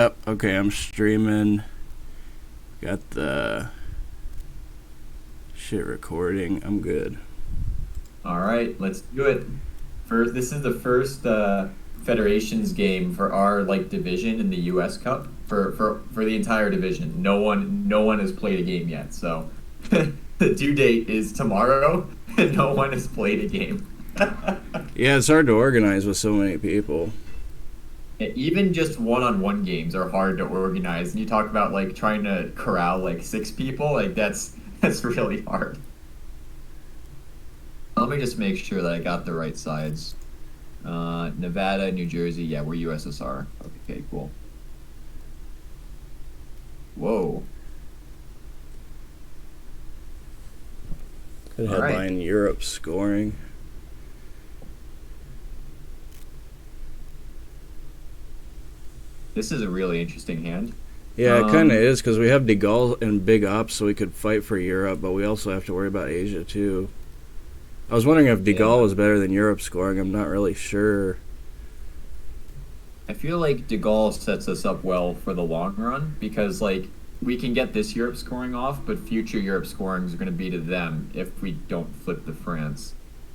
Yep. Okay, I'm streaming. Got the shit recording. I'm good. All right, let's do it. First, this is the first Federations game for our division in the U.S. Cup for the entire division. No one has played a game yet. So the due date is tomorrow, and no one has played a game. Yeah, it's hard to organize with so many people. Even just one-on-one games are hard to organize, and you talk about trying to corral six people. That's really hard. Let me just make sure that I got the right sides. Nevada, New Jersey, yeah, we're USSR. Okay, cool. Whoa. Could All right. headline Europe scoring. This is a really interesting hand. Yeah, it kind of Um, is because we have De Gaulle and Big Ops, so we could fight for Europe, but we also have to worry about Asia too. I was wondering if De Gaulle yeah. was better than Europe scoring. I'm not really sure. I feel like De Gaulle sets us up well for the long run because we can get this Europe scoring off, but future Europe scorings are going to be to them if we don't flip the France.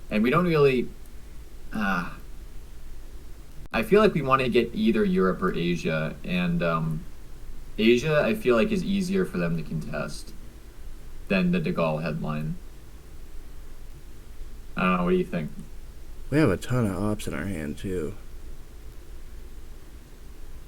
And we don't really ah I feel like we want to get either Europe or Asia, and Asia I feel like is easier for them to contest than the De Gaulle headline. I don't know. What do you think? We have a ton of ops in our hand too.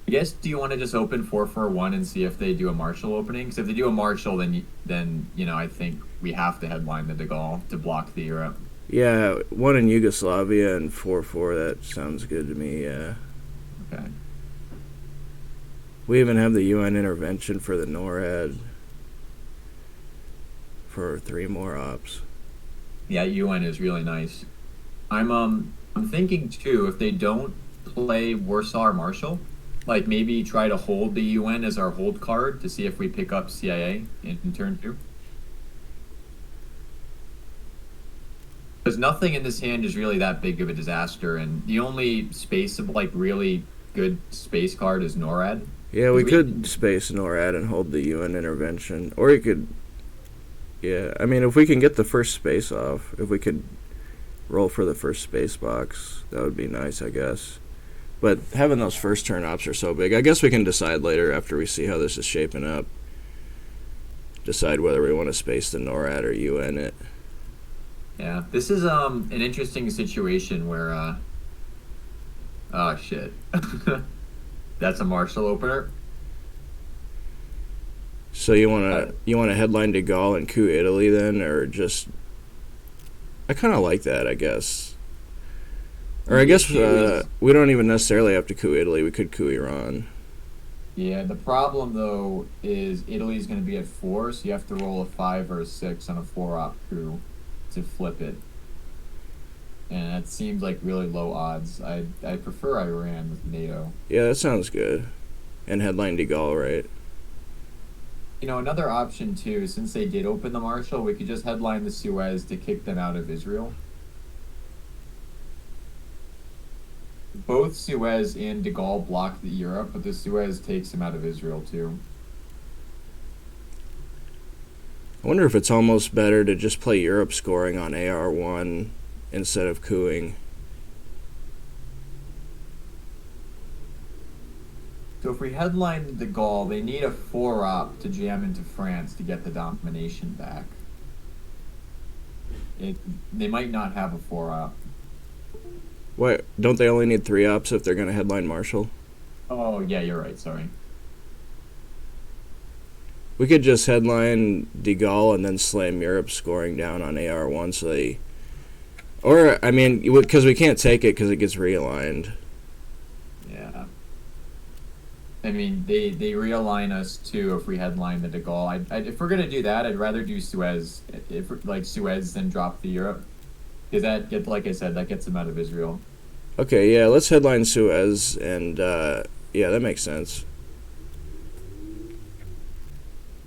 I guess do you want to just open 441 and see if they do a Marshall opening? Because if they do a Marshall, then I think we have to headline the De Gaulle to block the Europe. Yeah, one in Yugoslavia and 4-4. That sounds good to me. Yeah. Okay. We even have the UN intervention for the NORAD for 3 more ops. Yeah, UN is really nice. I'm thinking too if they don't play Warsaw or Marshall, maybe try to hold the UN as our hold card to see if we pick up CIA in turn two. Because nothing in this hand is really that big of a disaster, and the only space of really good space card is NORAD. Yeah, we Because could space NORAD and hold the UN intervention. Or you could. Yeah, I mean, if we can get the first space off, if we could roll for the first space box, that would be nice, I guess. But having those first turn ops are so big. I guess we can decide later after we see how this is shaping up. Decide whether we want to space the NORAD or UN it. yeah, this is an interesting situation where oh shit, that's a Marshall opener. So you wanna headline De Gaulle and coup Italy then, or just I kind of like that, I guess. Or I The guess issue is, we don't even necessarily have to coup Italy. We could coup Iran. yeah, the problem though is Italy's going to be at four, so you have to roll a five or a six on a four op coup to flip it, and that seems like really low odds. I prefer Iran with NATO. Yeah, that sounds good. And headline De Gaulle, right? Another option too, since they did open the Marshall, we could just headline the Suez to kick them out of Israel. Both Suez and De Gaulle block the Europe, but the Suez takes them out of Israel too. I wonder if it's almost better to just play Europe scoring on AR1 instead of cooing. So if we headline De Gaulle, they need a four op to jam into France to get the domination back. It They might not have a four op. What? Don't they only need 3 ops if they're going to headline Marshall? Oh yeah, you're right. Sorry. We could just headline De Gaulle and then slam Europe scoring down on AR1 so they. Or, I mean, because we can't take it because it gets realigned. Yeah. I mean, they realign us too if we headline the De Gaulle. If we're gonna do that, I'd rather do Suez. If Suez, then drop the Europe, because like I said, that gets them out of Israel. Okay, yeah, let's headline Suez, and yeah, that makes sense.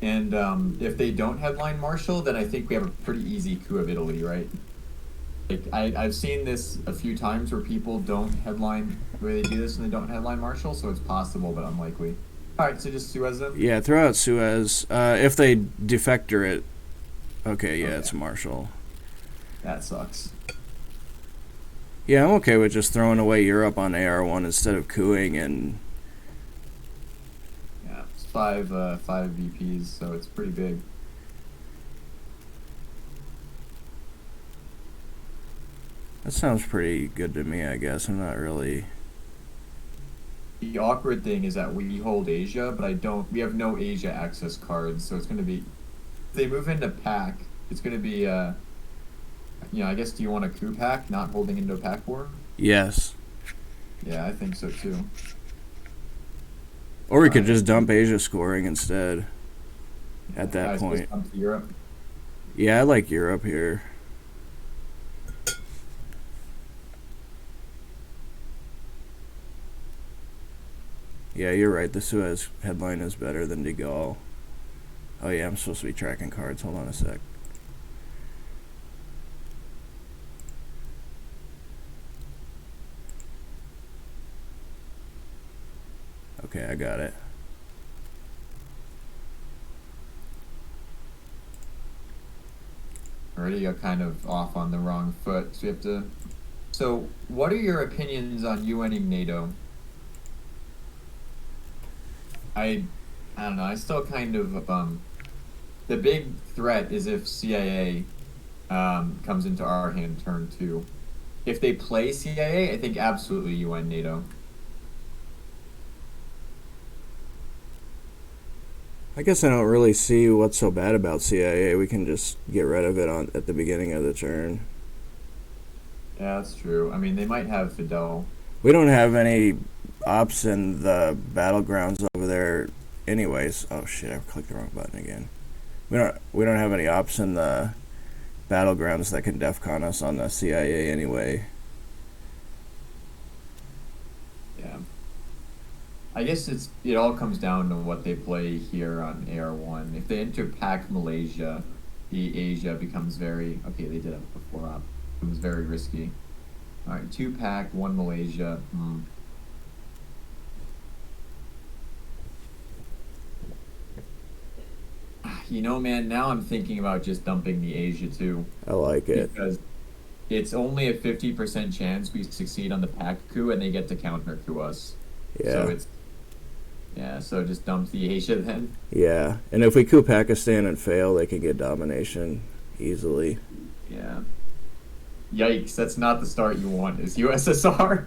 And if they don't headline Marshall, then I think we have a pretty easy coup of Italy, right? I've seen this a few times where people don't headline where they do this and they don't headline Marshall, so it's possible but unlikely. All right, so just Suez them. Yeah, throw out Suez. If they defector it, okay, yeah, Okay. it's Marshall. That sucks. Yeah, I'm okay with just throwing away Europe on AR1 instead of cooing and Yeah, it's five VPs, so it's pretty big. that sounds pretty good to me, I guess. I'm not really. The awkward thing is that we hold Asia, but I don't. We have no Asia access cards, so it's going to be. If they move into pack, it's going to be. I guess do you want a coup pack, not holding into a pack war? Yes. Yeah, I think so too. Or we could just dump Asia scoring instead at that I suppose point. come to Europe. Yeah, I like Europe here. Yeah, you're right. The Suez headline is better than De Gaulle. Oh yeah, I'm supposed to be tracking cards. Hold on a sec. Okay, I got it. Already got kind of off on the wrong foot, so we have to. So, what are your opinions on UNing NATO? I don't know. I still kind of the big threat is if CIA comes into our hand turn 2. If they play CIA, I think absolutely UN NATO. I guess I don't really see what's so bad about CIA. We can just get rid of it at the beginning of the turn. Yeah, that's true. I mean, they might have Fidel. We don't have any ops in the battlegrounds over there anyways. Oh shit, I clicked the wrong button again. We don't have any ops in the battlegrounds that can DEFCON us on the CIA anyway. Yeah. I guess it all comes down to what they play here on AR1. If they enter Pac Malaysia, the Asia becomes very okay. They did it before up. It was very risky. All right, 2 Pac, 1 Malaysia. You know, man. Now I'm thinking about just dumping the Asia too, I like it. because it's only a 50% chance we succeed on the Pac coup, and they get to counter coup us. Yeah. So it's so just dump the Asia then. Yeah. And if we coup Pakistan and fail, they can get domination easily. Yeah. Yikes! That's not the start you want. Is USSR?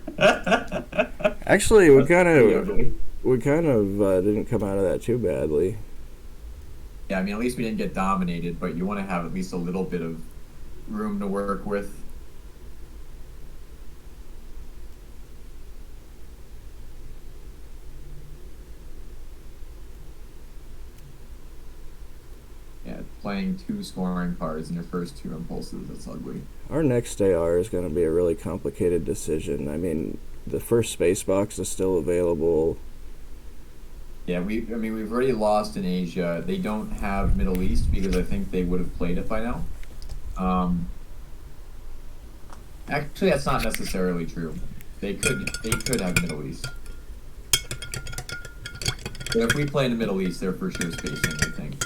Actually, we kind Pretty of ugly. didn't come out of that too badly. Yeah, I mean, at least we didn't get dominated, but you want to have at least a little bit of room to work with. Yeah, playing 2 scoring cards in your first 2 impulses, that's ugly. Our next AR is going to be a really complicated decision. I mean, the first space box is still available. Yeah, we've already lost in Asia. They don't have Middle East because I think they would have played it by now. Actually, that's not necessarily true. They could have Middle East. But if we play in the Middle East, they're for sure spacing, I think.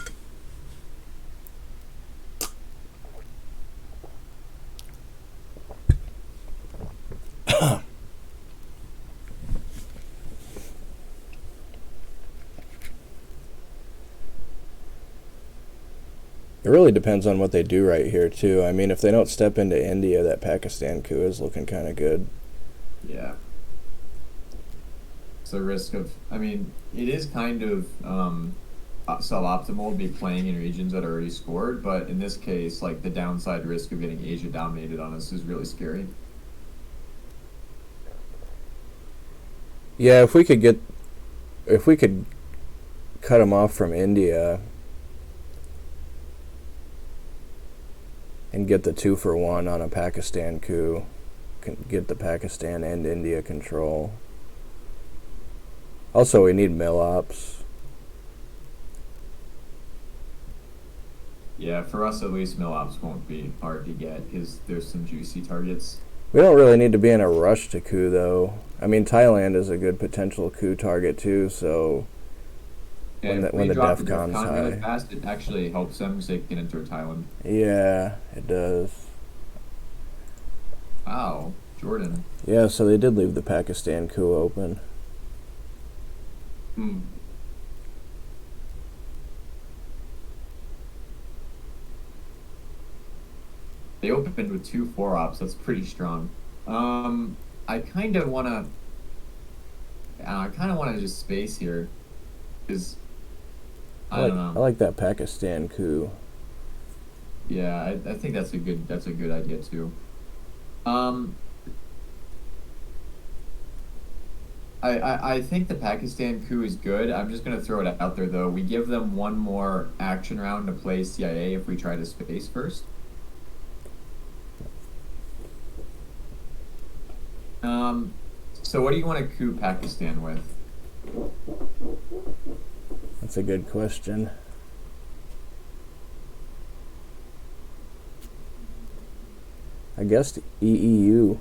It really depends on what they do right here, too. I mean, if they don't step into India, that Pakistan coup is looking kind of good. Yeah. It's a risk of. I mean, it is kind of suboptimal to be playing in regions that are already scored, but in this case, like the downside risk of getting Asia dominated on us is really scary. Yeah, if we could cut them off from India and get the 2-for-1 on a Pakistan coup, can get the Pakistan and India control. Also, we need mill ops. Yeah, for us at least, mill ops won't be hard to get because there's some juicy targets. We don't really need to be in a rush to coup, though. I mean, Thailand is a good potential coup target, too, so And if when we the drop DEF the DEF CON's CON really high. fast, it actually helps them because they can enter Thailand. Yeah, it does. Wow, Jordan. Yeah, so they did leave the Pakistan coup open. Hmm. They opened with two four ops. That's pretty strong. I kind of want to. I kind of want to just space here, because I don't I know. like that Pakistan coup. Yeah, I think that's a good idea too. Um, I think the Pakistan coup is good. I'm just gonna throw it out there though. We give them one more action round to play CIA if we try to space first. Um, so what do you want to coup Pakistan with? That's a good question. I guess EEU.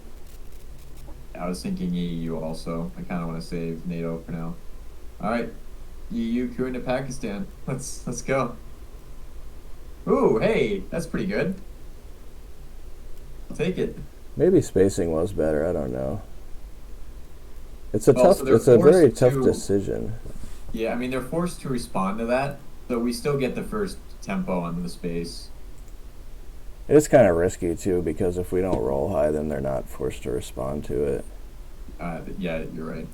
I was thinking EU also. I kind of want to save NATO for now. All right, EU coup into Pakistan. Let's go. Ooh, hey, that's pretty good. I'll take it. Maybe spacing was better. I don't know. Well, so they're It's a very forced tough to. decision. Yeah, I mean they're forced to respond to that, so we still get the first tempo on the space. It is kind of risky too because if we don't roll high, then they're not forced to respond to it. Yeah, you're right.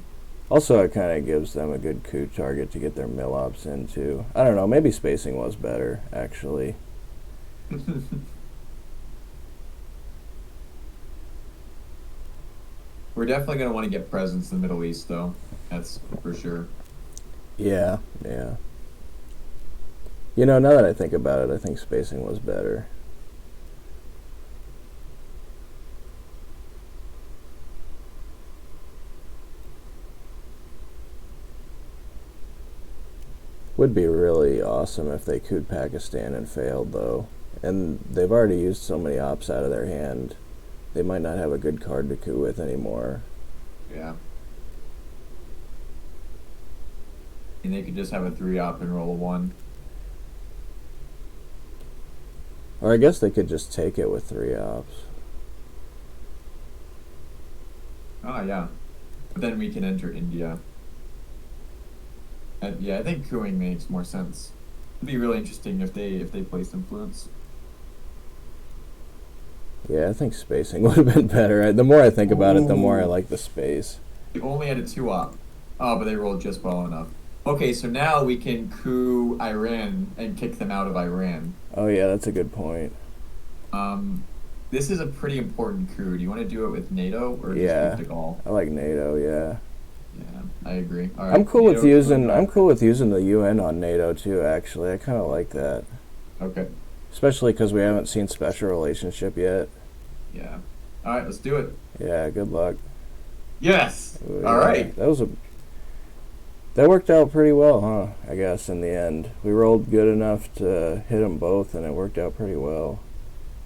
Also, it kind of gives them a good coup target to get their mill ops into. I don't know. Maybe spacing was better actually. We're definitely gonna want to get presence in the Middle East, though. That's for sure. Yeah, yeah. You know, now that I think about it, I think spacing was better. Would be really awesome if they could Pakistan and failed, though. And they've already used so many ops out of their hand. They might not have a good card to coup with anymore. Yeah. And they could just have a 3-op and roll a 1. Or I guess they could just take it with 3 ops. Oh, yeah. But then we can enter India. And yeah, I think cooing makes more sense. It'd be really interesting if they placed influence. Yeah, I think spacing would have been better. The more I think about it, the more I Ooh. like the space. They only had a 2-op. Oh, but they rolled just well enough. Okay, so now we can coup Iran and kick them out of Iran. Oh yeah, that's a good point. Um, this is a pretty important coup. Do you want to do it with NATO or Yeah, just with De Gaulle? I like NATO. Yeah, Yeah, I agree. All right, I'm cool with NATO using. coup. I'm cool with using the UN on NATO too. Actually, I kind of like that, Okay, especially because we haven't seen special relationship yet. yeah. All right, let's do it. Yeah, good luck. Yes. Ooh, All yeah, right. that worked out pretty well, huh? I guess in the end, we rolled good enough to hit them both, and it worked out pretty well.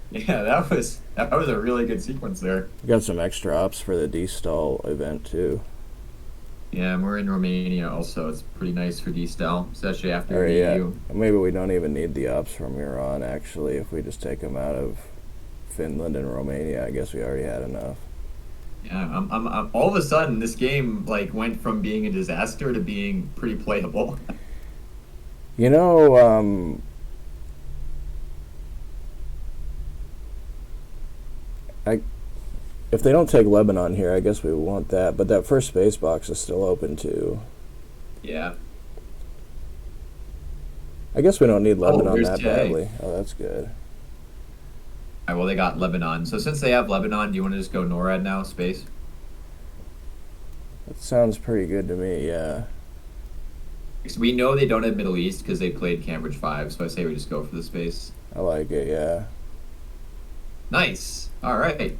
Yeah, that was a really good sequence there. We got some extra ops for the D-stall event too. Yeah, and we're in Romania also. It's pretty nice for D-Stel, especially after Or yeah, EU. maybe we don't even need the ops from Iran. Actually, if we just take them out of Finland and Romania, I guess we already had enough. Yeah, all of a sudden this game like went from being a disaster to being pretty playable. You know, I if they don't take Lebanon here, I guess we want that. But that first space box is still open too. Yeah. I guess we don't need Oh, Lebanon here's that Jay. badly. Oh, that's good. All right, well, they got Lebanon. So since they have Lebanon, do you want to just go NORAD now, space? That sounds pretty good to me. Yeah. Because we know they don't have Middle East because they played Cambridge 5, so I say we just go for the space. I like it. Yeah. Nice. All right.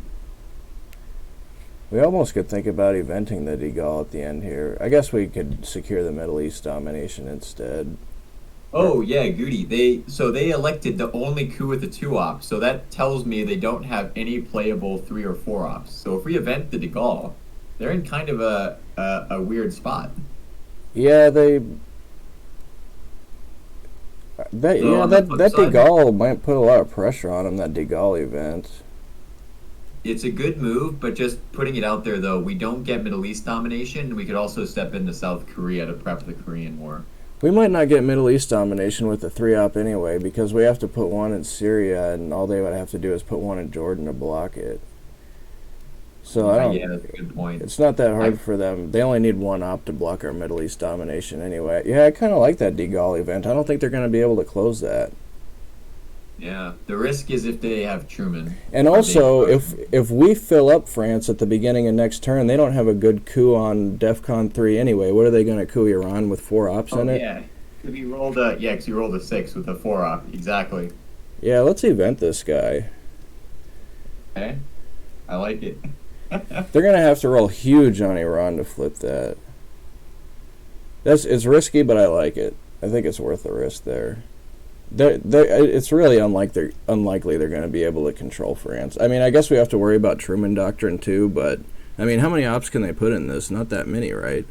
We almost could think about eventing the De Gaulle at the end here. I guess we could secure the Middle East domination instead. Oh yeah, Goody. They elected the only coup with the 2-op, so that tells me they don't have any playable 3 or 4-ops. So if we event the De Gaulle, they're in kind of a weird spot. Yeah, That So yeah, on the that flip that De side, Gaulle might put a lot of pressure on him. That De Gaulle event. it's a good move, but just putting it out there though, we don't get Middle East domination. We could also step into South Korea to prep the Korean War. We might not get Middle East domination with the 3-op anyway, because we have to put one in Syria, and all they would have to do is put one in Jordan to block it. So I don't. Yeah, that's a good point. It's not that I hard for them. They only need one op to block our Middle East domination anyway. Yeah, I kind of like that De Gaulle event. I don't think they're going to be able to close that. Yeah, the risk is if they have Truman. And Or they also, have if we fill up France at the beginning of next turn, they don't have a good coup on DEFCON 3 anyway. What are they going to coup Iran with 4 ops Oh in it? yeah, because you rolled a yeah, 'cause you rolled a 6 with a 4 op. Exactly. Yeah, let's event this guy. Okay, I like it. They're going to have to roll huge on Iran to flip that. It's risky, but I like it. I think it's worth the risk there. It's really unlikely they're going to be able to control France. I mean, I guess we have to worry about Truman Doctrine too, but I mean, how many ops can they put in this? Not that many, right?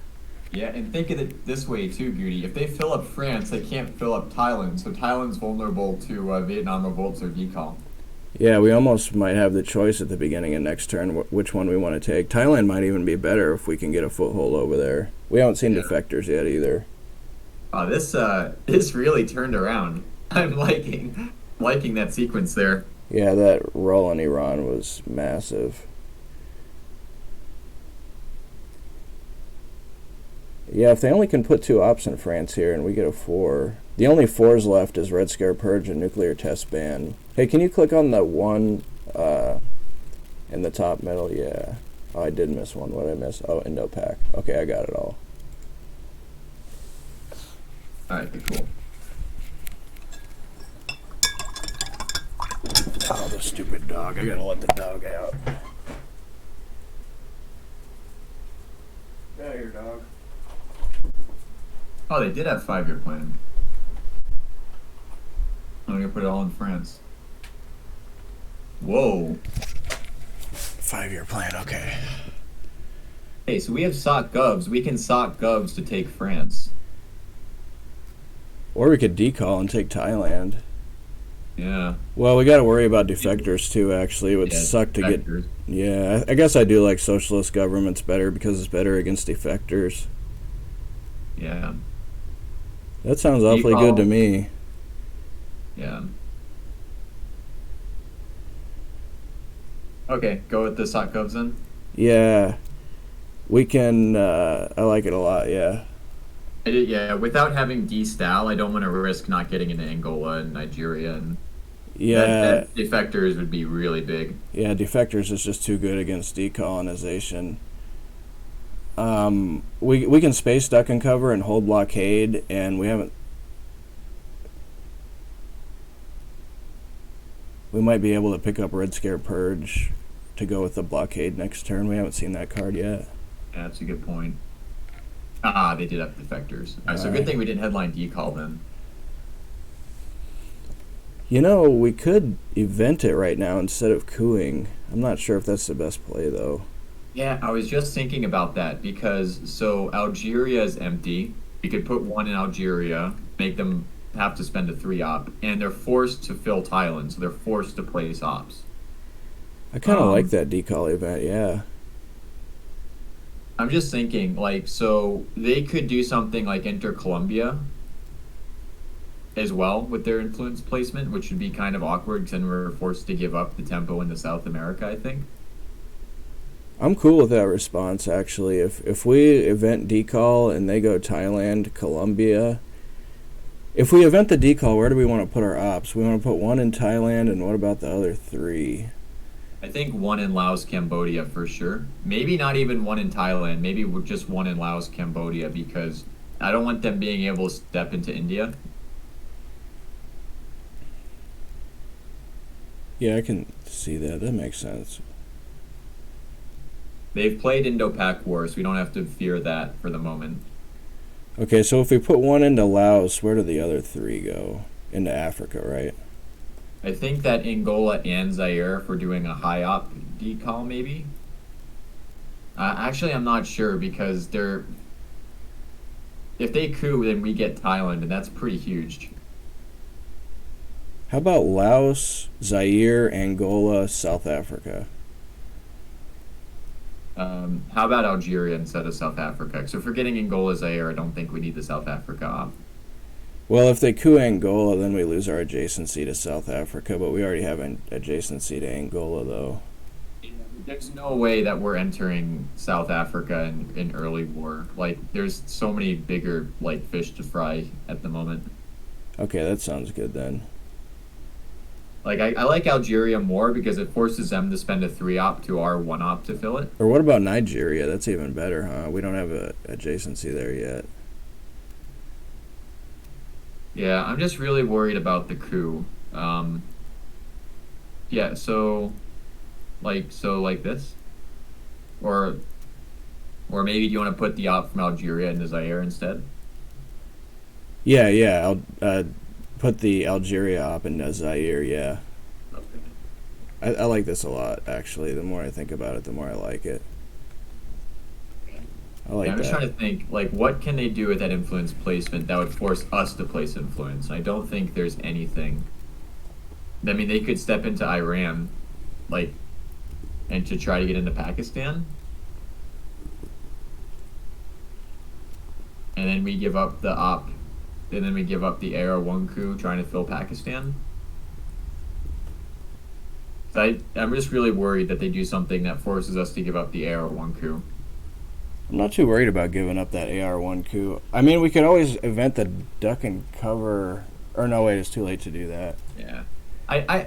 Yeah, and think of it this way too, Goody. If they fill up France, they can't fill up Thailand, so Thailand's vulnerable to Vietnam revolts or decal. Yeah, we almost might have the choice at the beginning of next turn which one we want to take. Thailand might even be better if we can get a foothold over there. We haven't seen Yeah. defectors yet either. This really turned around. I'm liking that sequence there. Yeah, that roll on Iran was massive. Yeah, if they only can put 2 ops in France here and we get a 4. The only 4s left is Red Scare Purge and Nuclear Test Ban. Hey, can you click on the one in the top middle? Yeah. Oh, I did miss one. What did I miss? Oh, Indo-Pac. Okay, I got it all. All right, cool. Oh, the stupid dog. I gotta let the dog out. Get out of here, dog. Oh, they did have 5-year plan. I'm gonna put it all in France. Whoa. 5-year plan, okay. Hey, so we have sock govs. We can sock govs to take France. Or we could decall and take Thailand. Yeah. Well, we gotta worry about defectors too, actually. It would Yeah, suck to get... defectors. Yeah, I guess I do like socialist governments better because it's better against defectors. Yeah. That sounds awfully Decall. good to me. Yeah. Okay, go with the sock govs then. Yeah. We can... I like it a lot, yeah. Yeah, without having D-Stal, I don't want to risk not getting into Angola and Nigeria, and Yeah, that defectors would be really big. yeah, defectors is just too good against decolonization. We can space duck and cover and hold blockade, and we haven't... We might be able to pick up Red Scare Purge to go with the blockade next turn. We haven't seen that card yet. Yeah, that's a good point. Ah, they did have defectors. All right, so good Alright. thing we didn't headline decall then. You know, we could event it right now instead of cooing. I'm not sure if that's the best play, though. Yeah, I was just thinking about that because so Algeria is empty. We could put one in Algeria, make them have to spend a 3-op, and they're forced to fill Thailand, so they're forced to place ops. I kind of Um, like that decall event, yeah. I'm just thinking, like, so they could do something like enter Colombia as well with their influence placement, which would be kind of awkward because then we're forced to give up the tempo into South America, I think. I'm cool with that response, actually. If we event decall and they go Thailand, Colombia... If we event the decall, where do we want to put our ops? We want to put one in Thailand, and what about the other 3? I think one in Laos, Cambodia for sure. Maybe not even one in Thailand. Maybe just one in Laos, Cambodia, because I don't want them being able to step into India. Yeah, I can see that. That makes sense. They've played Indo-Pac War, so we don't have to fear that for the moment. Okay, so if we put one into Laos, where do the other 3 go? Into Africa, right? I think that Angola and Zaire, if we're doing a high op decal, maybe. Actually, I'm not sure because if they coup, then we get Thailand, and that's pretty huge. How about Laos, Zaire, Angola, South Africa? How about Algeria instead of South Africa? So if we're getting Angola, Zaire, I don't think we need the South Africa op. Well, if they coup Angola, then we lose our adjacency to South Africa, but we already have an adjacency to Angola, though. There's no way that we're entering South Africa in early war. Like, there's so many bigger like fish to fry at the moment. Okay, that sounds good then. Like, I like Algeria more because it forces them to spend a 3 op to our 1 op to fill it. Or what about Nigeria? That's even better, huh? We don't have a adjacency there yet. Yeah, I'm just really worried about the coup. Yeah, so like this, or or maybe do you want to put the op from Algeria into Zaire instead? Yeah, yeah. I'll put the Algeria op in Zaire. Yeah, Okay. I like this a lot. Actually, the more I think about it, the more I like it. I Yeah, like I'm just that. trying to think, like, what can they do with that influence placement that would force us to place influence? I don't think there's anything. I mean, they could step into Iran, like, and to try to get into Pakistan, and then we give up the op, and then we give up the AR-1 coup trying to fill Pakistan. So I'm just really worried that they do something that forces us to give up the AR-1 coup. I'm not too worried about giving up that AR-1 coup. I mean, we could always event the duck and cover. Or no, wait, it's too late to do that. Yeah, I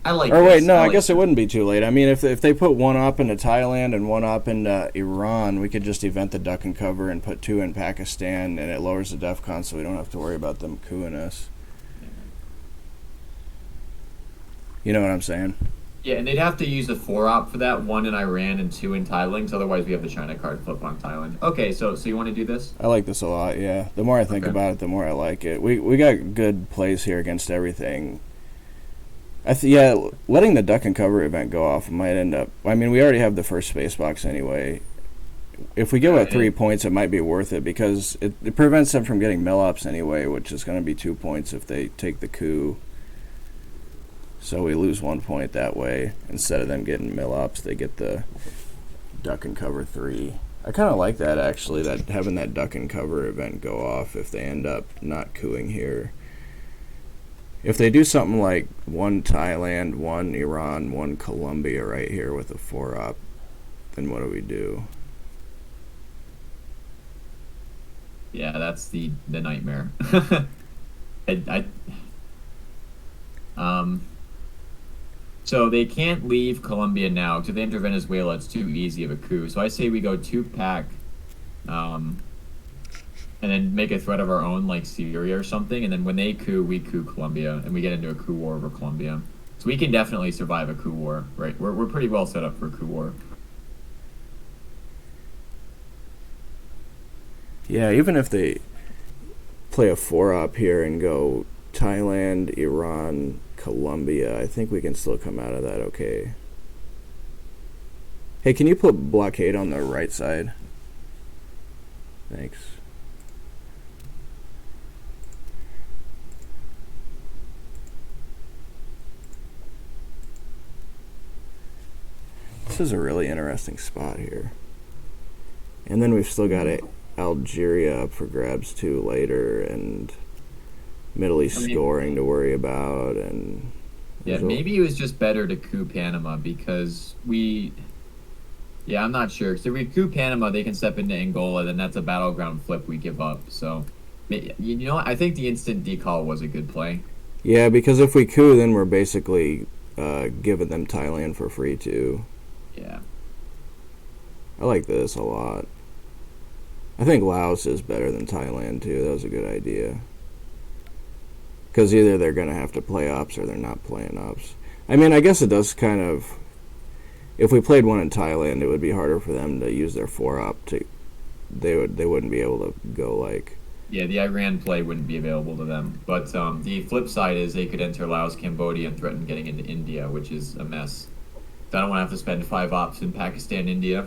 I like Or wait, this. no, I I like guess it wouldn't be too late. I mean, if they put one op into Thailand and one op into Iran, we could just event the duck and cover and put two in Pakistan, and it lowers the DEFCON, so we don't have to worry about them cooing us. You know what I'm saying? Yeah, and they'd have to use a 4 op for that, one in Iran and two in Thailand, 'cause otherwise we have the China card flip on Thailand. Okay, so you want to do this? I like this a lot. Yeah, the more I think Okay. about it, the more I like it. We got good plays here against everything. Yeah, letting the duck and cover event go off might end up. I mean, we already have the first space box anyway. If we give it 3 points, it might be worth it because it prevents them from getting mill ups anyway, which is going to be 2 points if they take the coup. So we lose 1 point that way. Instead of them getting mill ups, they get the duck and cover 3. I kind of like that actually, that having that duck and cover event go off if they end up not cooing here. If they do something like one Thailand, one Iran, one Colombia right here with a 4 op, then what do we do? Yeah, that's the nightmare. I so they can't leave Colombia now. So if they enter Venezuela, it's too easy of a coup. So I say we go 2 pack, um, and then make a threat of our own, like Syria or something. And then when they coup, we coup Colombia, and we get into a coup war over Colombia. So we can definitely survive a coup war, right? We're pretty well set up for a coup war. Yeah, even if they play a 4 op here and go Thailand, Iran, Colombia, I think we can still come out of that okay. Hey, can you put blockade on the right side? Thanks. This is a really interesting spot here. And then we've still got Algeria up for grabs too later, and Middle East scoring to worry about, and Yeah, maybe it was just better to coup Panama because we. Yeah, I'm not sure. Because if we coup Panama, they can step into Angola, then that's a battleground flip we give up. So, you know what? I think the instant decall was a good play. Yeah, because if we coup, then we're basically giving them Thailand for free too. Yeah. I like this a lot. I think Laos is better than Thailand too. That was a good idea. Because either they're going to have to play ops or they're not playing ops. I mean, I guess it does kind of. If we played one in Thailand, it would be harder for them to use their 4 op to. They wouldn't be able to go like. Yeah, the Iran play wouldn't be available to them. But the flip side is they could enter Laos, Cambodia, and threaten getting into India, which is a mess. So I don't want to have to spend 5 ops in Pakistan, India.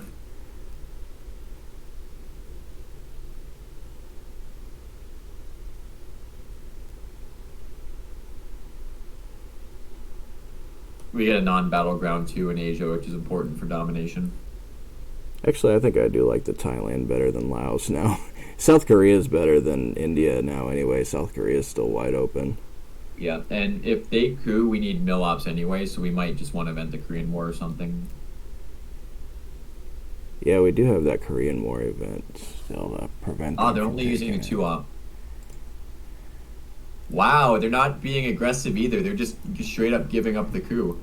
we get a non-battleground too in Asia, which is important for domination. Actually, I think I do like the Thailand better than Laos now. South Korea is better than India now anyway. South Korea is still wide open. Yeah, and if they coup, we need mill ops anyway, so we might just want to event the Korean War or something. Yeah, we do have that Korean War event still to prevent. Oh, them they're from only using a taking it. 2-op. Wow, they're not being aggressive either. They're just straight up giving up the coup.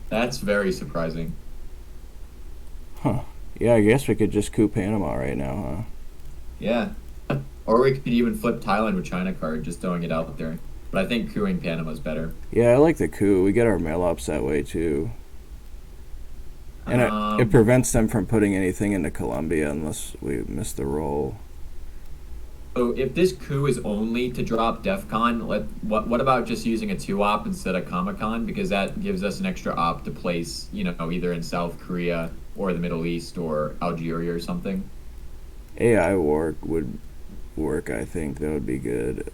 That's very surprising. Huh. Yeah, I guess we could just coup Panama right now, huh? Yeah. Or we could even flip Thailand with China card, just throwing it out there. But I think coups Panama's better. Yeah, I like the coup. We get our mail ups that way too. And it Um, prevents them from putting anything into Colombia unless we miss the roll. so if this coup is only to drop DEFCON, what about just using a 2-op instead of Comic-Con? Because that gives us an extra op to place, either in South Korea or the Middle East or Algeria or something. AI war would work, I think. That would be good.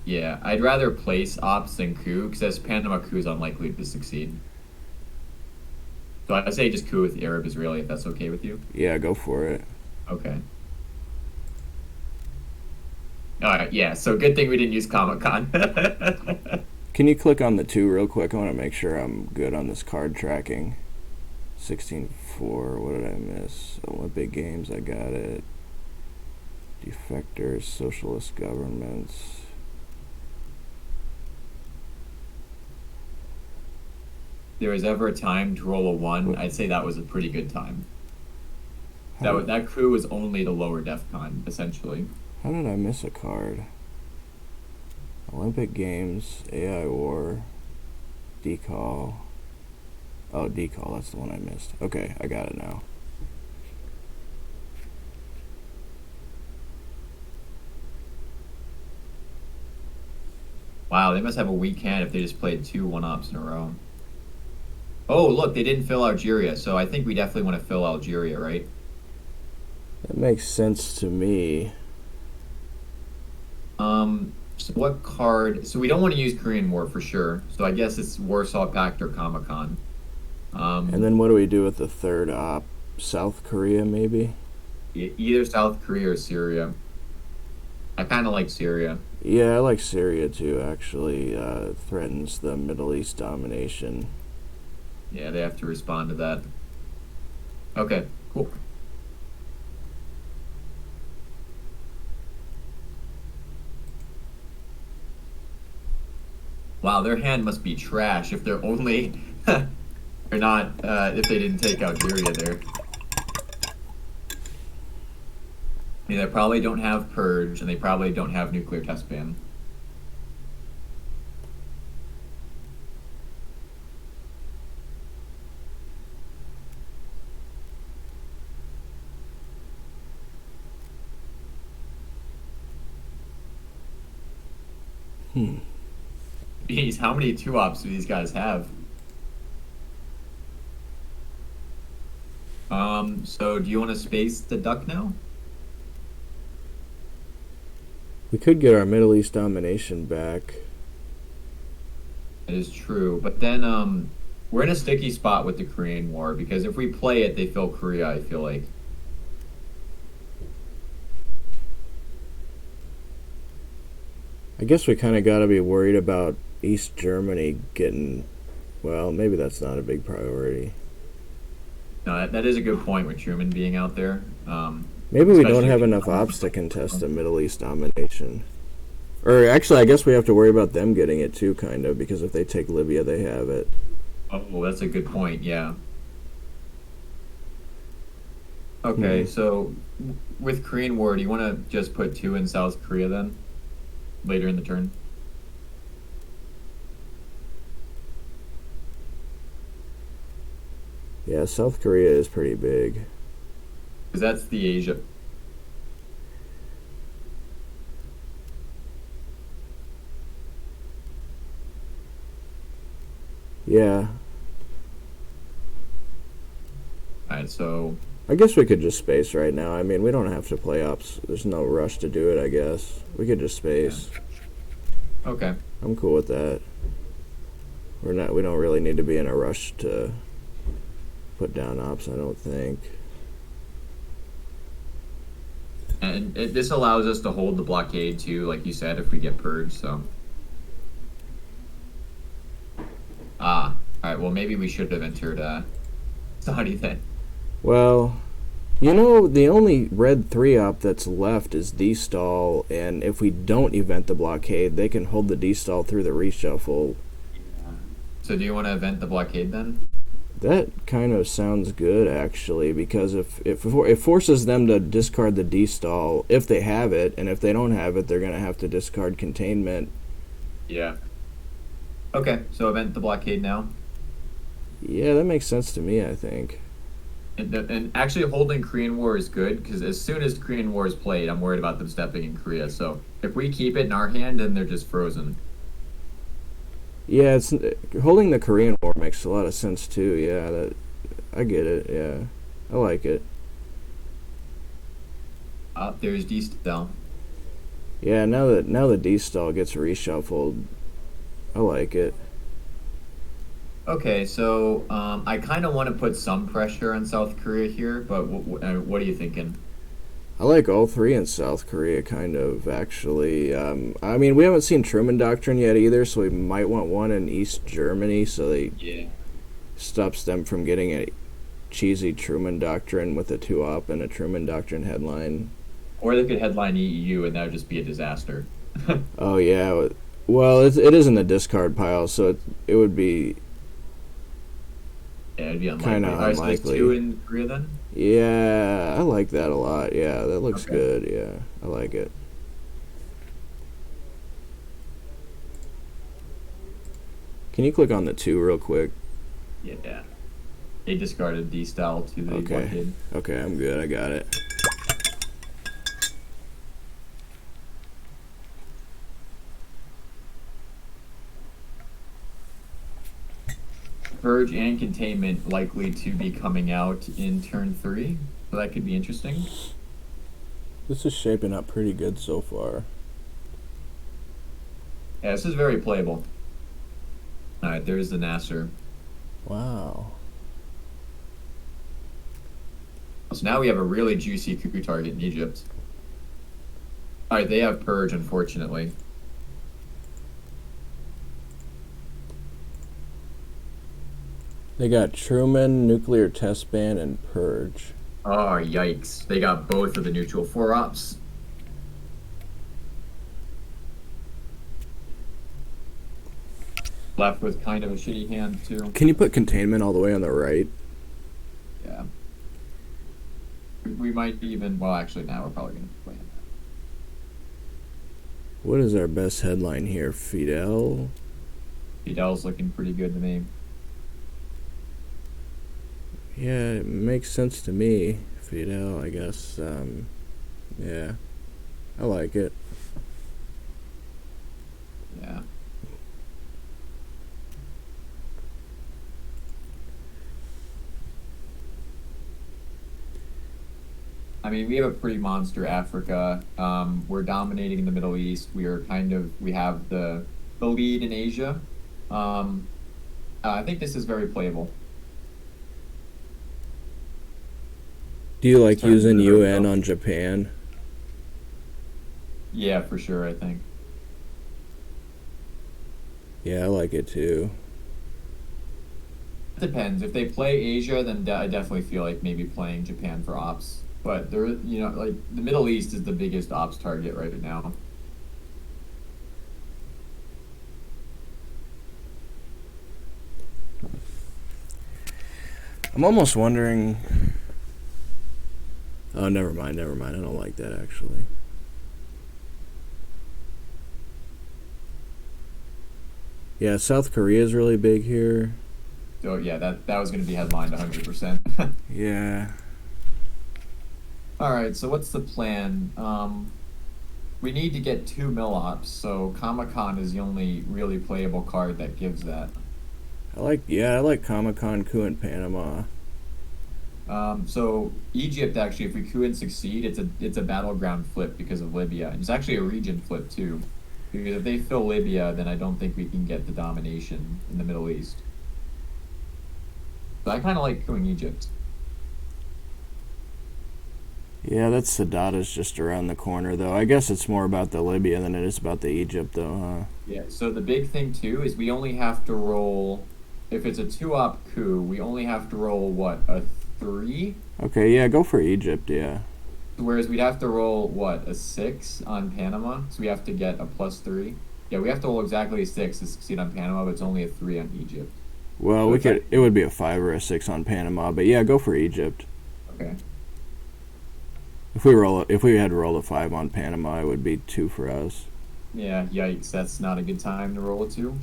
Yeah, I'd rather place ops than coup because this Panama coup is unlikely to succeed. So I say just coup with Arab Israeli if that's okay with you. Yeah, go for it. Okay. All right. Yeah. So good thing we didn't use Comic Con. Can you click on the two real quick? I want to make sure I'm good on this card tracking. 16-4, what did I miss? Olympic Games, I got it. Defectors, socialist governments. There was ever a time to roll a 1, I'd say that was a pretty good time. That crew was only the lower DEFCON essentially. How did I miss a card? Olympic Games, AI War, Decall. Oh, Decall, that's the one I missed. Okay, I got it now. Wow, they must have a weak hand if they just played 2 1-ops in a row. Oh, look, they didn't fill Algeria, so I think we definitely want to fill Algeria, right? That makes sense to me. So what card? So we don't want to use Korean War for sure. So I guess it's Warsaw Pact or Comic Con. And then what do we do with the third op? South Korea, maybe? Either South Korea or Syria. I kind of like Syria. Yeah, I like Syria too, actually. Threatens the Middle East domination. Yeah, they have to respond to that. Okay, cool. Wow, their hand must be trash if they're only they're not if they didn't take Algeria there. I mean, they probably don't have Purge, and they probably don't have nuclear test ban. Jeez, how many 2-ops do these guys have? So do you want to space the duck now? We could get our Middle East domination back. That is true, but then we're in a sticky spot with the Korean War because if we play it, they fill Korea, I feel like. I guess we kind of got to be worried about East Germany getting. Well, maybe that's not a big priority. No, that is a good point with Truman being out there. Maybe we don't Especially- have enough ops to contest the Middle East domination. Or actually, I guess we have to worry about them getting it too, kind of, because if they take Libya, they have it. Oh, that's a good point. Yeah. Okay, so with Korean War, do you want to just put 2 in South Korea then? Later in the turn? Yeah, South Korea is pretty big. Because that's the Asia. Yeah, Alright, so I guess we could just space right now. I mean, we don't have to play ops. There's no rush to do it, I guess. We could just space. okay. I'm cool with that. We don't really need to be in a rush to put down ops, I don't think. And this allows us to hold the blockade too, like you said, if we get purged. So, all right. Well, maybe we should have entered Saudi then. Well, you know, the only red 3 op that's left is D-stall, and if we don't event the blockade, they can hold the D-stall through the reshuffle. So, do you want to event the blockade then? That kind of sounds good, actually, because if it forces them to discard the D-stall if they have it, and if they don't have it, they're going to have to discard containment. Yeah. Okay, so event the blockade now. Yeah, that makes sense to me, I think. And actually, holding Korean War is good because as soon as Korean War is played, I'm worried about them stepping in Korea. So if we keep it in our hand, then they're just frozen. Yeah, it's holding the Korean War makes a lot of sense too. Yeah, I get it. Yeah, I like it. There's D-Stell. Yeah, now the D-stall gets reshuffled, I like it. Okay, so I kind of want to put some pressure on South Korea here, but what are you thinking? I like all 3 in South Korea, kind of, actually. I mean, we haven't seen Truman Doctrine yet either, so we might want one in East Germany, so they stops them from getting a cheesy Truman Doctrine with a 2-op and a Truman Doctrine headline. Or they could headline EEU, and that would just be a disaster. Oh, yeah. Well, it is in the discard pile, so it would be... Yeah, it'd be unlikely. Kinda All right, so there's unlikely. 2 in Korea then? Yeah, I like that a lot. Yeah, that looks Okay. good. Yeah, I like it. Can you click on the 2 real quick? Yeah. They discarded D-Style to the Okay. blockade. Okay, I'm good. I got it. Purge and Containment likely to be coming out in turn 3, so that could be interesting. This is shaping up pretty good so far. Yeah, this is very playable. Alright, there's the Nasser. Wow. So now we have a really juicy cuckoo target in Egypt. Alright, they have Purge, unfortunately. They got Truman, Nuclear Test Ban, and Purge. Oh, yikes. They got both of the neutral 4-ops. Left with kind of a shitty hand, too. Can you put containment all the way on the right? Yeah. We might even... Well, actually, now we're probably going to play him. What is our best headline here? Fidel? Fidel's looking pretty good to me. Yeah, it makes sense to me. Fidel, I guess. Yeah. I like it. Yeah. I mean, we have a pretty monster Africa. We're dominating in the Middle East. We have the lead in Asia. I think this is very playable. Do you like Sorry, using no, UN no. on Japan? Yeah, for sure, I think. Yeah, I like it too. It depends. If they play Asia, then I definitely feel like maybe playing Japan for ops. But like the Middle East is the biggest ops target right now. I'm almost wondering... Oh, never mind. I don't like that, actually. Yeah, South Korea is really big here. So yeah, that was going to be headlined 100%. Yeah. All right, so what's the plan? We need to get 2 mill-ops, so Kamakan is the only really playable card that gives that. I like Comic-Con coup in Panama. So Egypt, actually, if we coup and succeed, it's a battleground flip because of Libya. It's actually a region flip too, Because if they fill Libya, then I don't think we can get the domination in the Middle East. But I kind of like going Egypt. Yeah, that Sadat just around the corner, though. I guess it's more about the Libya than it is about the Egypt, though, huh? Yeah. So the big thing too is we only have to roll. If it's a two-op coup, we only have to roll what, a three? Okay, yeah, go for Egypt, yeah. Whereas we'd have to roll what, a six on Panama. So we have to get a plus three. Yeah, we have to roll exactly a six to succeed on Panama, but it's only a three on Egypt. Well, So we it's like, could. It would be a 5 or a 6 on Panama, but yeah, go for Egypt. okay. If we had to roll a 5 on Panama, it would be 2 for us. Yeah, yikes. That's not a good time to roll a two.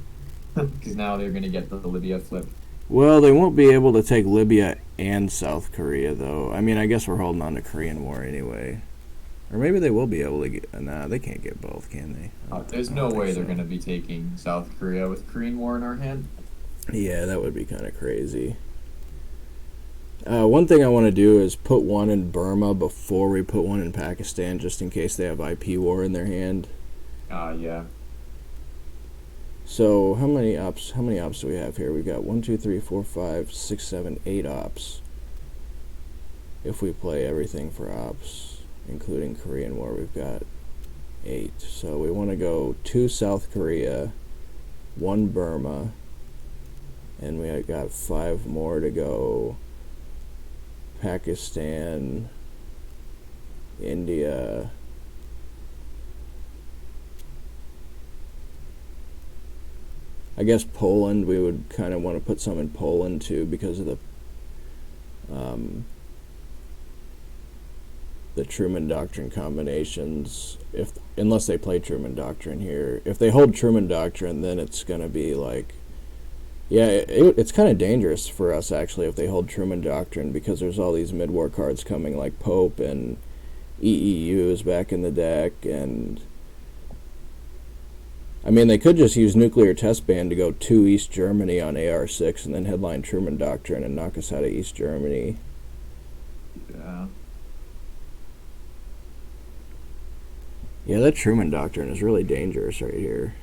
Because now they're going to get the Libya flip. Well, they won't be able to take Libya and South Korea, though. I mean, I guess we're holding on to Korean War anyway. Or maybe they will be able to get. Nah, they can't get both, can they? There's I no don't think way they're so. going to be taking South Korea with Korean War in our hand. Yeah, that would be kind of crazy. One thing I want to do is put one in Burma before we put one in Pakistan, just in case they have IP war in their hand. Yeah. So how many ops? How many ops do we have here? We've got 1, 2, 3, 4, 5, 6, 7, 8 ops. If we play everything for ops, including Korean War, we've got 8. So we want to go 2 South Korea, 1 Burma, and we got 5 more to go. Pakistan, India. I guess Poland, we would kind of want to put some in Poland too because of the Truman Doctrine combinations. Unless they play Truman Doctrine here, if they hold Truman Doctrine, then it's gonna be like, yeah, it's kind of dangerous for us actually if they hold Truman Doctrine because there's all these mid-war cards coming like Pope and EEU is back in the deck, and I mean, they could just use Nuclear Test Ban to go to East Germany on AR6 and then headline Truman Doctrine and knock us out of East Germany. Yeah. Yeah, that Truman Doctrine is really dangerous right here.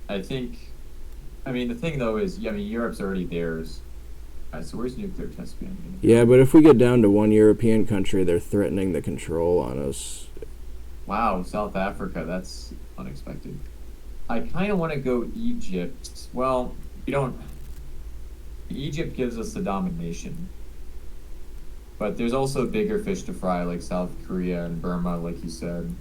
I think, I mean, the thing though is, yeah, I mean, Europe's already theirs. So where's nuclear test ban gonna Yeah, go? but if we get down to one European country, they're threatening the control on us. Wow, South Africa, that's unexpected. I kind of want to go Egypt. Well, we don't. Egypt gives us the domination. But there's also bigger fish to fry, like South Korea and Burma, like you said.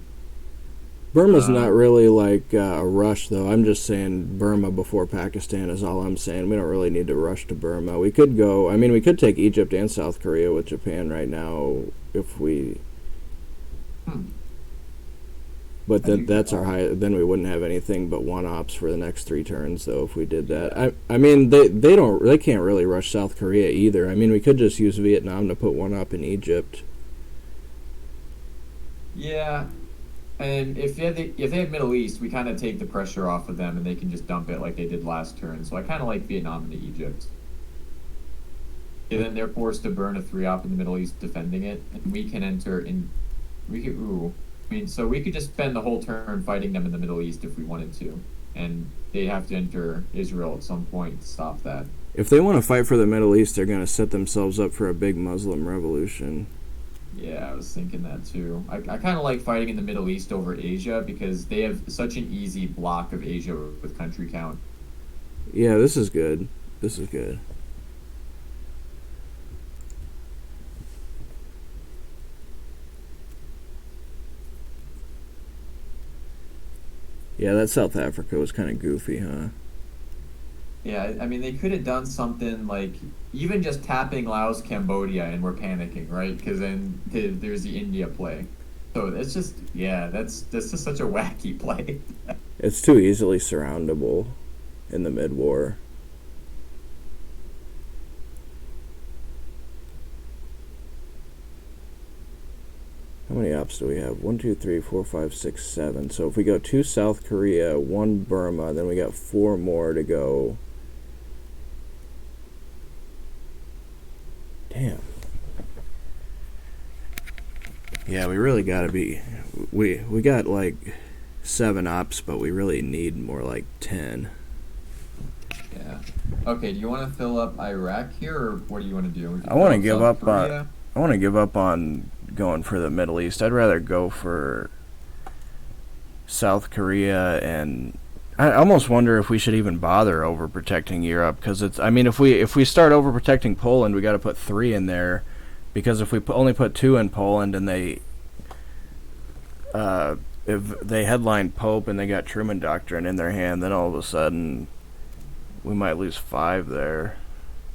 Burma's Um, not really like a rush, though. I'm just saying Burma before Pakistan is all I'm saying. We don't really need to rush to Burma. We could go, I mean, we could take Egypt and South Korea with Japan right now if we. hmm, But I think that's our high. Then we wouldn't have anything but 1 ops for the next 3 turns, though. If we did that, I mean, they can't really rush South Korea either. I mean, we could just use Vietnam to put 1 up in Egypt. yeah, and if they had Middle East, we kind of take the pressure off of them, and they can just dump it like they did last turn. So I kind of like Vietnam into Egypt. And then they're forced to burn a 3-op in the Middle East defending it, and we can enter in. We could I mean, so we could just spend the whole turn fighting them in the Middle East if we wanted to, and they have to enter Israel at some point to stop that. If they want to fight for the Middle East, they're going to set themselves up for a big Muslim revolution. Yeah, I was thinking that too. I kind of like fighting in the Middle East over Asia because they have such an easy block of Asia with country count. Yeah, this is good. This is good. Yeah, that South Africa was kind of goofy, huh? Yeah, I mean, they could have done something like even just tapping Laos, Cambodia, and we're panicking, right? Because then there's the India play. So it's just, yeah, that's just such a wacky play. It's too easily surroundable in the mid-war. How many ops do we have? 1, 2, 3, 4, 5, 6, 7. So if we go 2 South Korea, 1 Burma, then we got 4 more to go. Damn. Yeah, we really gotta be. We got like 7 ops, but we really need more like 10. Yeah. Okay. Do you want to fill up Iraq here, or what do you want to do? We I can want fill to up give South up on. Korea. I want to give up on going for the Middle East. I'd rather go for South Korea, and I almost wonder if we should even bother overprotecting Europe, because it's. I mean, if we start overprotecting Poland, we got to put 3 in there, because if we only put 2 in Poland and they if they headline Pope and they got Truman Doctrine in their hand, then all of a sudden we might lose 5 there.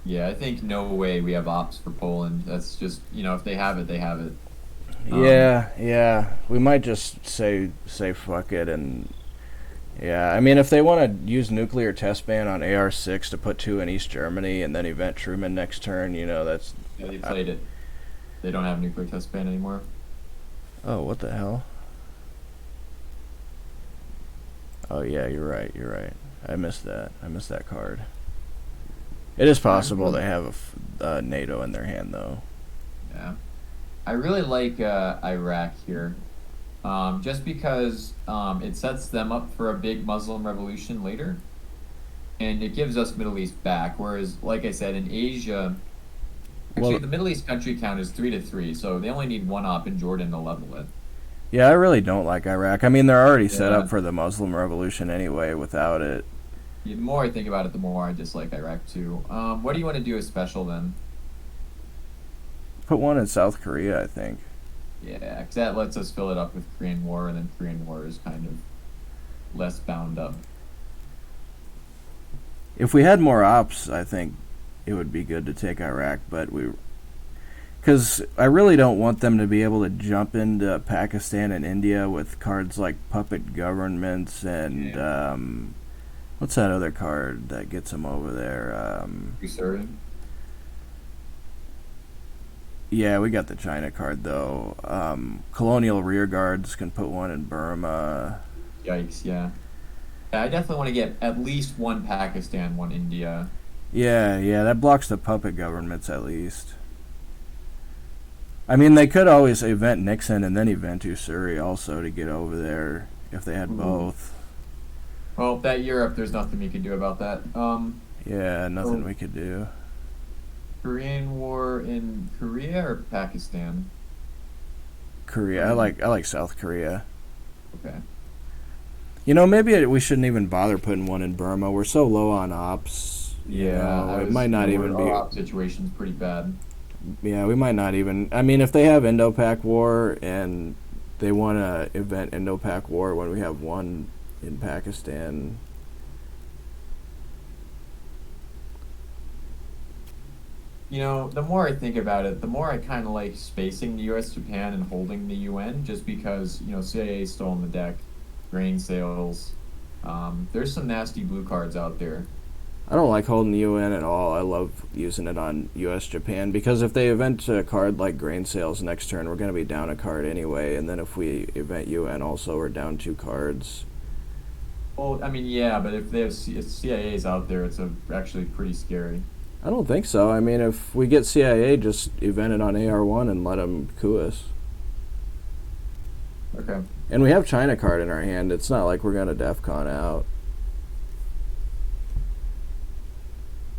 Yeah, I think no way we have ops for Poland. That's just, if they have it, they have it. Yeah. We might just say fuck it, and yeah. I mean, if they want to use nuclear test ban on AR-6 to put 2 in East Germany and then event Truman next turn, that's. Yeah, they played it. They don't have nuclear test ban anymore. Oh, what the hell? Oh yeah, you're right. I missed that card. It is possible they have a NATO in their hand, though. Yeah. I really like Iraq here, just because it sets them up for a big Muslim revolution later, and it gives us Middle East back. Whereas, like I said, in Asia, actually Well, the Middle East country count is 3-3, so they only need one op in Jordan to level it. yeah, I really don't like Iraq. I mean, they're already set Yeah. up for the Muslim revolution anyway without it. The more I think about it, the more I dislike Iraq too. What do you want to do as special then? Put 1 in South Korea, I think. Yeah, because that lets us fill it up with Korean War, and then Korean War is kind of less bound up. If we had more ops, I think it would be good to take Iraq, but because I really don't want them to be able to jump into Pakistan and India with cards like Puppet Governments and what's that other card that gets them over there? Usurin? Yeah, we got the China card though. Colonial Rearguards can put 1 in Burma. Yikes, yeah. Yeah, I definitely want to get at least one Pakistan, one India. Yeah, that blocks the puppet governments at least. I mean, they could always event Nixon and then event Usuri also to get over there if they had both. Well, that Europe, there's nothing we can do about that. Yeah, nothing we could do. Korean War in Korea or Pakistan? Korea, I like South Korea. Okay. Maybe we shouldn't even bother putting 1 in Burma. We're so low on ops. It might not even be. Our op situation's pretty bad. Yeah, we might not even. I mean, if they have Indo-Pak War and they want to event Indo-Pak War when we have 1 in Pakistan. The more I think about it, the more I kind of like spacing the U.S., Japan, and holding the UN, just because, CIA is still on the deck, grain sales. There's some nasty blue cards out there. I don't like holding the UN at all. I love using it on U.S. Japan because if they event a card like grain sales next turn, we're going to be down a card anyway. And then if we event UN also, we're down 2 cards. Well, I mean, yeah, but if they have CIAs out there, it's actually pretty scary. I don't think so. I mean, if we get CIA, just event it on AR1 and let them coup us. Okay. And we have China card in our hand. It's not like we're going to DEFCON out.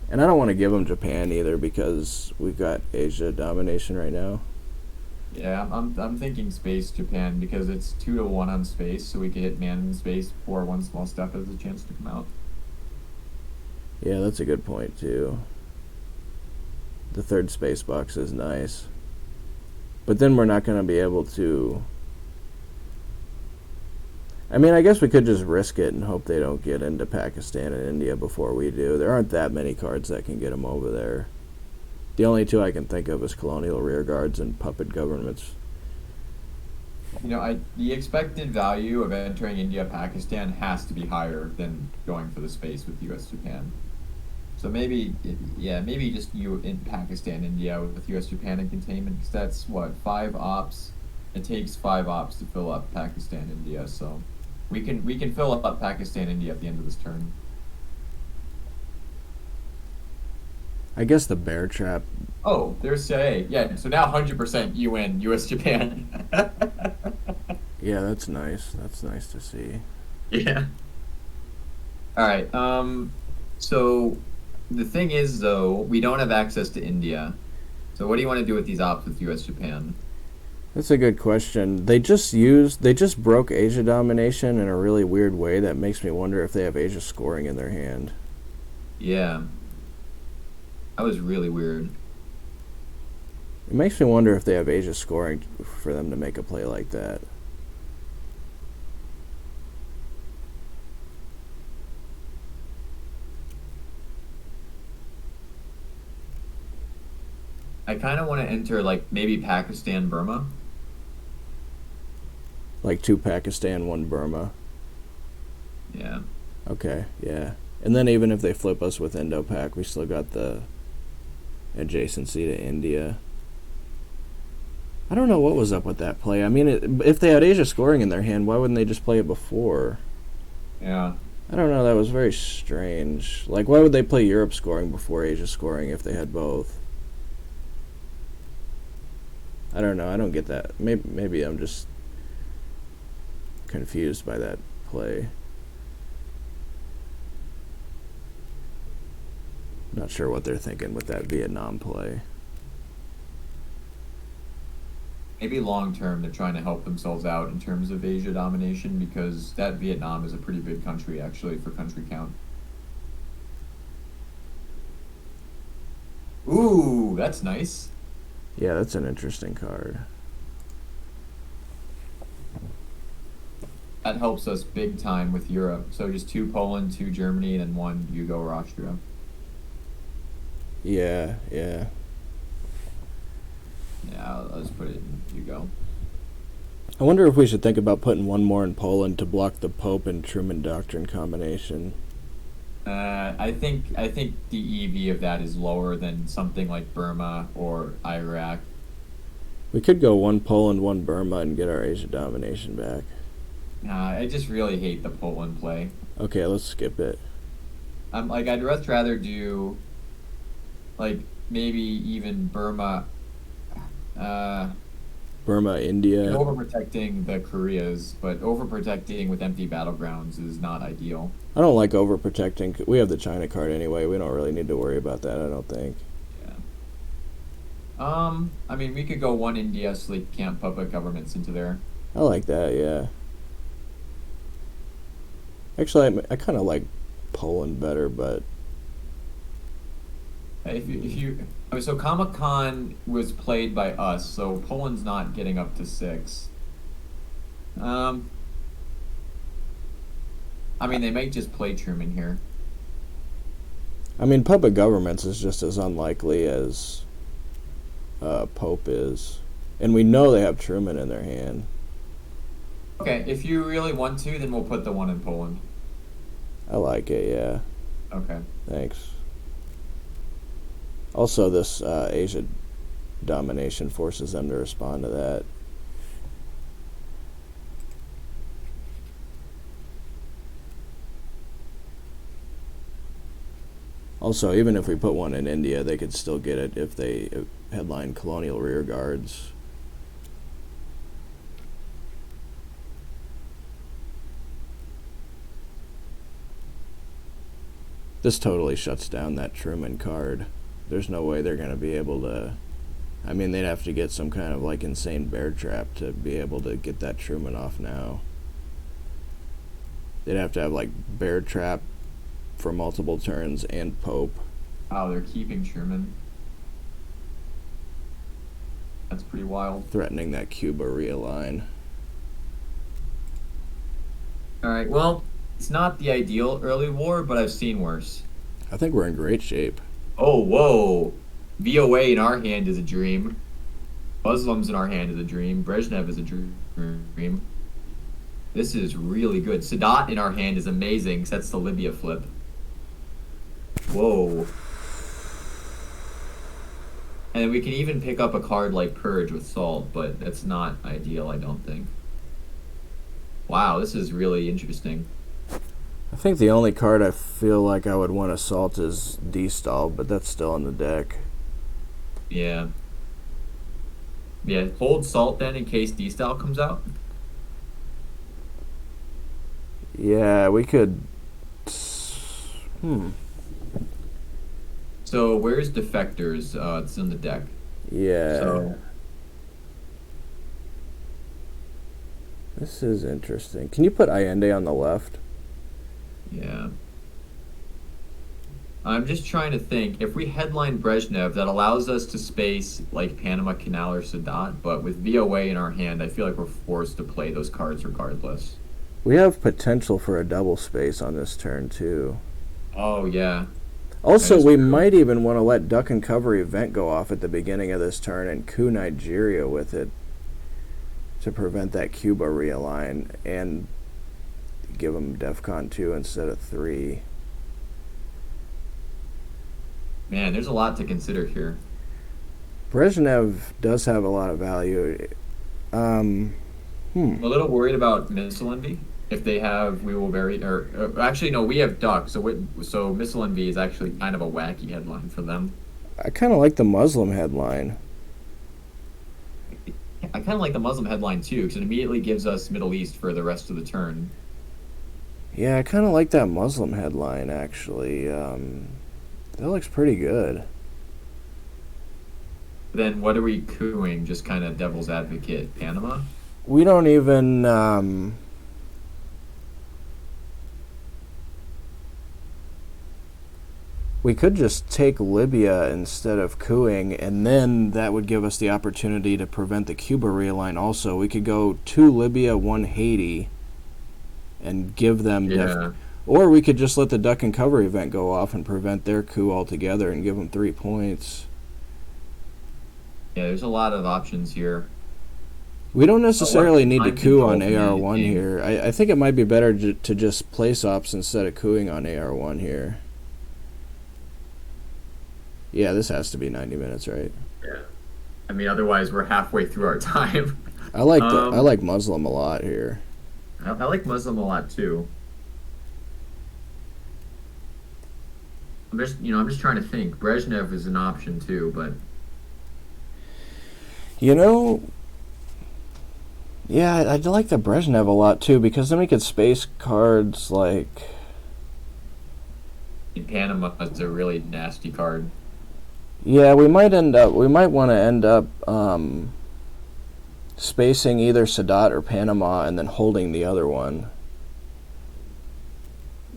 And I don't want to give them Japan either because we've got Asia domination right now. Yeah, I'm thinking space Japan because it's 2-1 on space, so we can hit man in space before one small step has a chance to come out. Yeah, that's a good point too. The 3rd space box is nice. But then we're not going to be able to. I mean, I guess we could just risk it and hope they don't get into Pakistan and India before we do. There aren't that many cards that can get them over there. The only 2 I can think of is Colonial Rearguards and Puppet Governments. The expected value of entering India, Pakistan has to be higher than going for the space with U.S., Japan. So maybe just you in Pakistan, India with U.S., Japan and containment, because that's 5 ops. It takes 5 ops to fill up Pakistan, India. So we can fill up Pakistan, India at the end of this turn. I guess the bear trap. Oh, there's CIA. Yeah, so now 100% UN, U.S., Japan. Yeah, that's nice. That's nice to see. Yeah. All right. So the thing is, though, we don't have access to India. So what do you want to do with these ops with U.S. Japan? That's a good question. They just broke Asia domination in a really weird way that makes me wonder if they have Asia scoring in their hand. Yeah, that was really weird. It makes me wonder if they have Asia scoring for them to make a play like that. I kind of want to enter like maybe Pakistan, Burma. Like two Pakistan, one Burma. Yeah. Okay, yeah. And then even if they flip us with Indo-Pak, we still got the adjacency to India. I don't know what was up with that play. I mean, if they had Asia scoring in their hand, why wouldn't they just play it before? Yeah. I don't know. That was very strange. Like, why would they play Europe scoring before Asia scoring if they had both? I don't know. I don't get that. Maybe I'm just confused by that play. Not sure what they're thinking with that Vietnam play. Maybe long term they're trying to help themselves out in terms of Asia domination because that Vietnam is a pretty big country actually for country count. Ooh, that's nice. Yeah, that's an interesting card. That helps us big time with Europe. So just two Poland, two Germany, and then one Yugo or Austria. Yeah, yeah. Yeah, I'll just put it in Yugo. I wonder if we should think about putting one more in Poland to block the Pope and Truman Doctrine combination. I think the EV of that is lower than something like Burma or Iraq. We could go one Poland, one Burma, and get our Asia domination back. I just really hate the Poland play. Okay, let's skip it. I'm like I'd much rather do like maybe even Burma. Uh, Burma, India. Overprotecting the Koreas, but overprotecting with empty battlegrounds is not ideal. I don't like overprotecting. We have the China card anyway. We don't really need to worry about that, I don't think. Yeah. I mean, we could go one India so they can't puppet governments into there. I like that, yeah. Actually, I kind of like Poland better, but If you I mean, so Comic Con was played by us, so Poland's not getting up to six. Um, I mean, they might just play Truman here. I mean, puppet governments is just as unlikely as Pope is. And we know they have Truman in their hand. Okay, if you really want to, then we'll put the one in Poland. I like it, yeah. Okay. Thanks. Also, this Asia domination forces them to respond to that. Also, even if we put one in India, they could still get it if they headline colonial rear guards. This totally shuts down that Truman card. There's no way they're going to be able to. I mean, they'd have to get some kind of like insane bear trap to be able to get that Truman off now. They'd have to have like bear trap for multiple turns and Pope. Oh, they're keeping Truman. That's pretty wild. Threatening that Cuba realign. All right. Well, it's not the ideal early war, but I've seen worse. I think we're in great shape. Oh, whoa. VOA in our hand is a dream. Muslims in our hand is a dream. Brezhnev is a dream. This is really good. Sadat in our hand is amazing. 'Cause that's the Libya flip. Whoa. And then we can even pick up a card like Purge with Salt, but that's not ideal, I don't think. Wow, this is really interesting. I think the only card I feel like I would want to assault is D-Stall, but that's still on the deck. Yeah. Yeah, hold Salt then in case D-Style comes out. Yeah, we could. Hmm. So where's defectors? It's in the deck. Yeah. So This is interesting. Can you put Allende on the left? yeah. I'm just trying to think. If we headline Brezhnev, that allows us to space like Panama Canal or Sadat, but with VOA in our hand, I feel like we're forced to play those cards regardless. We have potential for a double space on this turn too. Oh yeah, that Also, is we true. might even want to let Duck and Cover event go off at the beginning of this turn and coup Nigeria with it to prevent that Cuba realign and give them DEFCON 2 instead of 3. Man, there's a lot to consider here. Brezhnev does have a lot of value. Um, I'm a little worried about Missile Envy. If they have, we will very. Or actually, no, we have Duck. So Missile Envy is actually kind of a wacky headline for them. I kind of like the Muslim headline. I kind of like the Muslim headline too, because it immediately gives us Middle East for the rest of the turn. Yeah, I kind of like that Muslim headline actually. That looks pretty good. Then what are we cooing? Just kind of devil's advocate, Panama. We don't even. We could just take Libya instead of cooing, and then that would give us the opportunity to prevent the Cuba realign. Also, we could go 2 Libya, 1 Haiti, and give them Yeah, or we could just let the Duck and Cover event go off and prevent their coup altogether and give them 3 points. yeah. There's a lot of options here. We don't Oh, what necessarily need to mind coup control on from the AR1 king? here. I think it might be better to just place ops instead of cooing on AR1 here. Yeah, this has to be 90 minutes, right? Yeah. I mean, otherwise we're halfway through our time. I Um, like Muslim a lot here. I like Muslim a lot too. I'm just trying to think. Brezhnev is an option too, but You know, yeah, I like the Brezhnev a lot too because then we could space cards like in Panama it's a really nasty card. yeah, we might want to end up spacing either Sadat or Panama and then holding the other one.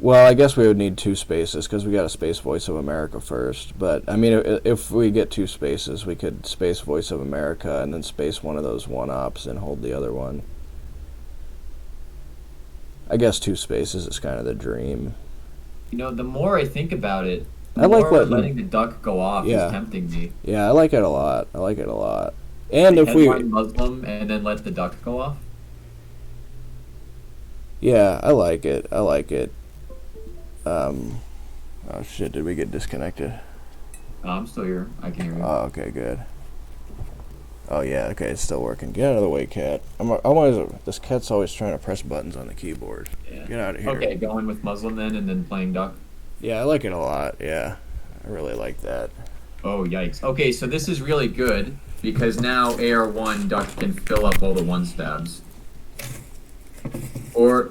Well, I guess we would need 2 spaces because we got to space Voice of America first. But I mean, if we get 2 spaces, we could space Voice of America and then space one of those 1 ops and hold the other one. I guess 2 spaces is kind of the dream. The more I think about it, the I like more letting letting the duck go off is yeah tempting me. yeah I like it a lot. I like it a lot. And Like if we headline Muslim and then let the duck go off. yeah, I like it. I like it. Um, oh shit! Did we get disconnected? I'm still here. I can hear you. Oh, okay, good. Oh yeah, okay, it's still working. Get out of the way, cat. I'm always this cat's always trying to press buttons on the keyboard. Yeah. Get out of here. Okay, going with Muslim then and then playing duck. Yeah, I like it a lot. Yeah, I really like that. Oh, yikes. Okay, so this is really good because now AR1 duck can fill up all the one stabs. Or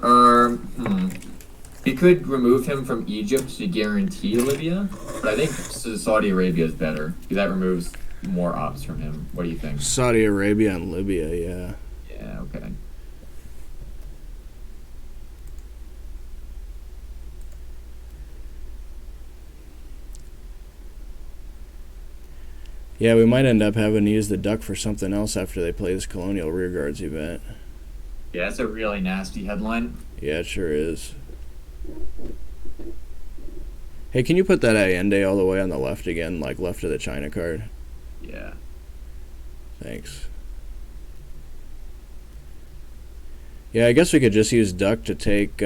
we could remove him from Egypt to guarantee Libya, but I think Saudi Arabia is better because that removes more ops from him. What do you think? Saudi Arabia and Libya. Yeah. Yeah, okay. Yeah, we might end up having to use the duck for something else after they play this Colonial Rearguards event. Yeah, that's a really nasty headline. Yeah, it sure is. Hey, can you put that Allende all the way on the left again, like left of the China card? Yeah. Thanks. Yeah, I guess we could just use duck to take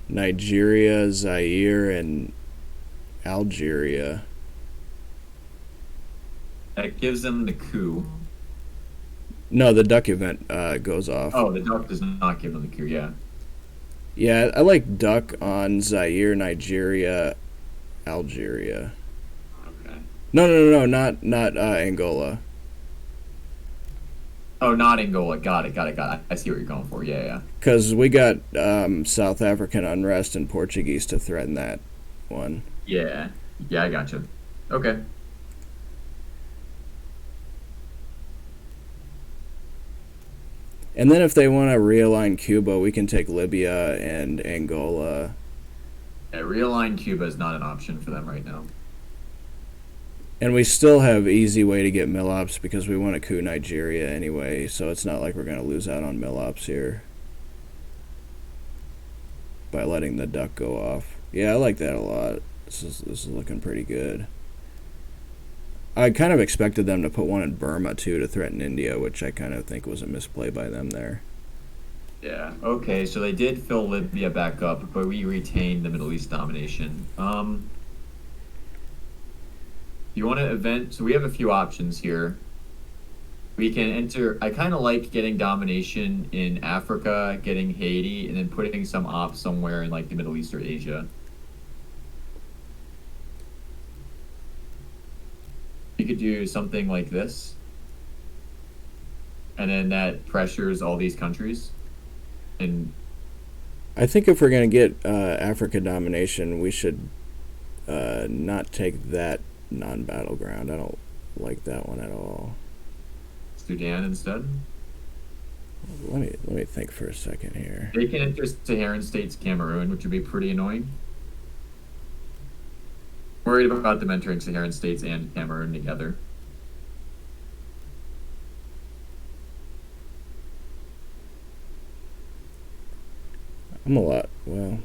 Nigeria, Zaire, and Algeria. That gives them the coup. No, the duck event goes off. Oh, the duck does not give them the coup, yeah. Yeah, I like duck on Zaire, Nigeria, Algeria. Okay. No, not Angola. Oh, not Angola. Got it. I see what you're going for. Yeah, yeah. Because we got South African unrest and Portuguese to threaten that one. Yeah. Yeah, I gotcha. Okay. And then if they want to realign Cuba, we can take Libya and Angola. Yeah, realign Cuba is not an option for them right now. And we still have easy way to get Millops because we want to coup Nigeria anyway, so it's not like we're going to lose out on Millops here by letting the duck go off. Yeah, I like that a lot. This is looking pretty good. I kind of expected them to put one in Burma too to threaten India, which I kind of think was a misplay by them there. Yeah. Okay, so they did fill Libya back up, but we retained the Middle East domination. You want to event? So we have a few options here. We can enter. I kind of like getting domination in Africa, getting Haiti, and then putting some ops somewhere in like the Middle East or Asia. You could do something like this, and then that pressures all these countries. And I think if we're going to get Africa domination, we should not take that non-battleground. I don't like that one at all. Sudan instead. Let me think for a second here. They can enter Saharan states Cameroon, which would be pretty annoying. Worried about them entering Saharan states and Cameroon together. I'm a lot. Well,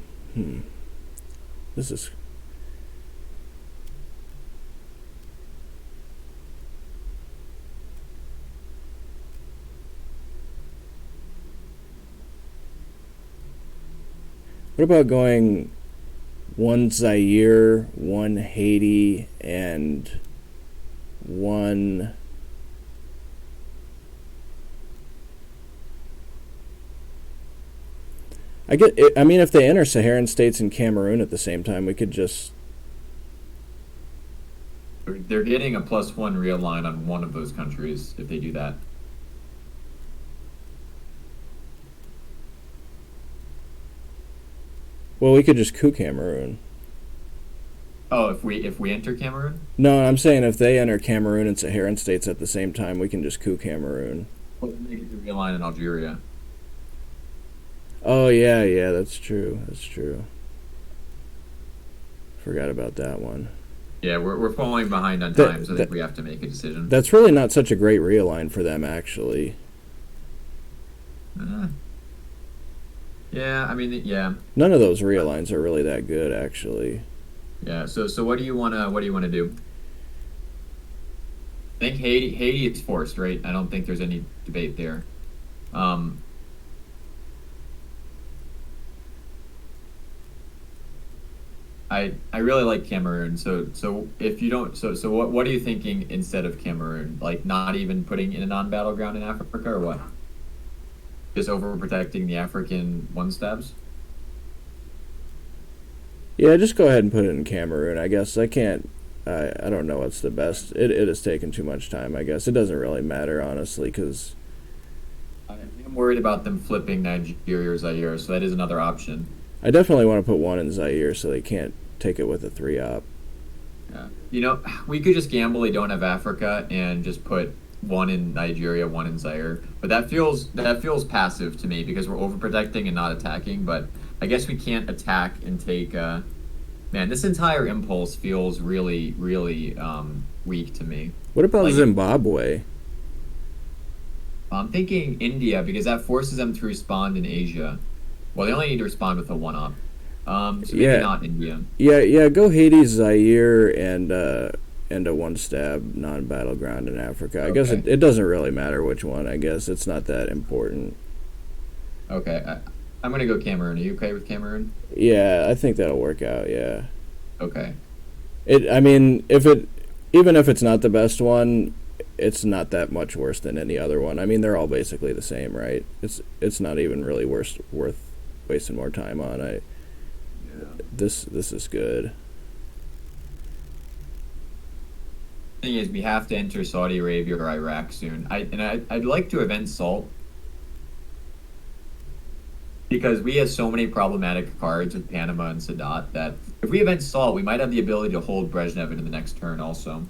this is. What about going one Zaire, one Haiti, and one. I get. I mean, if they enter Saharan states and Cameroon at the same time, we could just. They're getting a +1 real line on one of those countries if they do that. Well, we could just coup Cameroon. Oh, if we enter Cameroon? No, I'm saying if they enter Cameroon and Saharan states at the same time, we can just coup Cameroon. Well, then they get the real line in Algeria. Oh yeah, that's true. That's true. Forgot about that one. Yeah, we're falling behind on That, time, so I that think we have to make a decision. that's really not such a great realign for them, actually. Uh, yeah, I mean, yeah, None of those realigns are really that good, actually. yeah. So what do you wanna do? I think Haiti is forced, right? I don't think there's any debate there. Um, I really like Cameroon. So if you don't, so what are you thinking instead of Cameroon? Like not even putting in a non-battleground in Africa or what? Just overprotecting the African one stabs? Yeah, just go ahead and put it in Cameroon. I guess I can't. I don't know what's the best. It has taken too much time. I guess it doesn't really matter, honestly, because I am worried about them flipping Nigeria or Zaire, so that is another option. I definitely want to put one in Zaire so they can't take it with a 3-op. Yeah. We could just gamble they don't have Africa and just put one in Nigeria, one in Zaire. But that feels passive to me because we're overprotecting and not attacking. But I guess we can't attack and take. Man, this entire impulse feels really, really weak to me. What about Like Zimbabwe? I'm thinking India because that forces them to respond in Asia. Well, they only need to respond with a one-up. So maybe Yeah, not India. yeah. Go Haiti, Zaire, and a one stab non battleground in Africa. I guess Okay. it doesn't really matter which one. I guess it's not that important. Okay. I'm gonna go Cameroon. Are you okay with Cameroon? Yeah, I think that'll work out. Yeah. Okay. It. I mean, if it even if it's not the best one, it's not that much worse than any other one. I mean, they're all basically the same, right? It's not even really worth wasting more time on. Yeah. This is good. Thing is, we have to enter Saudi Arabia or Iraq soon. I'd like to event Salt because we have so many problematic cards with Panama and Sadat that if we event Salt, we might have the ability to hold Brezhnev into the next turn also.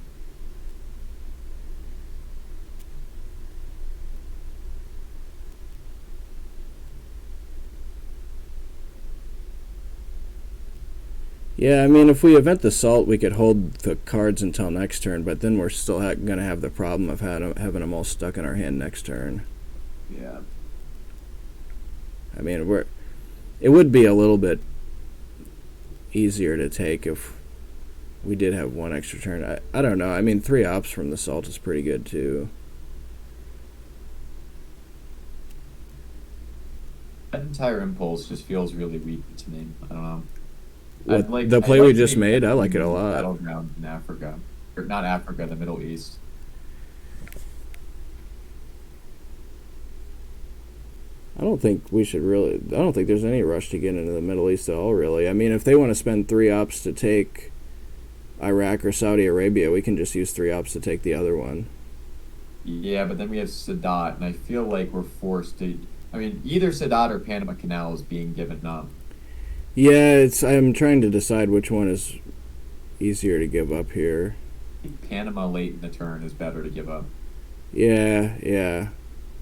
Yeah, I mean, if we event the Salt, we could hold the cards until next turn, but then we're still going to have the problem of having them all stuck in our hand next turn. Yeah. I mean, it would be a little bit easier to take if we did have one extra turn. I don't know. I mean, 3 ops from the Salt is pretty good, too. That entire impulse just feels really weak to me. I don't know. The play we just made, I like it a lot. Battleground in Africa. Or not Africa, the Middle East. I don't think there's any rush to get into the Middle East at all, really. I mean, if they want to spend 3 ops to take Iraq or Saudi Arabia, we can just use 3 ops to take the other one. Yeah, but then we have Sadat, and I feel like we're forced to. I mean, either Sadat or Panama Canal is being given up. Yeah, I'm trying to decide which one is easier to give up here. Panama late in the turn is better to give up. Yeah.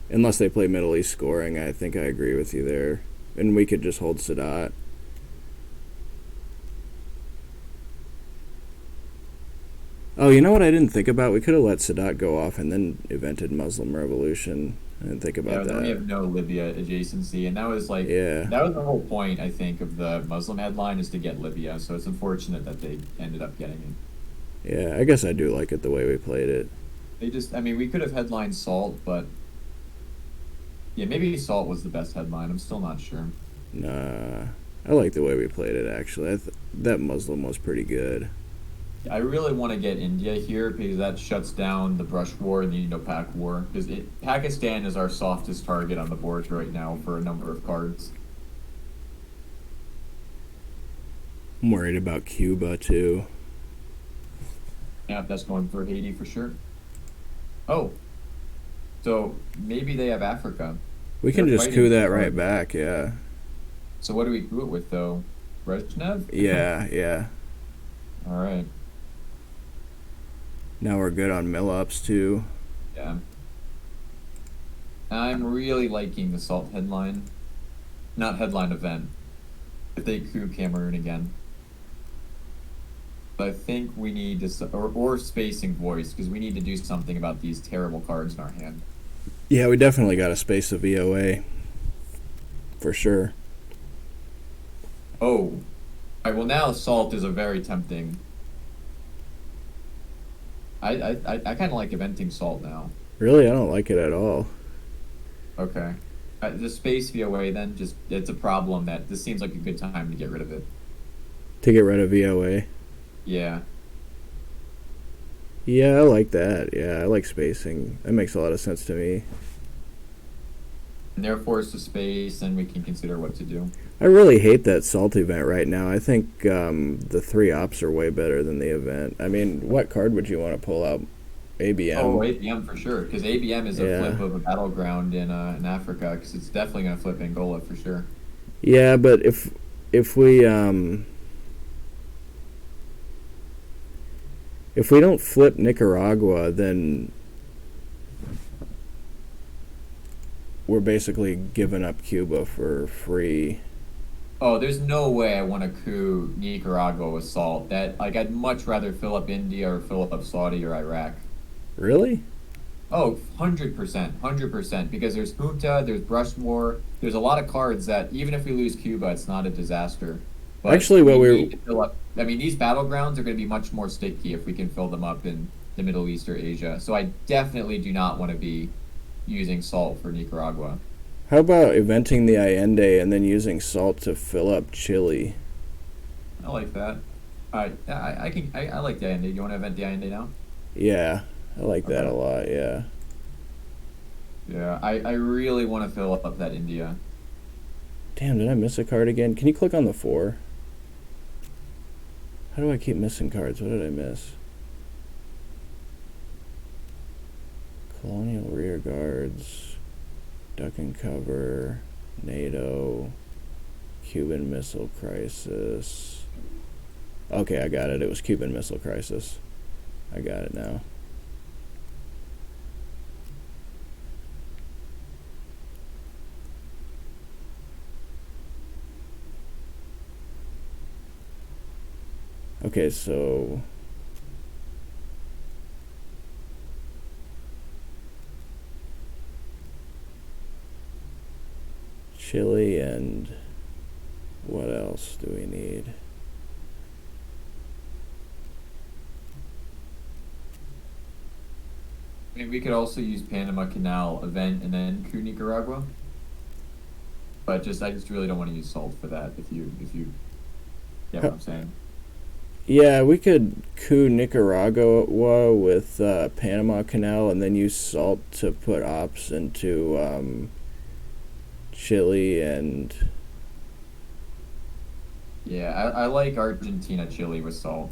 Unless they play Middle East scoring, I think I agree with you there. And we could just hold Sadat. Oh, you know what I didn't think about? We could have let Sadat go off and then evented Muslim Revolution. I didn't think about that. Then we have no Libya adjacency, and that was that was the whole point, I think, of the Muslim headline is to get Libya. So it's unfortunate that they ended up getting it. Yeah, I guess I do like it the way we played it. We could have headlined Salt, but yeah, maybe Salt was the best headline. I'm still not sure. Nah, I like the way we played it, actually. That Muslim was pretty good. I really want to get India here because that shuts down the Brush War and the Indo-Pak War. Because Pakistan is our softest target on the board right now for a number of cards. I'm worried about Cuba, too. Yeah, that's going for Haiti for sure. Oh. So maybe they have Africa. We can just coup that right back, yeah. So what do we coup it with, though? Brezhnev? Yeah. All right. Now we're good on mill-ups, too. Yeah. I'm really liking the Salt headline. Not headline event. If they coup Cameroon again. But I think we need to... Or spacing voice, because we need to do something about these terrible cards in our hand. Yeah, we definitely got to space the VOA. For sure. Oh. All right, well, now Salt is a very tempting... I kind of like eventing Salt now. Really? I don't like it at all. Okay. The space VOA then, it's a problem that this seems like a good time to get rid of it. To get rid of VOA? Yeah. Yeah, I like that. Yeah, I like spacing. That makes a lot of sense to me. And therefore, it's to space, and we can consider what to do. I really hate that Salt event right now. I think the 3 ops are way better than the event. I mean, what card would you want to pull out? ABM? Oh, ABM for sure, because ABM is a flip of a battleground in Africa, because it's definitely going to flip Angola for sure. Yeah, but if we don't flip Nicaragua, then we're basically giving up Cuba for free. Oh, there's no way I want to coup Nicaragua with Salt. I'd much rather fill up India or fill up Saudi or Iraq. Really? Oh, 100%, 100%. Because there's Junta, there's Brush War, there's a lot of cards that even if we lose Cuba, it's not a disaster. But actually, need to fill up. I mean, these battlegrounds are going to be much more sticky if we can fill them up in the Middle East or Asia. So I definitely do not want to be using Salt for Nicaragua. How about eventing the Allende and then using Salt to fill up Chile? I like that. All right, I like the Allende. You want to event the Allende now? Yeah, I like that a lot. Yeah. Yeah, I really want to fill up that India. Damn, did I miss a card again? Can you click on the 4? How do I keep missing cards? What did I miss? Colonial rear guards, duck and cover, NATO, Cuban Missile Crisis. Okay, I got it. It was Cuban Missile Crisis. I got it now. Okay, so Chile and what else do we need? I mean, we could also use Panama Canal event and then coup Nicaragua. But I just really don't want to use salt for that. If you get what I'm saying. Yeah, we could coup Nicaragua with Panama Canal and then use salt to put ops into Chile and... Yeah, I like Argentina Chile with salt.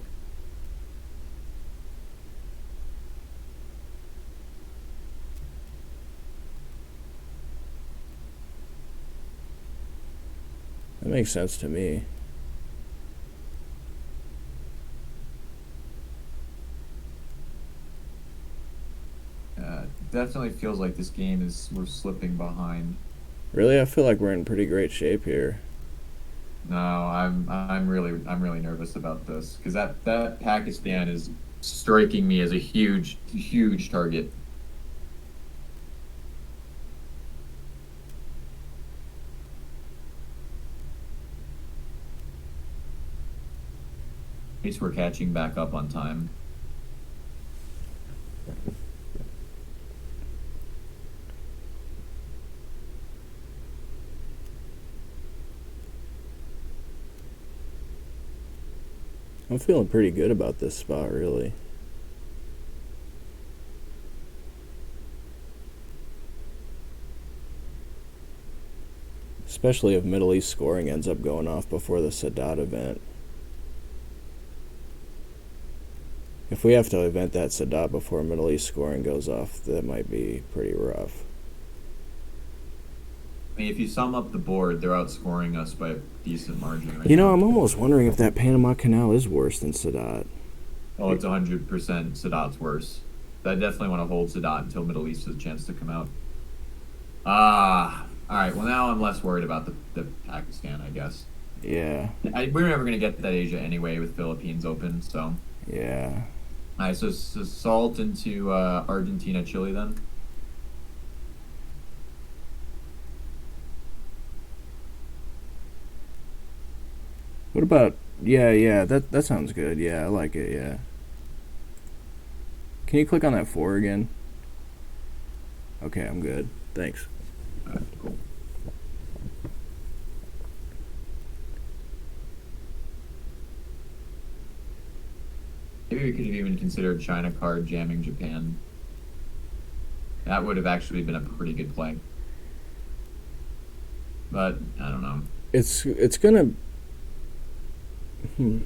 That makes sense to me. Definitely feels like this game we're slipping behind. Really, I feel like we're in pretty great shape here. No, I'm really nervous about this because that Pakistan is striking me as a huge target. At least we're catching back up on time. I'm feeling pretty good about this spot, really. Especially if Middle East scoring ends up going off before the Sadat event. If we have to event that Sadat before Middle East scoring goes off, that might be pretty rough. I mean, if you sum up the board, they're outscoring us by a decent margin right You know, now. I'm almost wondering if that Panama Canal is worse than Sadat. Oh, it's 100% Sadat's worse. I definitely want to hold Sadat until Middle East has a chance to come out. All right. Well, now I'm less worried about the Pakistan, I guess. Yeah. We're never going to get that Asia anyway with Philippines open, so. Yeah. All right, so salt into Argentina, Chile then. What about... Yeah, that sounds good. Yeah, I like it, yeah. Can you click on that 4 again? Okay, I'm good. Thanks. All right, cool. Maybe we could have even considered China card jamming Japan. That would have actually been a pretty good play. But, I don't know. It's gonna... We're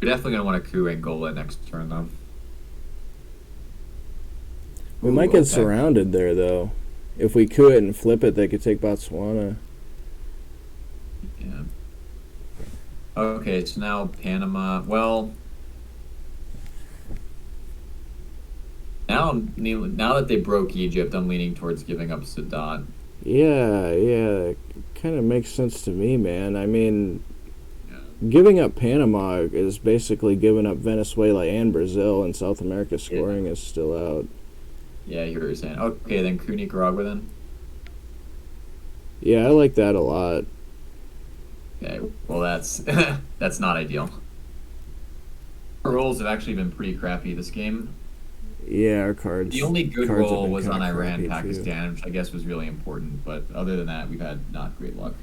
definitely going to want to coup Angola next turn, though. We might get surrounded there, though. If we coup it and flip it, they could take Botswana. Yeah. Okay, so now Panama. Well, now that they broke Egypt, I'm leaning towards giving up Sadat. Yeah, kind of makes sense to me, man. I mean, Yeah. giving up Panama is basically giving up Venezuela and Brazil, and South America scoring is still out. Yeah, I hear what you're saying. Okay, then coup Nicaragua then. Yeah, I like that a lot. Okay, well that's that's not ideal. Our rolls have actually been pretty crappy this game. Yeah, our cards. The only good cards have roll been was on kinda Iran, crappy, Pakistan, which I guess was really important. But other than that, we've had not great luck.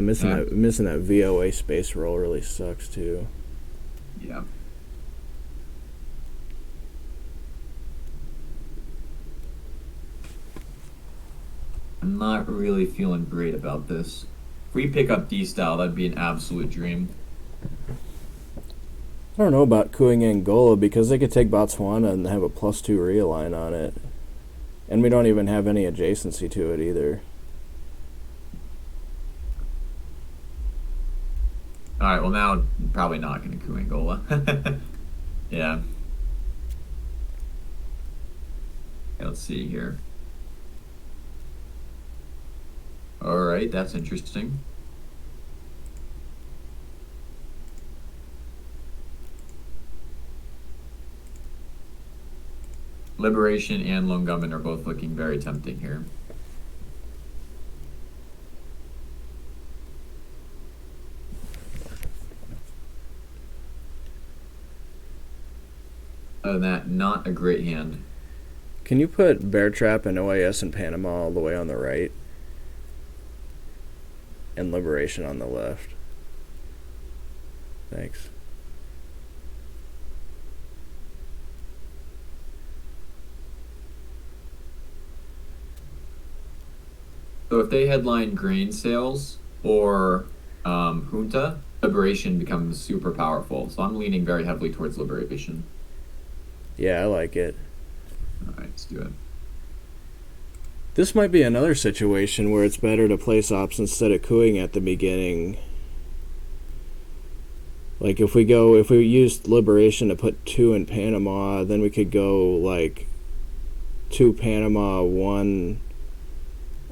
missing Yeah. that VOA space roll really sucks too. Yeah. I'm not really feeling great about this. If we pick up D style, that'd be an absolute dream. I don't know about cooing Angola because they could take Botswana and have a +2 realign on it, and we don't even have any adjacency to it either. All right. Well, now probably not going to coup Angola. Yeah. Okay, let's see here. All right, that's interesting. Liberation and Longumin are both looking very tempting here. Other than that, not a great hand. Can you put Bear Trap and OAS in Panama all the way on the right? And Liberation on the left. Thanks. So if they headline grain sales or Junta, Liberation becomes super powerful. So I'm leaning very heavily towards Liberation. Yeah, I like it. All right, let's do it. This might be another situation where it's better to place ops instead of cooing at the beginning. Like if we used Liberation to put 2 in Panama, then we could go like 2 Panama, 1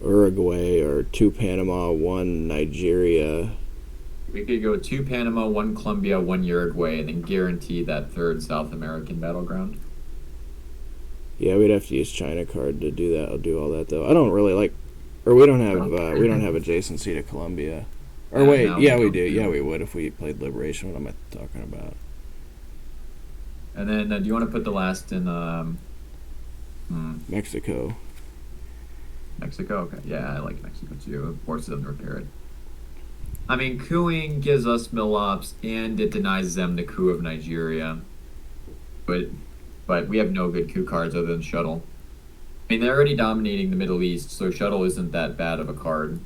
Uruguay, or 2 Panama, 1 Nigeria. We could go 2 Panama, 1 Colombia, 1 Uruguay, and then guarantee that third South American battleground. Yeah, we'd have to use China card to do that. I'll do all that though. I don't really like, or we don't have adjacency to Colombia. Or wait, no, yeah, we we do. don't. Yeah, we would if we played Liberation. What am I talking about? And then do you want to put the last in Mexico. Mexico? Okay, yeah, I like Mexico too. It forces them to repair it. I mean, cooing gives us mill ops, and it denies them the coup of Nigeria. But we have no good coup cards other than Shuttle. I mean, they're already dominating the Middle East, so Shuttle isn't that bad of a card.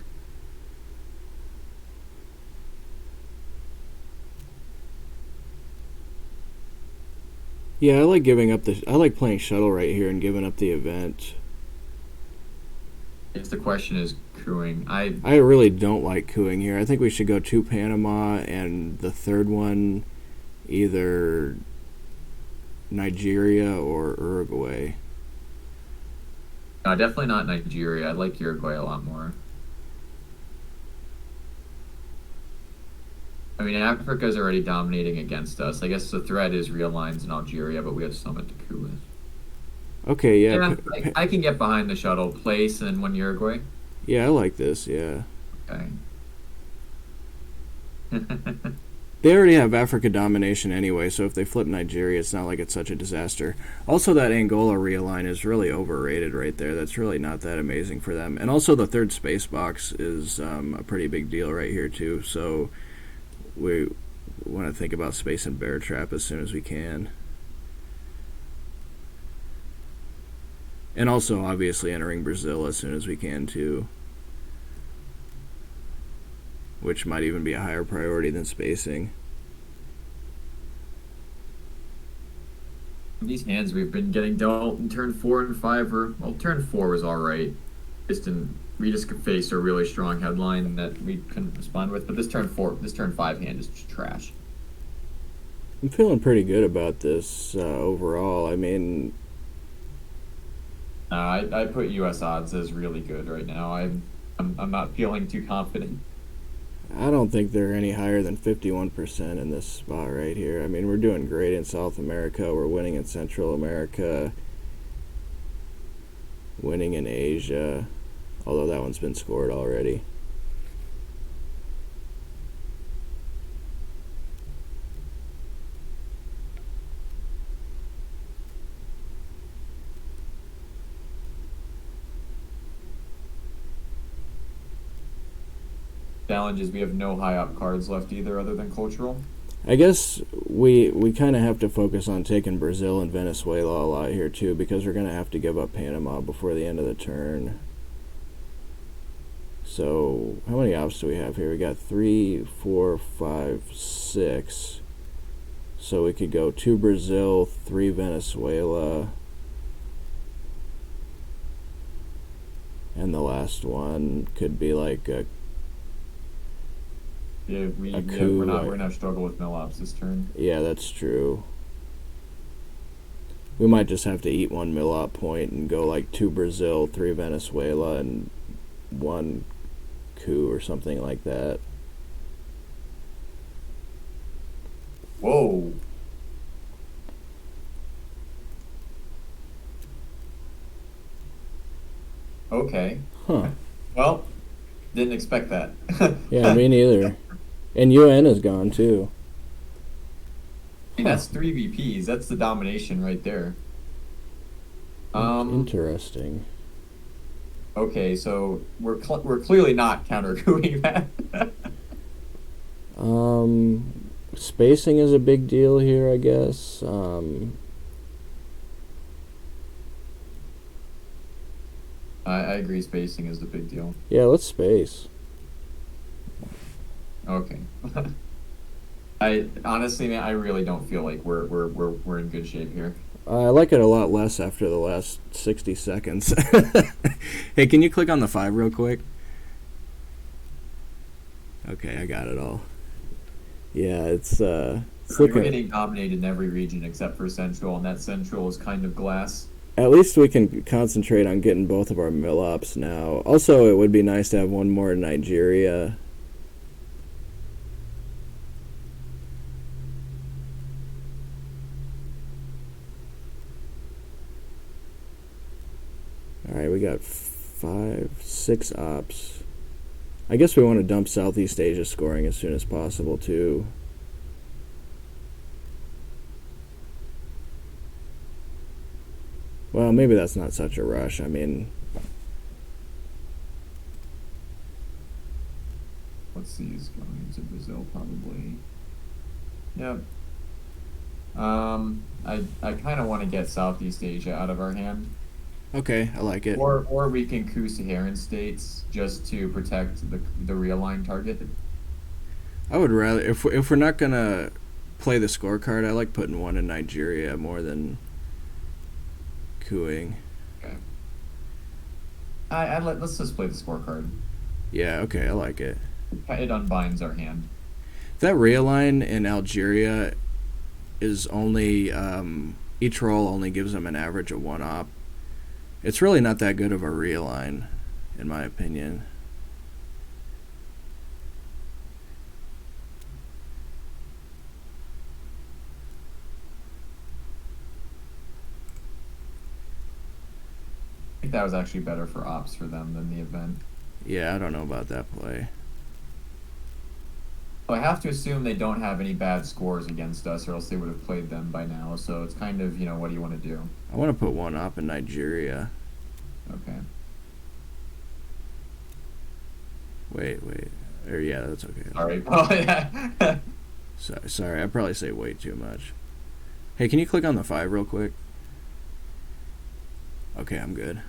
Yeah, I like playing Shuttle right here and giving up the event. If the question is cooing, I really don't like cooing here. I think we should go 2 Panama and the third one either Nigeria or Uruguay. definitely not Nigeria. I like Uruguay a lot more. I mean, Africa's already dominating against us. I guess the threat is real lines in Algeria, but we have Summit to coup with. Okay, yeah. Yeah, I can get behind the Shuttle place and 1 Uruguay. Yeah, I like this, yeah. Okay. They already have Africa domination anyway, so if they flip Nigeria, it's not like it's such a disaster. Also, that Angola realign is really overrated right there. That's really not that amazing for them. And also, the third space box is a pretty big deal right here, too. So we want to think about space and Bear Trap as soon as we can. And also, obviously, entering Brazil as soon as we can, too. Which might even be a higher priority than spacing. These hands we've been getting dealt in turn 4 and 5 turn 4 was alright. We just faced a really strong headline that we couldn't respond with, but this turn 5 hand is just trash. I'm feeling pretty good about this overall. I mean, I put US odds as really good right now. I'm not feeling too confident. I don't think they're any higher than 51% in this spot right here. I mean, we're doing great in South America. We're winning in Central America. Winning in Asia. Although that one's been scored already. Challenge is we have no high up cards left either, other than cultural. I guess we kind of have to focus on taking Brazil and Venezuela a lot here too, because we're gonna have to give up Panama before the end of the turn. So how many ops do we have here? We got 3, 4, 5, 6. So we could go 2 Brazil, 3 Venezuela, and the last one could be like a Yeah, A yeah, coup, we're gonna struggle with mill ops this turn. yeah, that's true. We might just have to eat one Milot point and go like 2 Brazil, 3 Venezuela, and 1 coup or something like that. Whoa. Okay. Huh. Well, didn't expect that. Yeah, me neither. And UN is gone too. I mean, that's 3 VPs. That's the domination right there. Interesting. Okay, so we're clearly not counter cooing that. Spacing is a big deal here, I guess. I agree. Spacing is the big deal. Yeah, let's space. Okay. I honestly, man, I really don't feel like we're in good shape here. I like it a lot less after the last 60 seconds. Hey, can you click on the 5 real quick? Okay, I got it all. Yeah, it's We're looking. getting dominated in every region except for Central, and that Central is kind of glass. At least we can concentrate on getting both of our mill ops now. Also, it would be nice to have one more in Nigeria. Alright, we got 5, 6 ops. I guess we want to dump Southeast Asia scoring as soon as possible, too. Well, maybe that's not such a rush. I mean, Let's see, is going into Brazil probably. Yep. I kind of want to get Southeast Asia out of our hand, okay, I like it. or we can coup Saharan states just to protect the realigned target. I would rather, if we're not gonna play the scorecard, I like putting one in Nigeria more than cooing. Okay. Let's just play the scorecard. Yeah, okay, I like it. It unbinds our hand. That realign in Algeria is only each roll only gives them an average of 1 op. It's really not that good of a realign, in my opinion. I think that was actually better for ops for them than the event. Yeah, I don't know about that play. Well, I have to assume they don't have any bad scores against us, or else they would have played them by now. So it's kind of, what do you want to do? I want to put 1 op in Nigeria. Okay. Wait. Or yeah, that's okay. Sorry. Oh, yeah. Sorry, I probably say way too much. Hey, can you click on the 5 real quick? Okay, I'm good.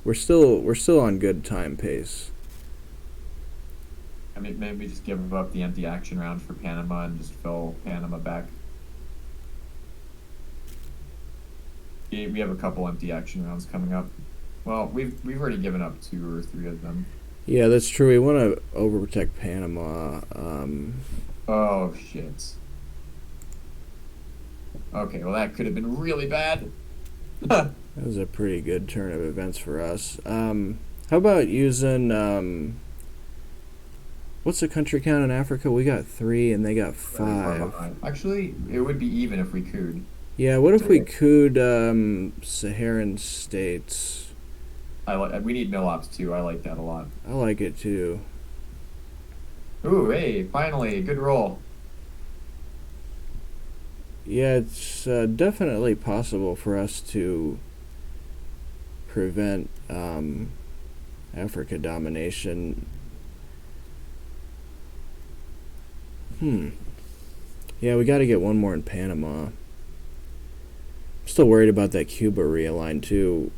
We're still on good time pace. I mean, maybe just give up the empty action round for Panama and just fill Panama back. We have a couple empty action rounds coming up. Well, we've already given up 2 or 3 of them. Yeah, that's true. We want to overprotect Panama. Oh shit. Okay, well that could have been really bad. That was a pretty good turn of events for us. How about using what's the country count in Africa? We got 3 and they got 5. Actually, it would be even if we could. Yeah, what if we could Saharan states? We need mill ops too. I like that a lot. I like it too. Ooh, hey, finally, good roll. Yeah, it's definitely possible for us to prevent Africa domination. Yeah, we got to get one more in Panama. I'm still worried about that Cuba realign too.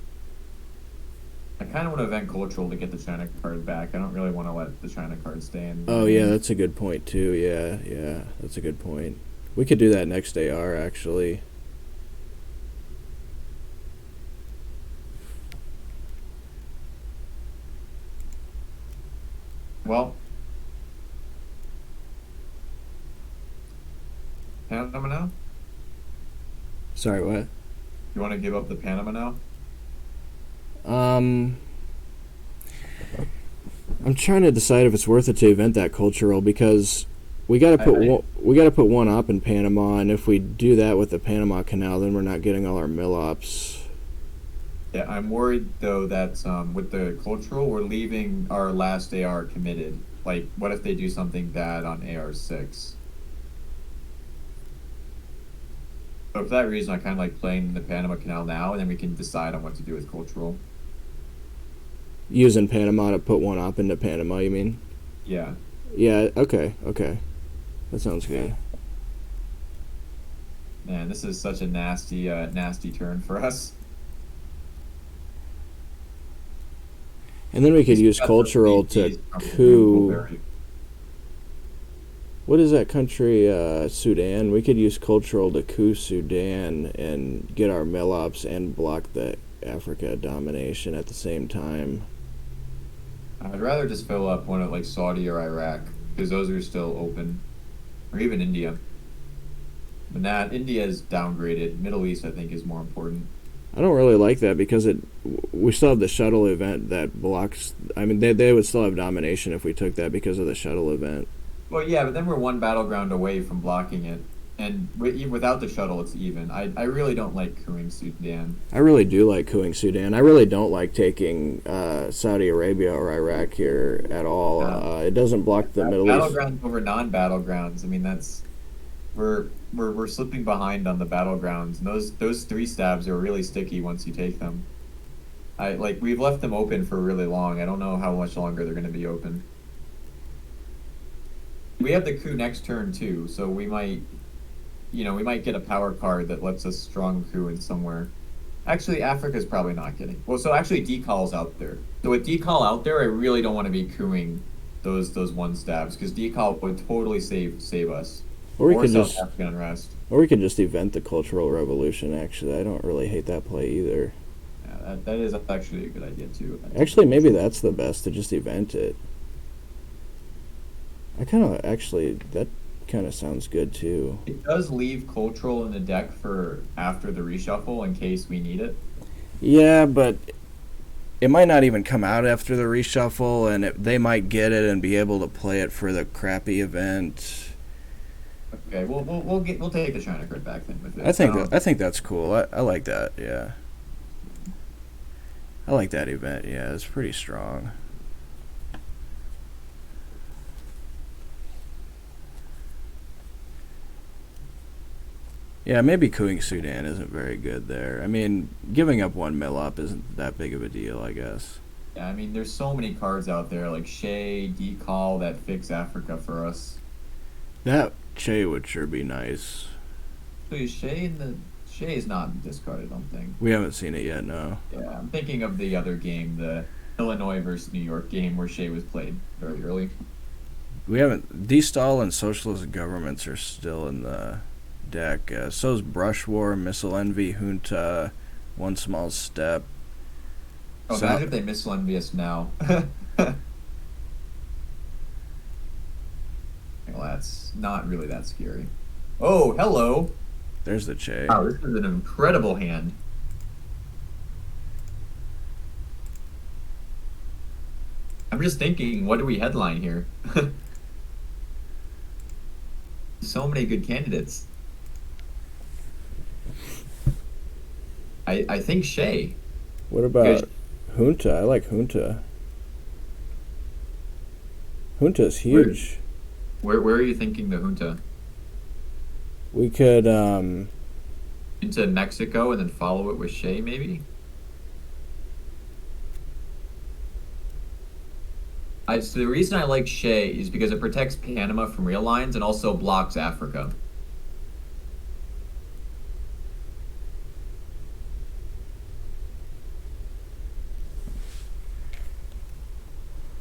I kind of want to event cultural to get the China card back. I don't really want to let the China card stay in. Oh yeah, that's a good point too. Yeah, yeah, that's a good point. We could do that next AR actually. Well, Panama now? Sorry, what? You want to give up the Panama now? Um, I'm trying to decide if it's worth it to event that cultural because we got to put one op in Panama, and if we do that with the Panama Canal, then we're not getting all our mill ops. Yeah, I'm worried though that with the cultural, we're leaving our last AR committed. Like, what if they do something bad on AR6? So for that reason, I kind of like playing the Panama Canal now, and then we can decide on what to do with cultural. Using Panama to put one op into Panama, you mean? Yeah. Yeah. Okay. Okay. That sounds good. Man, this is such a nasty turn for us. And then we could use That's cultural the to beast from coup. Blueberry. What is that country? Sudan. We could use cultural to coup Sudan and get our mill ops and block the Africa domination at the same time. I'd rather just fill up one of like Saudi or Iraq because those are still open, or even India. But nah, India is downgraded. Middle East, I think, is more important. I don't really like that because we still have the shuttle event that blocks. I mean, they would still have domination if we took that because of the shuttle event. Well, yeah, but then we're one battleground away from blocking it, and even without the shuttle, it's even. I really don't like crewing Sudan. I really do like cooing Sudan. I really don't like taking Saudi Arabia or Iraq here at all. It doesn't block the Middle East. Battlegrounds over non-battlegrounds. I mean, that's we're slipping behind on the battlegrounds, and those three stabs are really sticky once you take them. We've left them open for really long. I don't know how much longer they're going to be open. We have the coup next turn too, so we might get a power card that lets us strong coup in somewhere. Actually, Africa's probably not getting. Well, so actually, decal's out there. So with decal out there, I really don't want to be cooing those one stabs because decal would totally save us. Or we could South just, African unrest. or we could just event the cultural revolution. Actually, I don't really hate that play either. Yeah, that is actually a good idea too. Actually, maybe that's the best to just event it. That kind of sounds good too. It does leave cultural in the deck for after the reshuffle in case we need it. Yeah, but it might not even come out after the reshuffle, and they might get it and be able to play it for the crappy event. Okay, we'll take the China card back then with it. I think that's cool. I like that. Yeah, I like that event. Yeah, it's pretty strong. Yeah, maybe cooing Sudan isn't very good there. I mean, giving up one mill-up isn't that big of a deal, I guess. Yeah, I mean, there's so many cards out there like Shay, Decal that fix Africa for us. That Che would sure be nice. So is Shay is not discarded, I don't think. We haven't seen it yet, no. Yeah, I'm thinking of the other game, the Illinois versus New York game where Shay was played very early. We haven't. Destal and socialist governments are still in the deck. So's Brush War, Missile Envy, Junta, One Small Step. Oh, imagine if they missile envy us now. Well, that's not really that scary. Oh, hello. There's the Che. Wow, this is an incredible hand. I'm just thinking, what do we headline here? So many good candidates. I think Shay. What about Junta? I like Junta. Junta's huge. Where are you thinking the junta? We could Into Mexico and then follow it with Shay, maybe? So the reason I like Shea is because it protects Panama from real lines and also blocks Africa.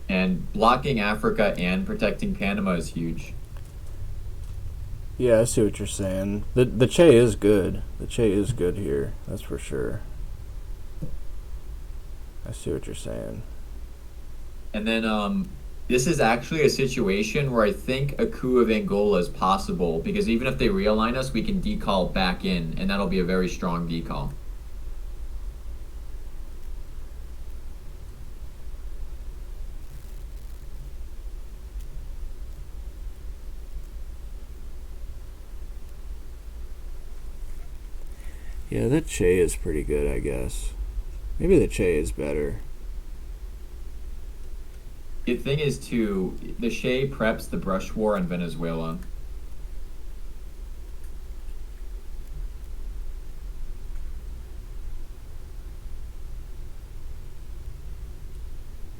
And blocking Africa and protecting Panama is huge. Yeah, I see what you're saying. The Che is good. The Che is good here. That's for sure. I see what you're saying. And then this is actually a situation where I think a coup of Angola is possible because even if they realign us, we can decall back in, and that'll be a very strong decall. Yeah, that Che is pretty good, I guess. Maybe the Che is better. The thing is, too, the Shea preps the brush war in Venezuela.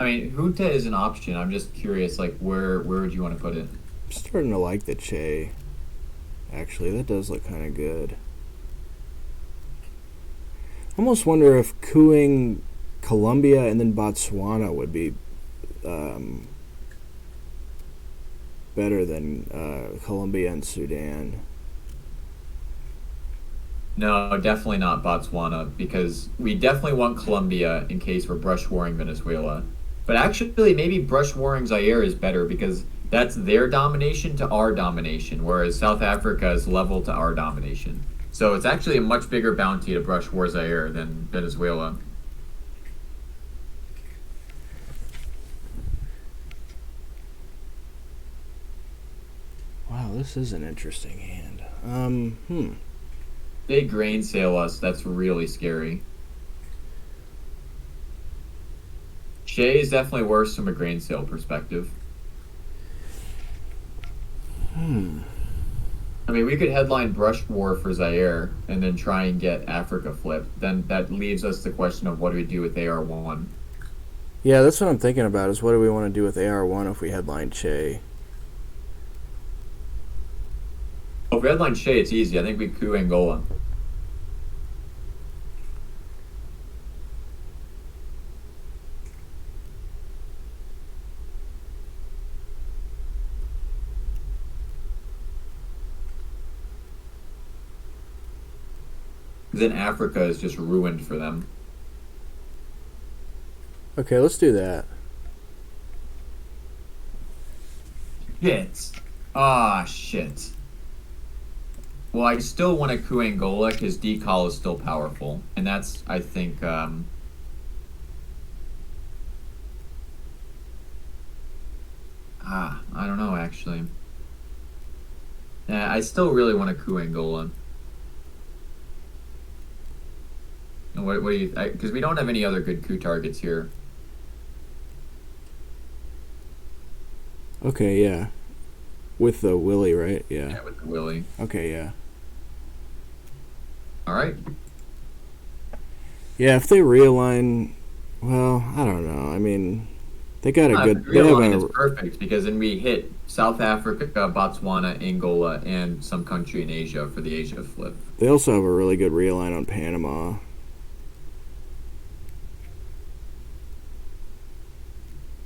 I mean, Junta is an option. I'm just curious, like, where would you want to put it? I'm starting to like the Che. Actually, that does look kind of good. I almost wonder if cooing Colombia and then Botswana would be um, better than Colombia and Sudan. No, definitely not Botswana because we definitely want Colombia in case we're brush warring Venezuela. But actually, maybe brush warring Zaire is better because that's their domination to our domination, whereas South Africa is level to our domination. So it's actually a much bigger bounty to brush war Zaire than Venezuela. Wow, this is an interesting hand. They grain sale us. That's really scary. Shea is definitely worse from a grain sale perspective. I mean, we could headline Brush War for Zaire and then try and get Africa flipped. Then that leaves us the question of what do we do with AR1? Yeah, that's what I'm thinking about. Is what do we want to do with AR1 if we headline Che? Oh, if we headline Shea, it's easy. I think we coup Angola. Then Africa is just ruined for them. Okay, let's do that. Shit. Ah, shit. Well, I still want to coup Angola because decall is still powerful. And that's, I think, I don't know, actually. Yeah, I still really want to coup Angola. And what do you, because we don't have any other good coup targets here. Okay, yeah. With the Willie, right? Yeah. Yeah, with the Willie. Okay, yeah. All right. Yeah, if they realign, well, I don't know. I mean, they got a good. They Real have line is a. perfect because then we hit South Africa, Botswana, Angola, and some country in Asia for the Asia flip. They also have a really good realign on Panama.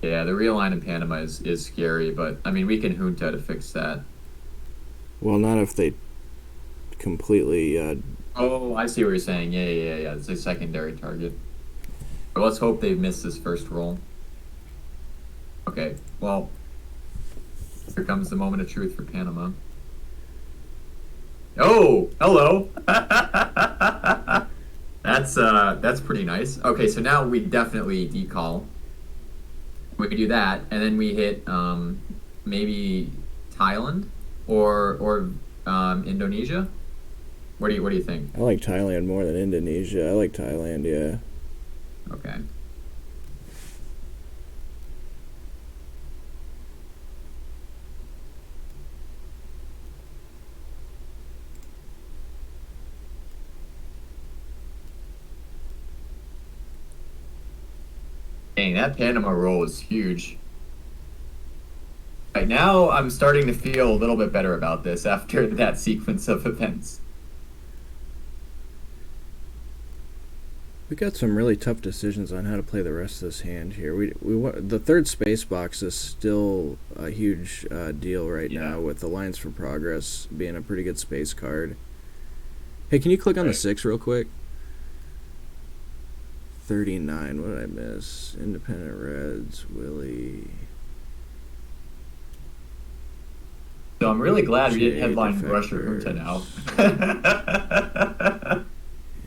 Yeah, the real line in Panama is scary, but I mean we can junta to fix that. Well, not if they completely. Oh, I see what you're saying. Yeah. It's a secondary target. But let's hope they miss this first roll. Okay, well, here comes the moment of truth for Panama. Oh, hello. That's pretty nice. Okay, so now we definitely decall. We could do that, and then we hit maybe Thailand or Indonesia. What do you think? I like Thailand more than Indonesia. I like Thailand, yeah. Okay. Dang, that Panama roll is huge. Right now, I'm starting to feel a little bit better about this after that sequence of events. We got some really tough decisions on how to play the rest of this hand here. The third space box is still a huge deal right Yeah. now, with Alliance for Progress being a pretty good space card. Hey, can you click on the Right. 6 real quick? 39. What did I miss? Independent Reds, Willie. So I'm really glad we didn't Jay headline Rush or Junta now.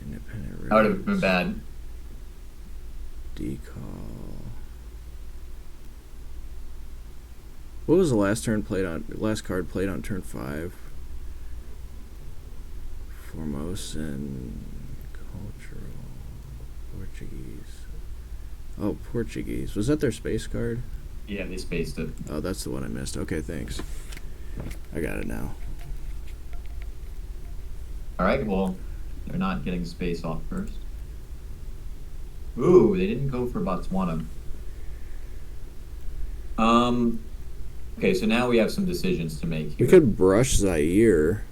Independent Reds. That would have been bad. Decall. What was the last card played on turn 5? Formosan, cultural, Portuguese. Oh, Portuguese. Was that their space card? Yeah, they spaced it. Oh, that's the one I missed. Okay, thanks. I got it now. All right, well, they're not getting space off first. Ooh, they didn't go for Botswana. Okay, so now we have some decisions to make We here. could brush Zaire.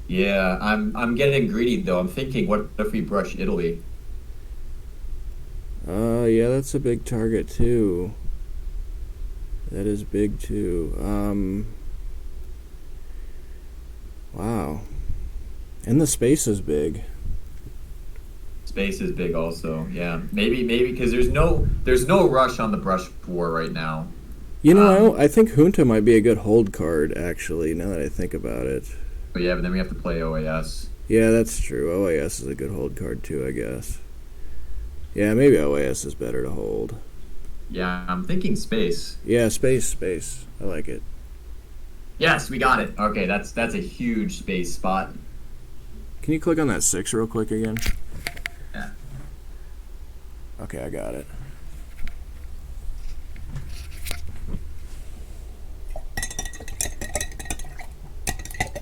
Yeah, I'm getting greedy though. I'm thinking, what if we brush Italy? Yeah, that's a big target too. That is big too. Wow. And the space is big. Space is big also. Yeah, maybe because there's no rush on the brush war right now. You know, I think Junta might be a good hold card, actually, now that I think about it. But yeah, but then we have to play OAS. Yeah, that's true. OAS is a good hold card, too, I guess. Yeah, maybe OAS is better to hold. Yeah, I'm thinking space. Yeah, space. I like it. Yes, we got it. Okay, that's a huge space spot. Can you click on that 6 real quick again? Yeah. Okay, I got it.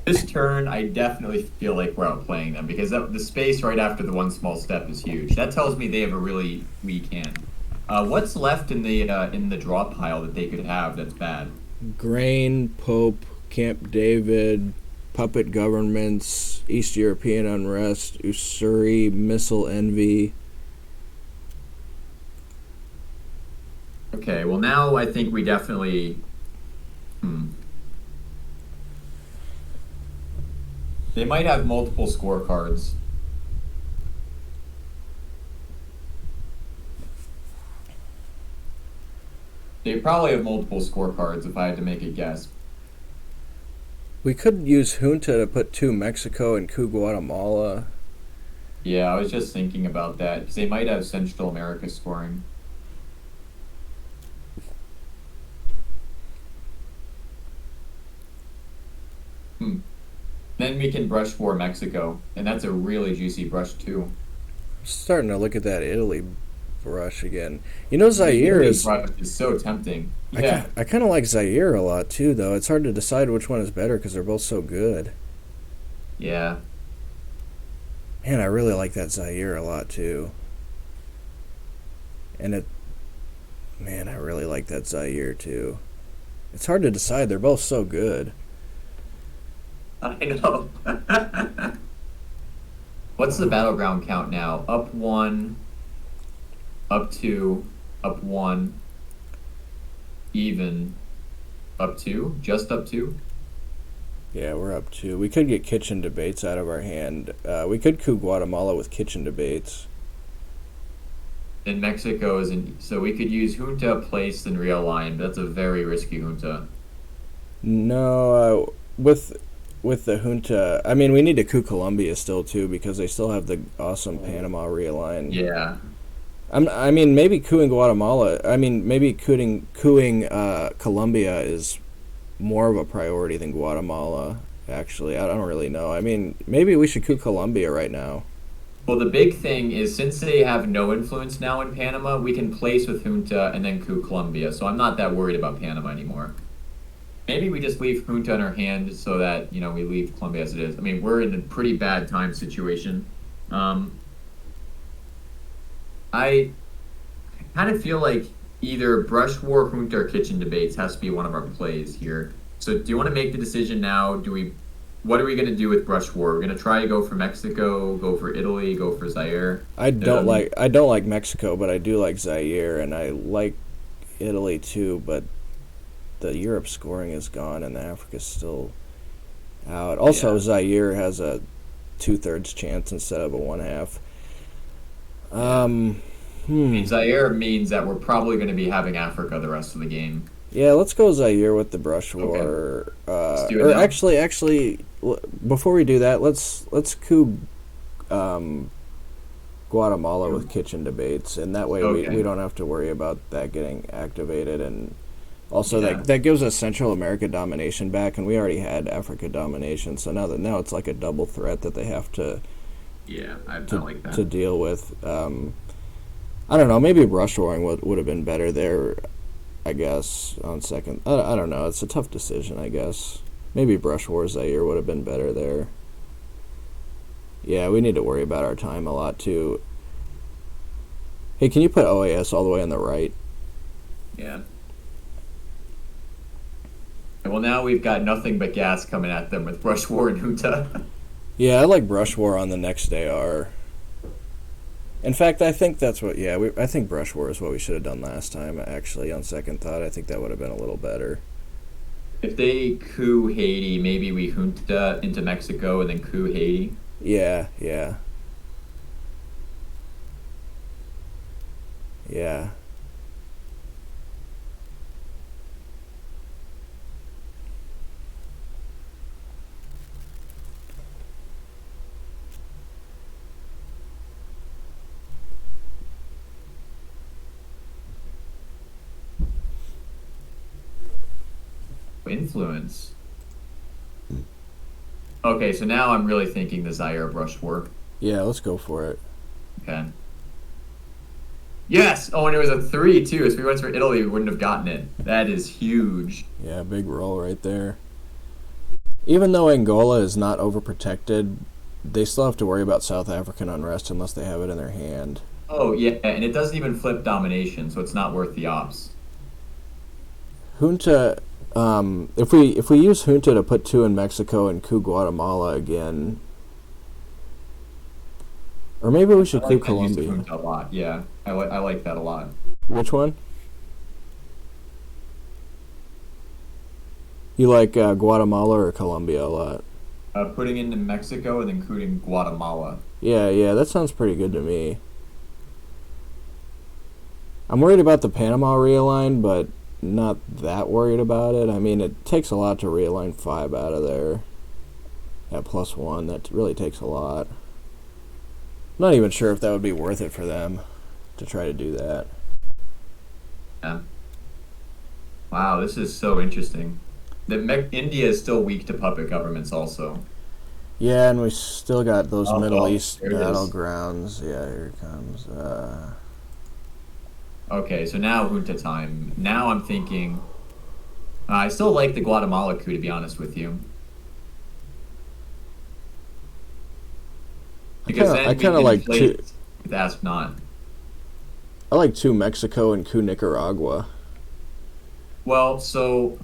This turn, I definitely feel like we're outplaying them because the space right after the one small step is huge. That tells me they have a really weak hand. What's left in the draw pile that they could have that's bad? Grain, Pope, Camp David, Puppet Governments, East European Unrest, Usuri, Missile Envy. Okay, well now I think we definitely. They might have multiple scorecards. They probably have multiple scorecards if I had to make a guess. We could use Junta to put 2 Mexico and coup Guatemala. Yeah, I was just thinking about that because they might have Central America scoring. Then we can brush for Mexico, and that's a really juicy brush too. Starting to look at that Italy brush again. You know, Zaire The is. brush is so tempting. Yeah, I kind of like Zaire a lot too, though. It's hard to decide which one is better because they're both so good. yeah. Man, I really like that Zaire a lot too. And man, I really like that Zaire too. It's hard to decide. They're both so good. I know. What's the battleground count now? Up 1, up 2, up 1, even, up 2? Just up 2? Yeah, we're up 2. We could get kitchen debates out of our hand. We could coup Guatemala with kitchen debates. And Mexico is in. So we could use Junta placed and realign, but that's a very risky Junta. No, with the Junta, I mean, we need to coup Colombia still too because they still have the awesome Panama realign. Yeah. I mean, maybe cooing Guatemala. I mean, maybe cooing Colombia is more of a priority than Guatemala. Actually, I don't really know. I mean, maybe we should coup Colombia right now. Well, the big thing is since they have no influence now in Panama, we can place with Junta and then coup Colombia. So I'm not that worried about Panama anymore. Maybe we just leave Junta in our hand so that, we leave Colombia as it is. I mean, we're in a pretty bad time situation. I kind of feel like either brush war, junta, or kitchen debates has to be one of our plays here. So do you want to make the decision now? Do we? What are we going to do with brush war? We're going to try to go for Mexico, go for Italy, go for Zaire. I don't like Mexico, but I do like Zaire, and I like Italy too. But the Europe scoring is gone, and the Africa's still out. Also, Yeah, Zaire has a 2/3 chance instead of a 1/2. yeah. Um, I mean, Zaire means that we're probably going to be having Africa the rest of the game. yeah, let's go Zaire with the brush Okay, war. let's do it Or now. before we do that, let's coup um, Guatemala with kitchen debates, and that way we Okay, don't have to worry about that getting activated, and also yeah, that gives us Central America domination back, and we already had Africa domination, so now it's like a double threat that they have yeah. I to like that. to deal with. I don't know. Maybe brush warring would have been better there. I guess on second. I don't know. It's a tough decision. I guess maybe brush war Zaire would have been better there. Yeah, we need to worry about our time a lot too. Hey, can you put OAS all the way on the right? Yeah. And well, now we've got nothing but gas coming at them with brush war and junta. Yeah, I like brush war on the next AR. In fact, I think that's what. Yeah, I think brush war is what we should have done last time. Actually, on second thought, I think that would have been a little better. If they coup Haiti, maybe we junta into Mexico and then coup Haiti. Yeah, yeah, yeah. Influence. Okay, so now I'm really thinking the Zaire brush war. Yeah, let's go for it. Okay. Yes! Oh, and it was a 3 too. So if we went for Italy, we wouldn't have gotten it. That is huge. Yeah, big roll right there. Even though Angola is not overprotected, they still have to worry about South African unrest unless they have it in their hand. Oh, yeah, and it doesn't even flip domination, so it's not worth the ops. Junta, if we use Junta to put two in Mexico and coup Guatemala again, or maybe we I should coup like that use of Colombia. junta a lot. Yeah, I like that a lot. Which one? You like Guatemala or Colombia a lot? Putting into Mexico and then including Guatemala. Yeah, yeah, that sounds pretty good to me. I'm worried about the Panama realign, but not that worried about it. I mean, it takes a lot to realign 5 out of there at +1. That really takes a lot. Not even sure if that would be worth it for them to try to do that. Yeah. Wow, this is so interesting. India is still weak to puppet governments, also. Yeah, and we still got those Middle Oh, East there it is. battlegrounds. Yeah, here it comes. Okay, so now junta time. Now I'm thinking. I still like the Guatemala coup, to be honest with you, because I then we kind of can like play two. it with Ask Not. I like two Mexico and coup Nicaragua. Well, so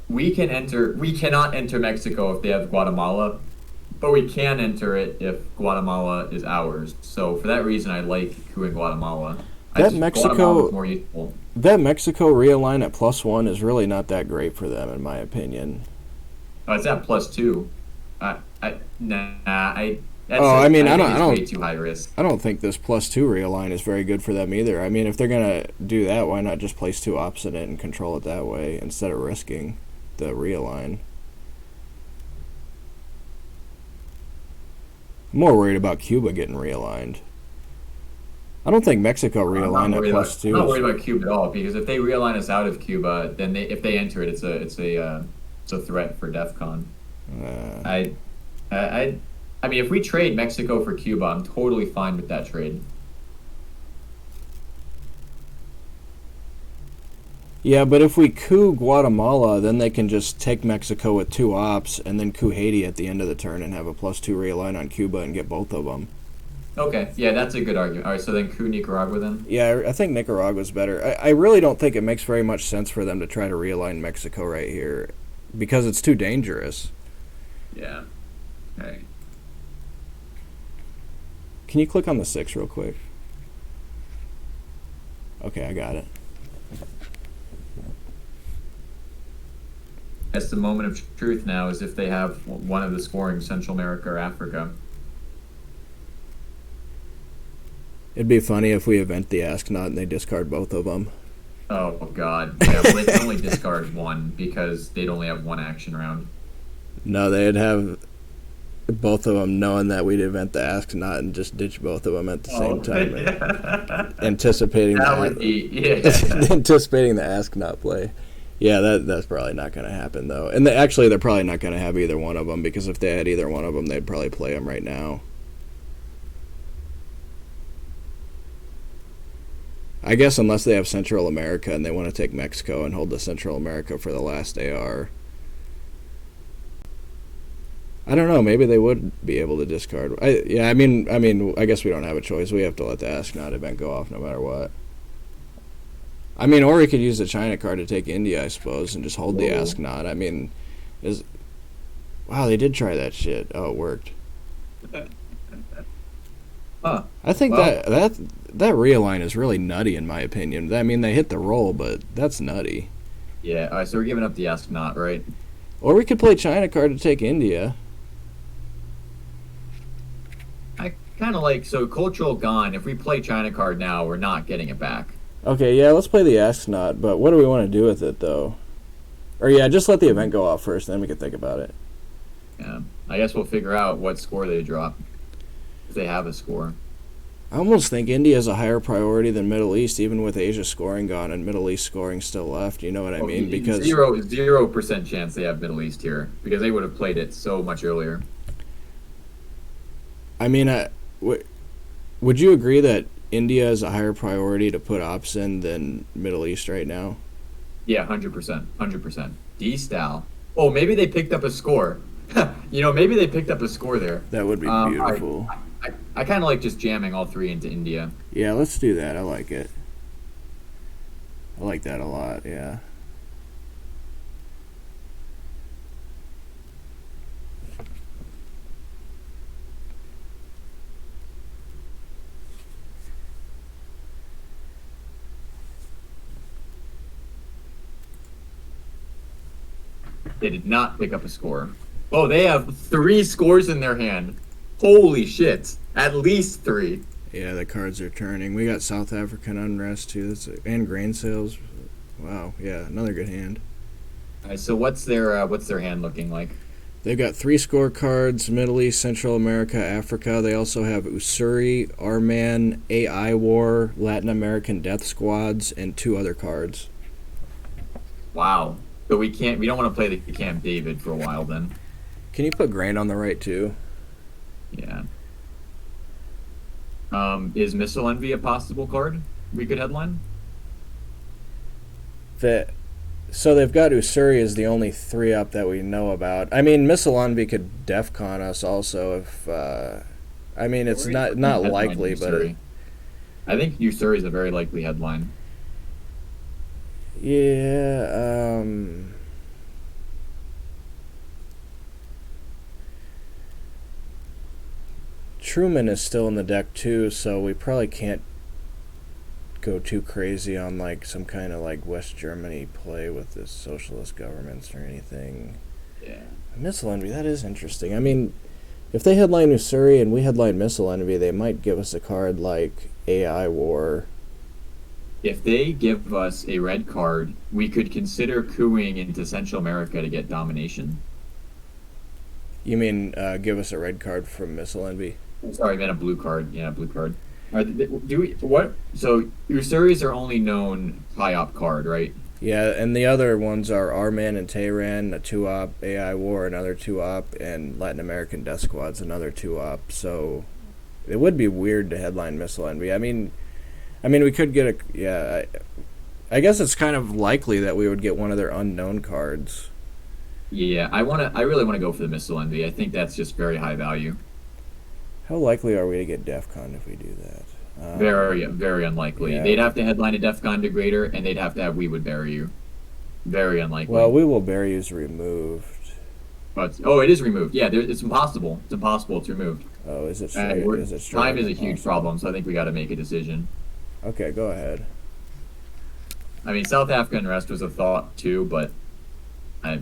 we can enter. We cannot enter Mexico if they have Guatemala, but we can enter it if Guatemala is ours. So for that reason, I like coup in Guatemala. I That just Guatemala is Mexico more useful. that Mexico realign at +1 is really not that great for them, in my opinion. Oh, it's at +2. Nah, Oh, I mean, I I think don't, I it's way don't, too high risk. I don't think this +2 realign is very good for them either. I mean, if they're gonna do that, why not just place two opposite it and control it that way instead of risking the realign? I'm more worried about Cuba getting realigned. I don't think Mexico realigned at plus I'm two not is. worried about Cuba at all because if they realign us out of Cuba, then if they enter it, it's a threat for DEFCON. Uh, I, I, I mean, if we trade Mexico for Cuba, I'm totally fine with that trade. yeah, but if we coup Guatemala, then they can just take Mexico with two ops and then coup Haiti at the end of the turn and have a +2 realign on Cuba and get both of them. Okay, yeah, that's a good argument. All right, so then coup Nicaragua then. Yeah, I think Nicaragua's better. I really don't think it makes very much sense for them to try to realign Mexico right here because it's too dangerous. Yeah. Okay. Can you click on the 6 real quick? Okay, I got it. That's the moment of truth now, is if they have one of the scoring Central America or Africa. It'd be funny if we event the Ask Not and they discard both of them. Oh God. Yeah, well, they can only discard one because they'd only have one action round. No, they'd have both of them knowing that we'd event the Ask Not and just ditch both of them at the same time, Yeah. anticipating That would be, yeah. anticipating the Ask Not play. Yeah, that's probably not going to happen though. And actually, they're probably not going to have either one of them because if they had either one of them, they'd probably play them right now. I guess unless they have Central America and they want to take Mexico and hold the Central America for the last AR. I don't know. Maybe they would be able to discard. I mean, I guess we don't have a choice. We have to let the Ask Not event go off no matter what. I mean, or we could use the China card to take India, I suppose, and just hold the Ask Not. I mean, wow, they did try that shit. Oh, it worked. Huh. I think Well, that realign is really nutty in my opinion. I mean, they hit the roll, but that's nutty. yeah. All right, so we're giving up the Ask Not, right? Or we could play China card to take India. I kind of like, so cultural gone. If we play China card now, we're not getting it back. Okay, yeah, let's play the Ask Not, but what do we want to do with it, though? Or, yeah, just let the event go off first, then we can think about it. Yeah. I guess we'll figure out what score they drop, if they have a score. I almost think India is a higher priority than Middle East, even with Asia scoring gone and Middle East scoring still left. You know what I mean? Because 0% chance they have Middle East here because they would have played it so much earlier. I mean, would you agree that India is a higher priority to put ops in than Middle East right now? Yeah, 100%. D-Style. Oh, maybe they picked up a score. Maybe they picked up a score there. That would be beautiful. I kind of like just jamming all three into India. Yeah, let's do that. I like it. I like that a lot, yeah. They did not pick up a score. Oh, they have 3 scores in their hand. Holy shit. At least 3. Yeah, the cards are turning. We got South African unrest too. And grain sales. Wow, yeah, another good hand. All right, so what's their hand looking like? They've got 3 scorecards: Middle East, Central America, Africa. They also have Usuri, Arman, AI War, Latin American Death Squads, and 2 other cards. Wow. So we don't want to play the Camp David for a while then. Can you put grain on the right too? Yeah. Is Missile Envy a possible card we could headline? So they've got Usuri as the only 3 up that we know about. I mean, Missile Envy could defcon us also if. I mean, it's not Headline likely, but Usuri. I think Usuri is a very likely headline. yeah. Truman is still in the deck too, so we probably can't go too crazy on like some kind of like West Germany play with the socialist governments or anything. Yeah. Missile Envy, that is interesting. I mean, if they headline Usuri and we headline Missile Envy, they might give us a card like AI War. If they give us a red card, we could consider cooing into Central America to get domination. You mean give us a red card from Missile Envy? Sorry, I meant a blue card. Yeah, blue card. So Usuris are only known PSYOP card, right? Yeah, and the other ones are Arman and Tehran, a 2-op, AI War, another 2-op, and Latin American Death Squad's another 2-op. So it would be weird to headline Missile Envy. I mean, we could get a yeah. I guess it's kind of likely that we would get one of their unknown cards. Yeah, I really want to go for the Missile Envy. I think that's just very high value. How likely are we to get DEF CON if we do that? Very, very unlikely. yeah, They'd okay. have to headline a DEF CON degrader, and they'd have to have We Would Bury You. Very Well, unlikely. We Will Bury You is removed. But oh, it is removed. Yeah, it's impossible. It's impossible. It's removed. Oh, is it straight? Is it straight Time up is a huge impossible? problem, so I think we got to make a decision. Okay, go ahead. I mean, South Africa unrest was a thought too, but I,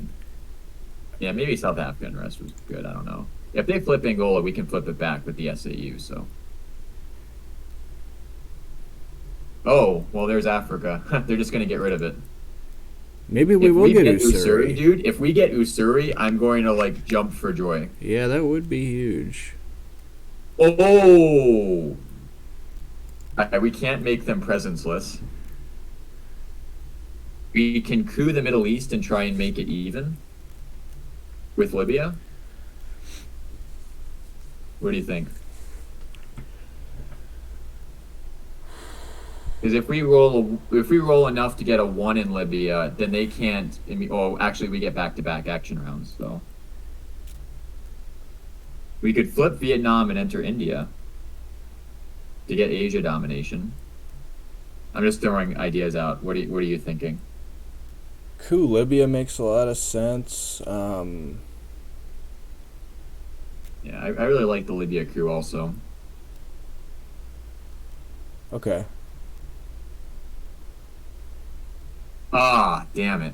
yeah, maybe South Africa unrest was good. I don't know. If they flip Angola, we can flip it back with the SAU. So, oh well, there's Africa. They're just gonna get rid of it. Maybe we If will we get get Usuri. dude, if we get Usuri, I'm going to like jump for joy. Yeah, that would be huge. Oh, we can't make them presenceless. We can coup the Middle East and try and make it even with Libya. What do you think? Because if we roll enough to get a 1 in Libya, then they can't. Oh, actually, we get back-to-back action rounds. So we could flip Vietnam and enter India to get Asia domination. I'm just throwing ideas out. What are you thinking? Coup Libya makes a lot of sense. Yeah, I really like the Libya crew also. Okay. Ah, damn it.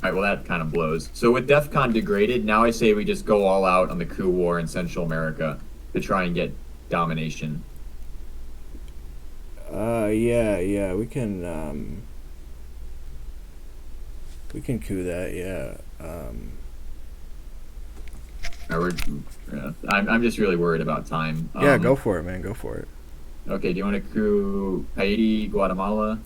All right, well, that kind of blows. So with DEF CON degraded, now I say we just go all out on the coup war in Central America to try and get domination. Yeah, we can coup that, yeah. I'm just really worried about time. Yeah, go for it, man, go for it. Okay, do you want to coup Haiti, Guatemala?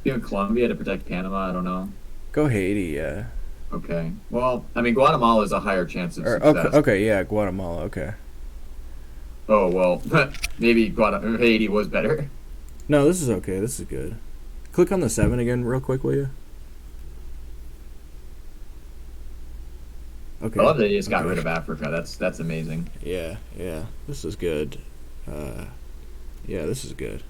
Even Colombia to protect Panama? I don't know. Go Haiti, yeah. Okay. Well, I mean, Guatemala is a higher chance of Or success. okay, yeah, Guatemala, okay. Oh, well, maybe Haiti was better. No, this is okay, this is good. Click on the 7 again real quick, will you? Okay. I love that they just got okay. rid of Africa. That's amazing. Yeah, this is good. Yeah, this is good.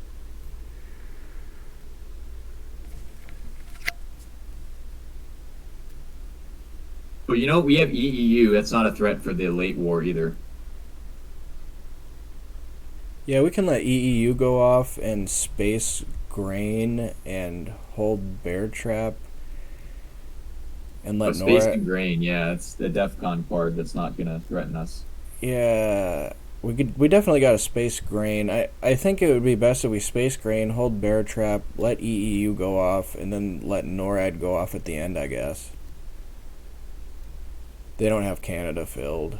But you know, we have EEU. That's not a threat for the late war either. Yeah, we can let EEU go off and space grain and hold bear trap and let Space NORAD. and grain, yeah, it's the DEF CON card that's not gonna threaten us. Yeah, we definitely got to space grain. I think it would be best if we space grain, hold bear trap, let EEU go off, and then let NORAD go off at the end, I guess. They don't have Canada filled.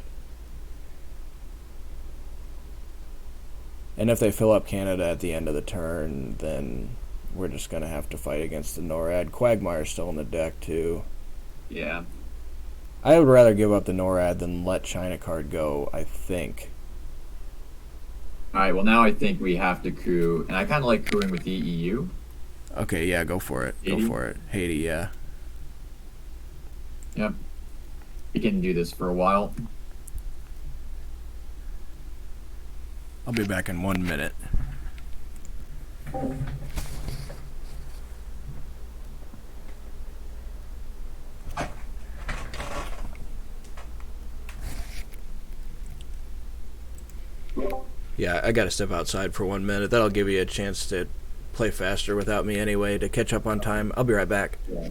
And if they fill up Canada at the end of the turn, then we're just going to have to fight against the NORAD. Quagmire's still on the deck, too. Yeah. I would rather give up the NORAD than let China card go, I think. All right. Well, now I think we have to coup, and I kind of like cooing with the EU. Okay, yeah, go for it. Haiti? Go for it. Haiti, yeah. Yep. We can do this for a while. I'll be back in 1 minute. Yeah, I gotta step outside for 1 minute. That'll give you a chance to play faster without me anyway, to catch up on time. I'll be right back. Yeah.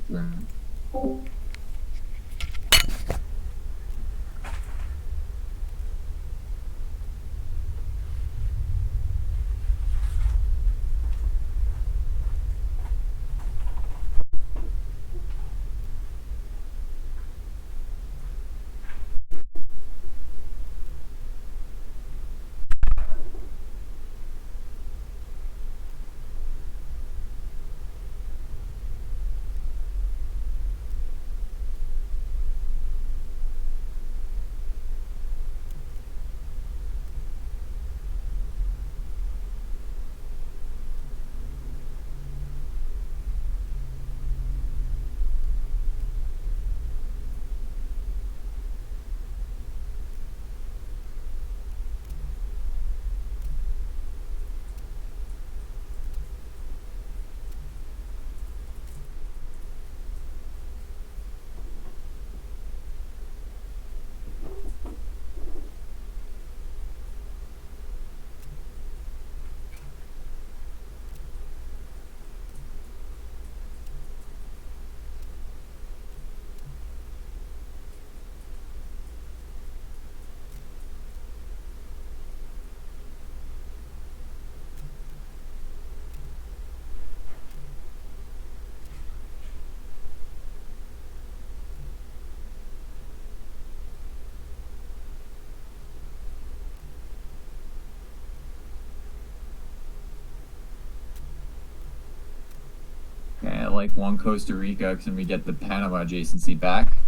like one Costa Rica because then we get the Panama adjacency back.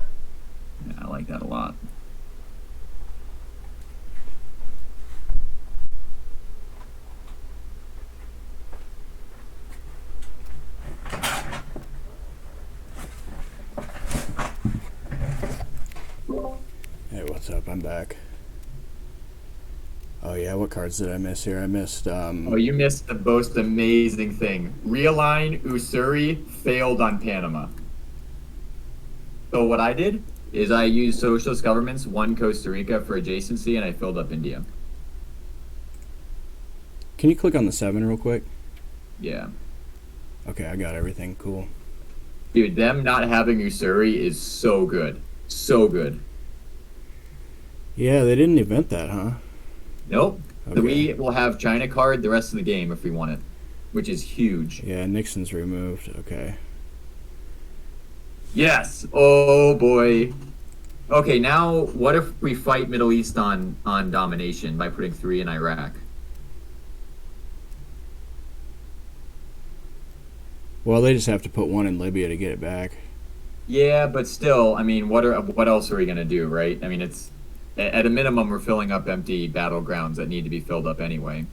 Yeah, I like that a lot. Hey, what's up? I'm back. Oh yeah, what cards did I miss here? I missed Oh, you missed the most amazing thing. Realign Usuri failed on Panama. So what I did is I used socialist governments, one Costa Rica for adjacency, and I filled up India. Can you click on the 7 real quick? Yeah. Okay, I got everything. Cool. Dude, them not having Usuri is so good. So good. Yeah, they didn't event that, huh? Nope. Okay. We will have China card the rest of the game if we want it, which is huge. Yeah, Nixon's removed. Okay. Yes. Oh boy. Okay, now what if we fight Middle East on domination by putting 3 in Iraq? Well, they just have to put 1 in Libya to get it back. Yeah, but still, I mean, what else are we gonna do, right? I mean, it's at a minimum we're filling up empty battlegrounds that need to be filled up anyway.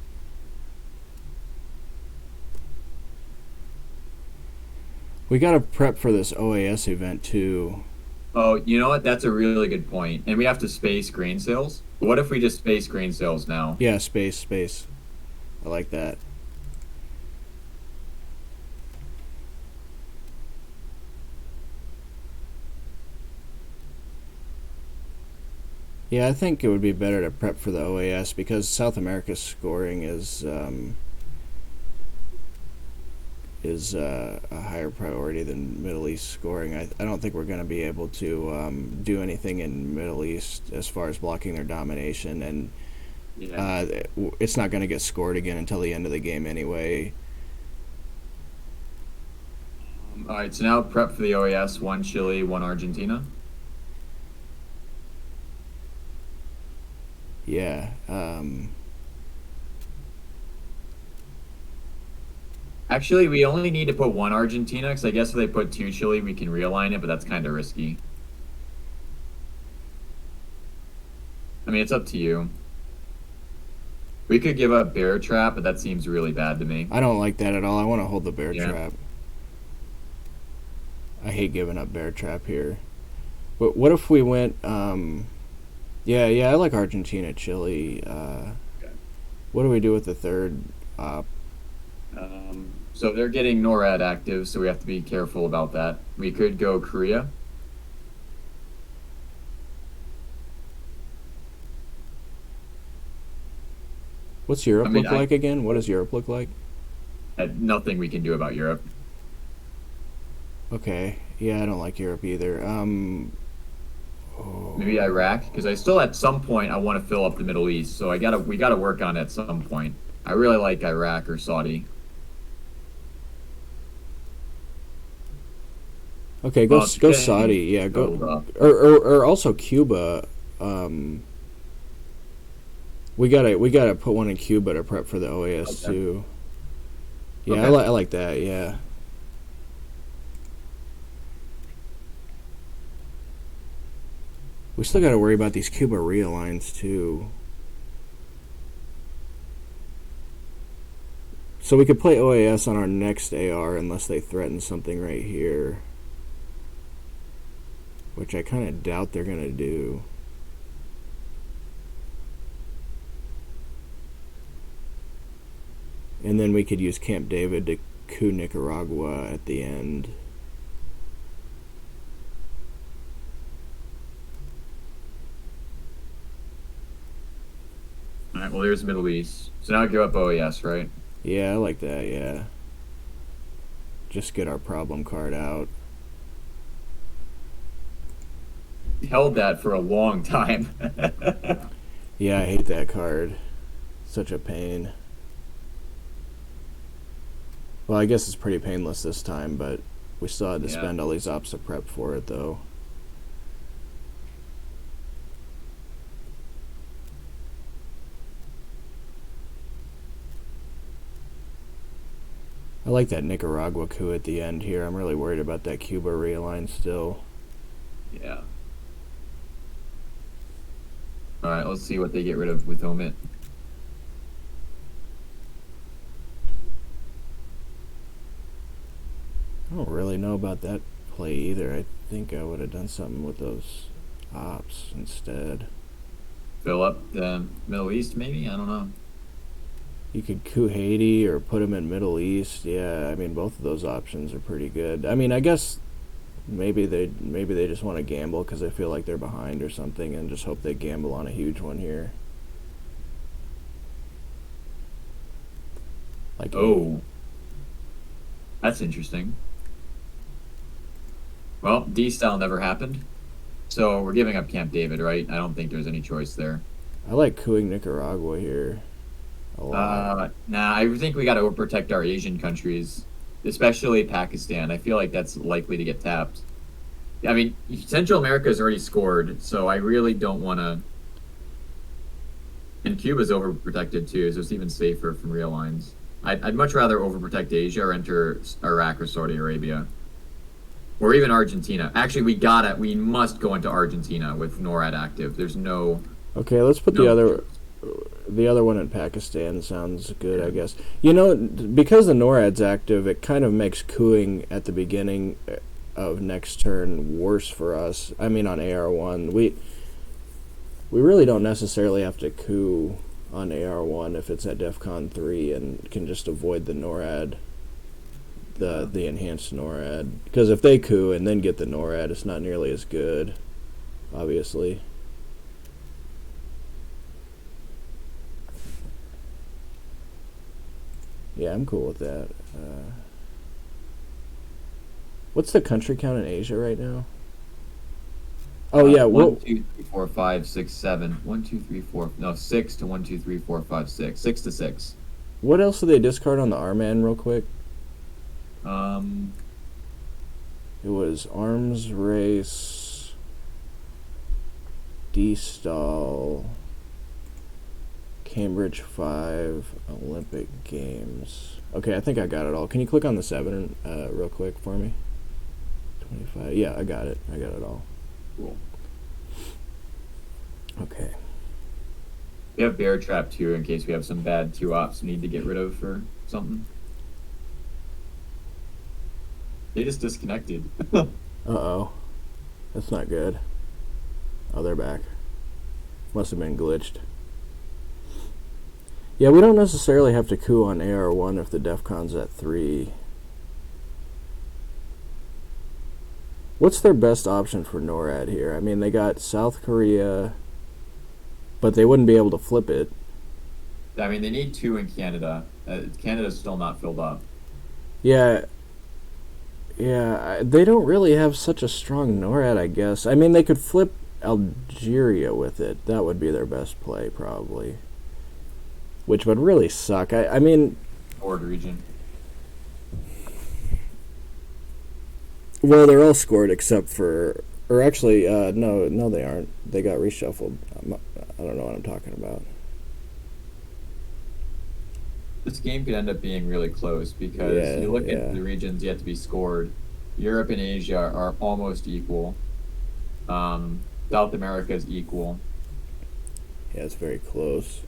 We gotta prep for this OAS event too. Oh, you know what? That's a really good point. And we have to space grain sales. What if we just space grain sales now? Yeah, space. I like that. Yeah, I think it would be better to prep for the OAS because South America's scoring is a higher priority than Middle East scoring. I don't think we're going to be able to do anything in Middle East as far as blocking their domination, and Yeah. it's not going to get scored again until the end of the game anyway. All right, so now prep for the OAS, one Chile, one Argentina. Yeah. Actually, we only need to put one Argentina because I guess if they put 2 Chile, we can realign it, but that's kind of risky. I mean, it's up to you. We could give up Bear Trap, but that seems really bad to me. I don't like that at all. I want to hold the bear Yeah. trap. I hate giving up bear trap here. But what if we went yeah, I like Argentina, Chile. Okay. What do we do with the third op? So they're getting NORAD active, so we have to be careful about that. We could go Korea. What's Europe I mean, look like again? What does Europe look like? Nothing we can do about Europe. Okay. Yeah, I don't like Europe either. Maybe Iraq, because I still at some point I want to fill up the Middle East, so we gotta work on it at some point. I really like Iraq or Saudi. Okay, Well, go it's go getting Saudi. Yeah, filled go up. or also Cuba. We gotta put 1 in Cuba to prep for the OAS Okay. too. Yeah, Okay. I like that. Yeah. We still got to worry about these Cuba realigns too. So we could play OAS on our next AR unless they threaten something right here, which I kind of doubt they're gonna do. And then we could use Camp David to coup Nicaragua at the end. All right, well, there's Middle East. So now I give up OAS, right? Yeah, I like that, yeah. Just get our problem card out. Held that for a long time. Yeah, I hate that card. Such a pain. Well, I guess it's pretty painless this time, but we still had to Yeah. spend all these ops to prep for it, though. I like that Nicaragua coup at the end here. I'm really worried about that Cuba realign still. Yeah. All right, let's see what they get rid of with Omit. I don't really know about that play either. I think I would have done something with those ops instead. Fill up the Middle East, maybe? I don't know. You could coup Haiti or put them in Middle East. Yeah, I mean both of those options are pretty good. I mean, I guess maybe they just want to gamble because they feel like they're behind or something, and just hope they gamble on a huge one here. Like Oh, that's interesting. Well, D style never happened. So we're giving up Camp David, right? I don't think there's any choice there. I like cooing Nicaragua here a lot. Nah, I think we got to overprotect our Asian countries, especially Pakistan. I feel like that's likely to get tapped. I mean, Central America has already scored, so I really don't want to. And Cuba's overprotected too, so it's even safer from real lines. I'd much rather overprotect Asia or enter Iraq or Saudi Arabia. Or even Argentina. Actually, we must go into Argentina with NORAD active. There's Okay, let's put no the other one in Pakistan. Sounds good, I guess. You know, because the NORAD's active, it kind of makes cooing at the beginning of next turn worse for us. I mean, on AR1, we really don't necessarily have to coup on AR1 if it's at DEFCON 3 and can just avoid the NORAD, the enhanced NORAD. Because if they coup and then get the NORAD, it's not nearly as good, obviously. Yeah, I'm cool with that. What's the country count in Asia right now? Oh yeah, one, two, three, four, five, six, seven. 1, 2, 3, 4. No, 6 to 1, 2, 3, 4, 5, 6. 6 to 6. what else do they discard on the R-Man real quick? It was Arms Race, D-Stall, Cambridge 5, Olympic Games. Okay, I think I got it all. Can you click on the 7 real quick for me? 25. Yeah, I got it. I got it all. Cool. Okay. We have Bear Trap too, in case we have some bad 2 ops we need to get rid of for something. They just disconnected. Uh-oh. That's not good. Oh, they're back. Must have been glitched. Yeah, we don't necessarily have to coup on AR1 if the DEFCON's at 3. What's their best option for NORAD here? I mean, they got South Korea, but they wouldn't be able to flip it. I mean, they need 2 in Canada. Canada's still not filled up. Yeah, they don't really have such a strong NORAD, I guess. I mean, they could flip Algeria with it. That would be their best play, probably. Which would really suck. I mean... Board region. Well, they're all scored except for... Or actually, no, they aren't. They got reshuffled. I don't know what I'm talking about. This game could end up being really close because you look at the regions yet to be scored. Europe and Asia are almost equal. South America is equal. Yeah, it's very close.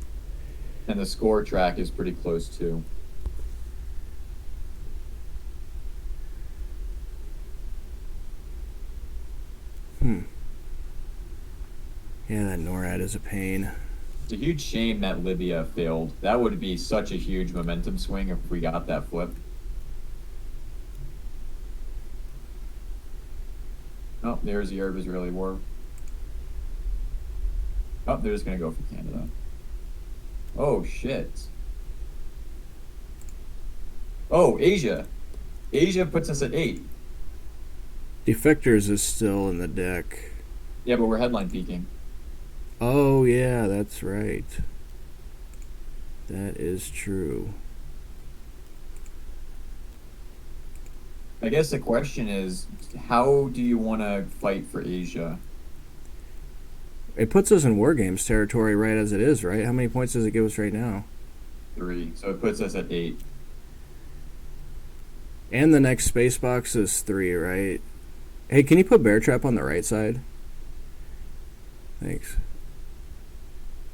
And the score track is pretty close too. Yeah, that NORAD is a pain. It's a huge shame that Libya failed. That would be such a huge momentum swing if we got that flip. Oh, there's the Arab-Israeli war. Oh, they're just going to go for Canada. Oh, shit. Oh, Asia. Asia puts us at 8. Defectors is still in the deck. Yeah, but we're headline peaking. Oh, yeah, that's right. That is true. I guess the question is, how do you want to fight for Asia? It puts us in War Games territory right as it is, right? How many points does it give us right now? 3. So it puts us at 8. And the next space box is 3, right? Hey, can you put Bear Trap on the right side? Thanks.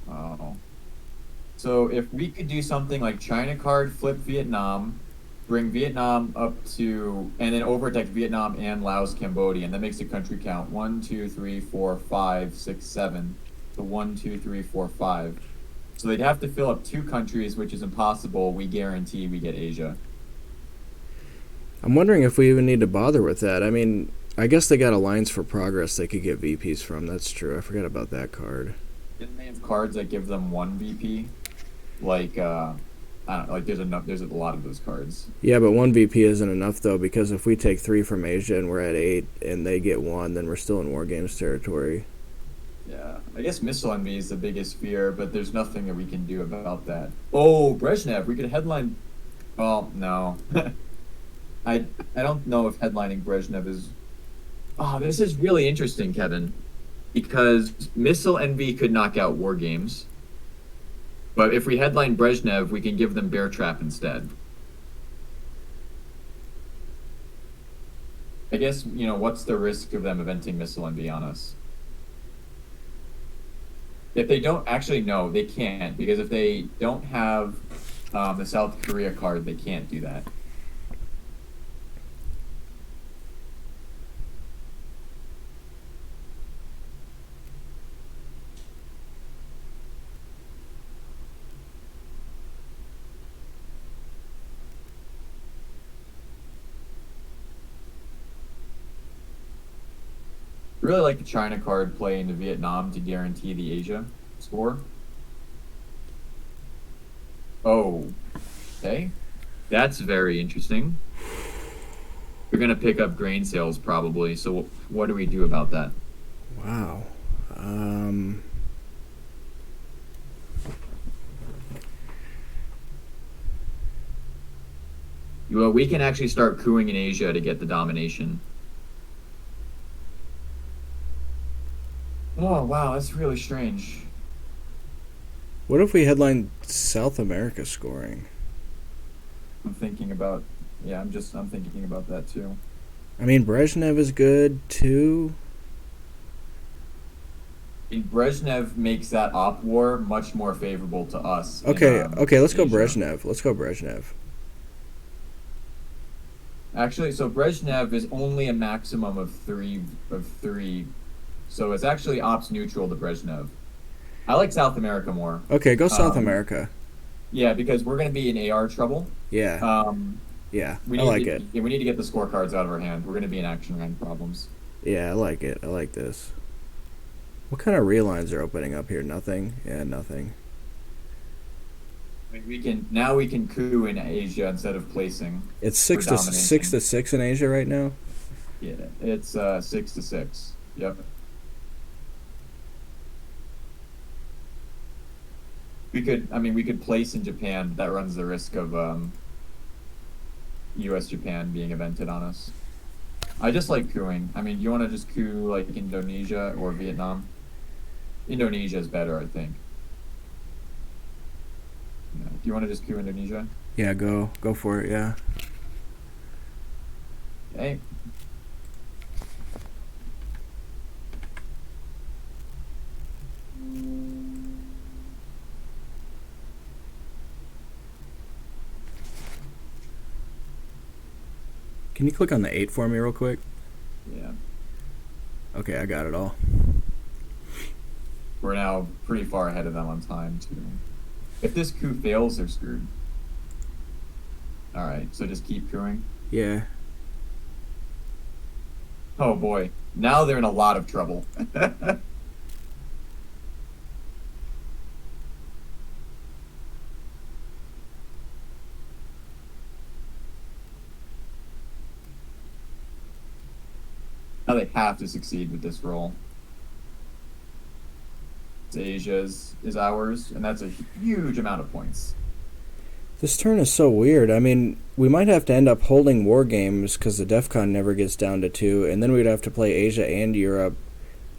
Oh. So if we could do something like China card, flip Vietnam, bring Vietnam up to, and then overtake Vietnam and Laos, Cambodia, and that makes the country count 1, 2, 3, 4, 5, 6, 7. So 1, 2, 3, 4, 5. So they'd have to fill up 2 countries, which is impossible. We guarantee we get Asia. I'm wondering if we even need to bother with that. I mean, I guess they got Alliance for Progress they could get VPs from. That's true. I forgot about that card. Didn't they have cards that give them 1 VP? Like, I don't know, like there's a lot of those cards. Yeah, but 1 VP isn't enough, though, because if we take 3 from Asia and we're at 8 and they get 1, then we're still in War Games territory. Yeah, I guess missile envy is the biggest fear, but there's nothing that we can do about that. Oh, Brezhnev, we could headline. Well, no, I don't know if headlining Brezhnev is. Oh, this is really interesting, Kevin, because missile envy could knock out War Games, but if we headline Brezhnev, we can give them Bear Trap instead. I guess what's the risk of them eventing missile envy on us? If they don't actually, no, they can't, because if they don't have the South Korea card, they can't do that. Really like the China card play into Vietnam to guarantee the Asia score. Oh, okay. That's very interesting. You're going to pick up grain sales probably. So what do we do about that? Wow. Well, we can actually start cooing in Asia to get the domination. Oh, wow, that's really strange. What if we headline South America scoring? I'm thinking about, yeah, I'm thinking about that too. I mean, Brezhnev is good, too. Brezhnev makes that op war much more favorable to us. Okay, let's go Asia. Brezhnev. Let's go Brezhnev. Actually, so Brezhnev is only a maximum of three, so it's actually ops neutral to Brezhnev. I like South America more. Okay, go South America. Yeah, because we're going to be in AR trouble. Yeah, yeah, We I need like to, it. yeah, we need to get the scorecards out of our hand. We're going to be in action round problems. Yeah, I like it. I like this. What kind of relines are opening up here? Nothing? Yeah, nothing. I mean, we can coup in Asia instead of placing. It's For 6 to 6 in Asia right now. Yeah, it's 6-6. Yep. We could place in Japan. That runs the risk of U.S. Japan being evented on us. I just like cooing. I mean, you want to just coup like Indonesia or Vietnam? Indonesia is better, I think. Yeah. Do you want to just coup Indonesia? Yeah, go for it. Yeah. Okay. Can you click on the 8 for me real quick? Yeah. Okay, I got it all. We're now pretty far ahead of them on time too. If this coup fails, they're screwed. All right, so just keep cooing. Yeah. Oh boy, now they're in a lot of trouble. Now they have to succeed with this roll. It's Asia's is ours, and that's a huge amount of points. This turn is so weird. I mean, we might have to end up holding War Games because the DEF CON never gets down to 2, and then we'd have to play Asia and Europe.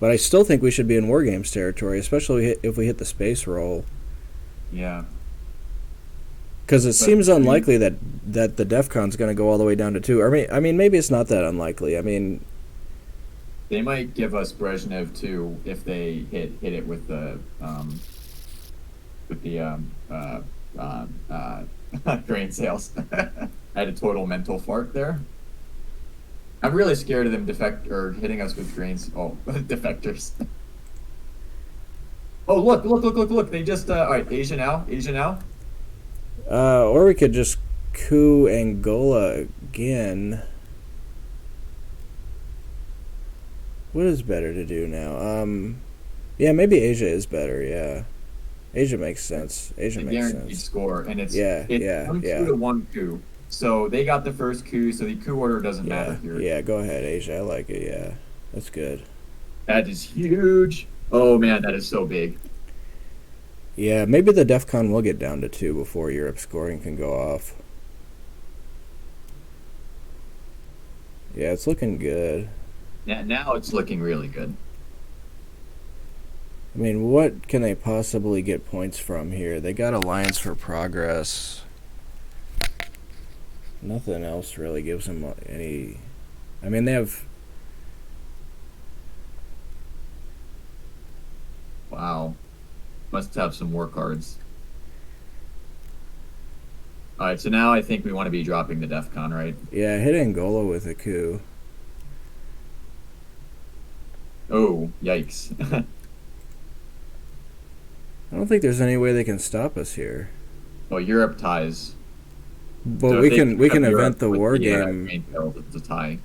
But I still think we should be in War Games territory, especially if we hit the space roll. Yeah. Because it But seems unlikely that the DEFCON's going to go all the way down to 2. I mean, maybe it's not that unlikely. I mean, they might give us Brezhnev too if they hit it with the grain sales. I had a total mental fart there. I'm really scared of them hitting us with grains. Oh, defectors. Oh, look! They just all right. Asia now. or we could just coup Angola again. What is better to do now? Yeah, maybe Asia is better. Yeah, Asia makes sense. Asia A makes guaranteed sense. score, and Yeah, it's yeah, 1-2 yeah, to 1-2. So they got the first coup, so the coup order doesn't matter yeah, here. yeah. Go ahead, Asia. I like it. Yeah, that's good. That is huge. Oh man, that is so big. Yeah, maybe the DEFCON will get down to 2 before Europe scoring can go off. Yeah, it's looking good. Yeah, now it's looking really good. I mean, what can they possibly get points from here? They got Alliance for Progress. Nothing else really gives them any. I mean, they have. Wow, must have some war cards. All right, so now I think we want to be dropping the DEF CON, right? Yeah, hit Angola with a coup. Oh, yikes. I don't think there's any way they can stop us here. Well, Europe ties. But So if we they can pick up event Europe the with war the, game. grain sales, it's a tie.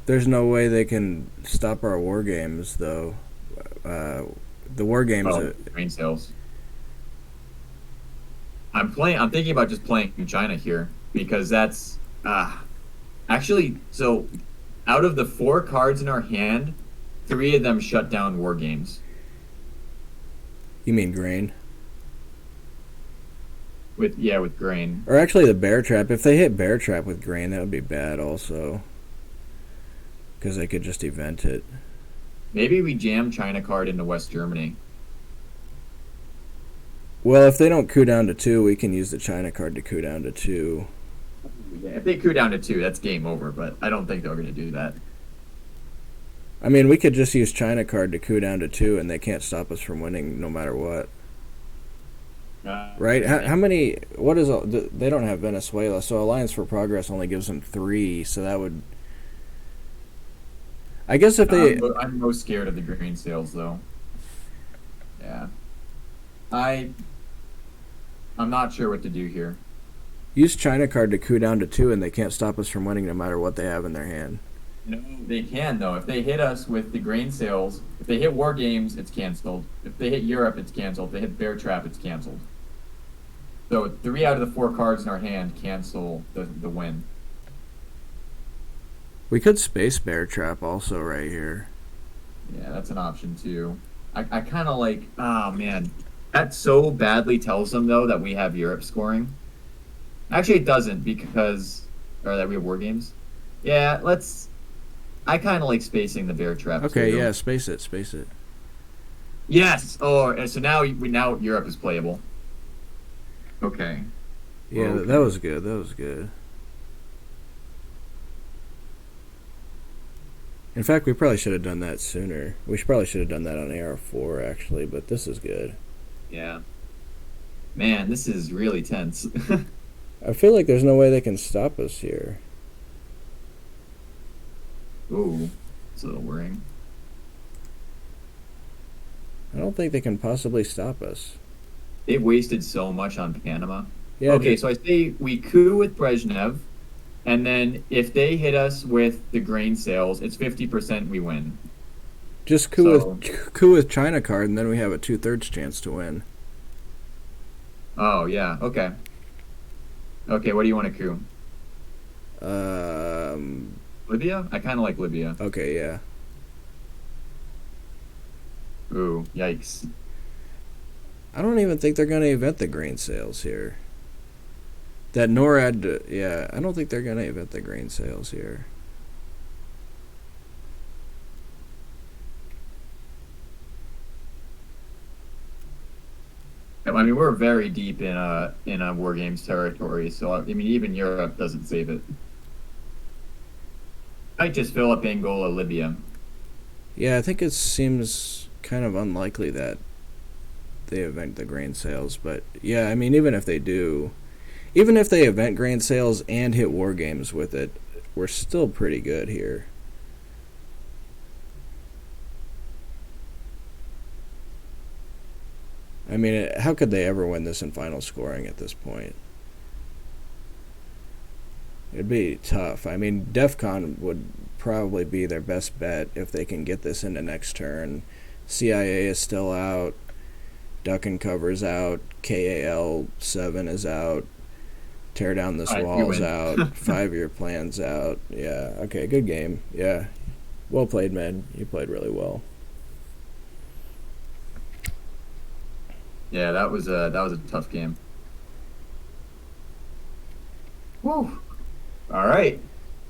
There's no way they can stop our war games though. The war games. Oh, grain sales. I'm thinking about just playing China here because that's actually so. Out of the 4 cards in our hand, 3 of them shut down war games. You mean grain? With grain. Or actually, the bear trap. If they hit bear trap with grain, that would be bad also. Because they could just event it. Maybe we jam China card into West Germany. Well, if they don't coup down to 2, we can use the China card to coup down to 2. Yeah, if they coup down to 2, that's game over. But I don't think they're going to do that. I mean, we could just use China card to coup down to 2, and they can't stop us from winning no matter what. Right? How many? What is? They don't have Venezuela, so Alliance for Progress only gives them 3. So that would. I guess if they. I'm most scared of the green sales though. Yeah. I'm not sure what to do here. Use China card to coup down to 2, and they can't stop us from winning no matter what they have in their hand. No, they can though. If they hit us with the grain sales, if they hit war games, it's canceled. If they hit Europe, it's canceled. If they hit bear trap, it's canceled. So 3 out of the 4 cards in our hand cancel the win. We could space bear trap also right here. Yeah, that's an option too. I kind of like. Oh man, that so badly tells them though that we have Europe scoring. Actually, it doesn't or that we have war games. Yeah, I kind of like spacing the bear trap. Okay, too. yeah, space it. Yes. Oh, and so now Europe is playable. Okay. Yeah, Okay. that was good. That was good. In fact, we probably should have done that sooner. Probably should have done that on AR4 actually, but this is good. Yeah. Man, this is really tense. I feel like there's no way they can stop us here. Ooh, it's a little worrying. I don't think they can possibly stop us. They've wasted so much on Panama. Yeah. Okay, so I say we coup with Brezhnev, and then if they hit us with the grain sales, it's 50% we win. Just coup with China card, and then we have a 2/3 chance to win. Oh yeah. Okay. Okay, what do you want to coup? Libya? I kind of like Libya. Okay, yeah. Ooh, yikes. I don't even think they're going to event the grain sales here. That NORAD, yeah, I don't think they're going to event the grain sales here. I mean, we're very deep in a war games territory, so I mean, even Europe doesn't save it. I just fill up Angola, Libya. Yeah, I think it seems kind of unlikely that they event the grain sales, but yeah, I mean, even if they do, even if they event grain sales and hit war games with it, we're still pretty good here. I mean, how could they ever win this in final scoring at this point? It'd be tough. I mean, DEF CON would probably be their best bet if they can get this into next turn. CIA is still out. Duck and Cover's out. KAL 7 is out. Tear Down This All right, we Wall's win. out. 5-year plan's out. Yeah, okay, good game. Yeah. Well played, man. You played really well. Yeah, that was a tough game. Woo. All right,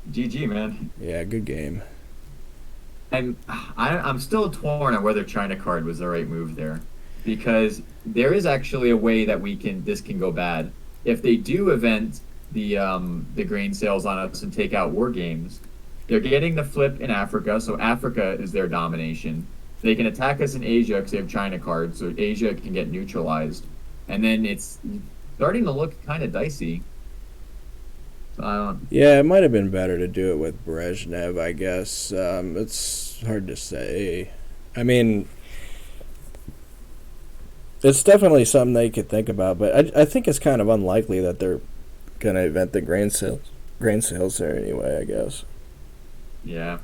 GG, man. Yeah, good game. I'm still torn on whether China card was the right move there, because there is actually a way that this can go bad if they do event the grain sales on us and take out war games. They're getting the flip in Africa, so Africa is their domination. They can attack us in Asia because they have China cards, so Asia can get neutralized, and then it's starting to look kind of dicey. So I don't. Yeah, it might have been better to do it with Brezhnev, I guess. It's hard to say. I mean, it's definitely something they could think about, but I think it's kind of unlikely that they're going to event the grain sales there anyway, I guess. Yeah.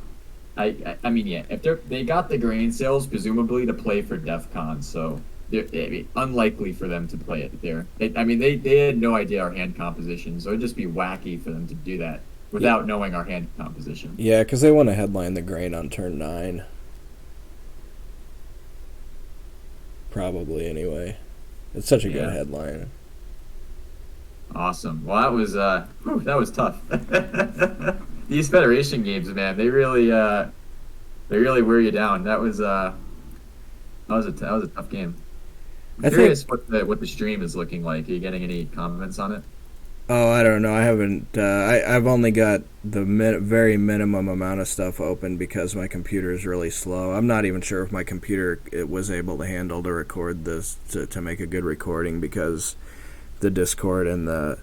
I mean, yeah, if they got the grain sales presumably to play for DEF CON, so I mean, unlikely for them to play it there. I mean, they had no idea our hand composition, so it'd just be wacky for them to do that without knowing our hand composition. Yeah, because they want to headline the grain on turn 9. Probably, anyway. It's such a good Yeah, headline. awesome. Well, that was tough. These Federation games, man, they really wear you down. That was a tough game. I'm I think. curious what the stream is looking like. Are you getting any comments on it? Oh, I don't know. I haven't. I've only got the very minimum amount of stuff open because my computer is really slow. I'm not even sure if my computer it was able to handle to record this to make a good recording because the Discord and the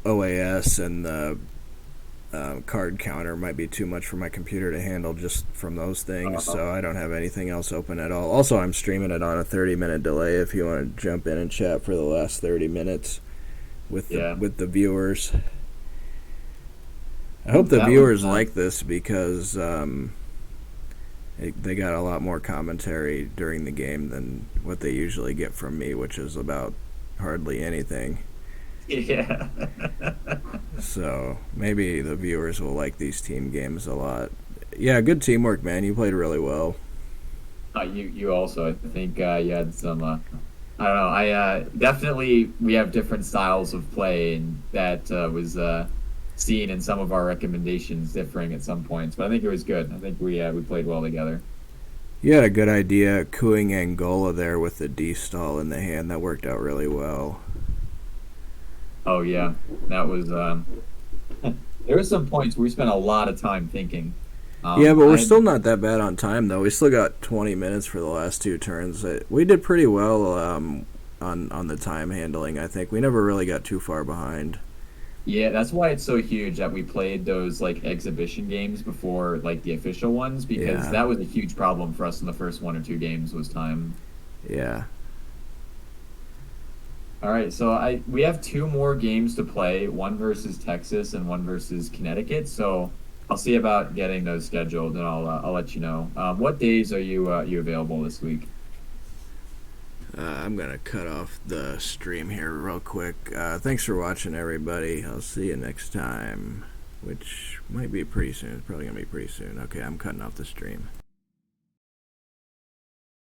OAS and the card counter might be too much for my computer to handle just from those things. Uh, So I don't have anything else open at all. Also, I'm streaming it on a 30-minute delay. If you want to jump in and chat for the last 30 minutes yeah, with the viewers. I hope the that was viewers like this because they got a lot more commentary during the game than what they usually get from me, which is about hardly anything. yeah. So maybe the viewers will like these team games a lot. Yeah, good teamwork, man. You played really well. You also, I think you had some. I don't know. I definitely we have different styles of play, and that was seen in some of our recommendations differing at some points. But I think it was good. I think we played well together. You had a good idea cooing Angola there with the D stall in the hand. That worked out really well. Oh yeah, that was. There were some points where we spent a lot of time thinking. Yeah, but we're I still not that bad on time, though. We still got 20 minutes for the last two turns. We did pretty well on the time handling, I think. We never really got too far behind. Yeah, that's why it's so huge that we played those like exhibition games before like the official ones because Yeah, that was a huge problem for us in the first one or two games was time. yeah. All right, so I we have two more games to play, one versus Texas and one versus Connecticut. So I'll see about getting those scheduled and I'll let you know. What days are you available this week? I'm going to cut off the stream here real quick. Thanks for watching, everybody. I'll see you next time, which might be pretty soon. It's probably going to be pretty soon. Okay, I'm cutting off the stream.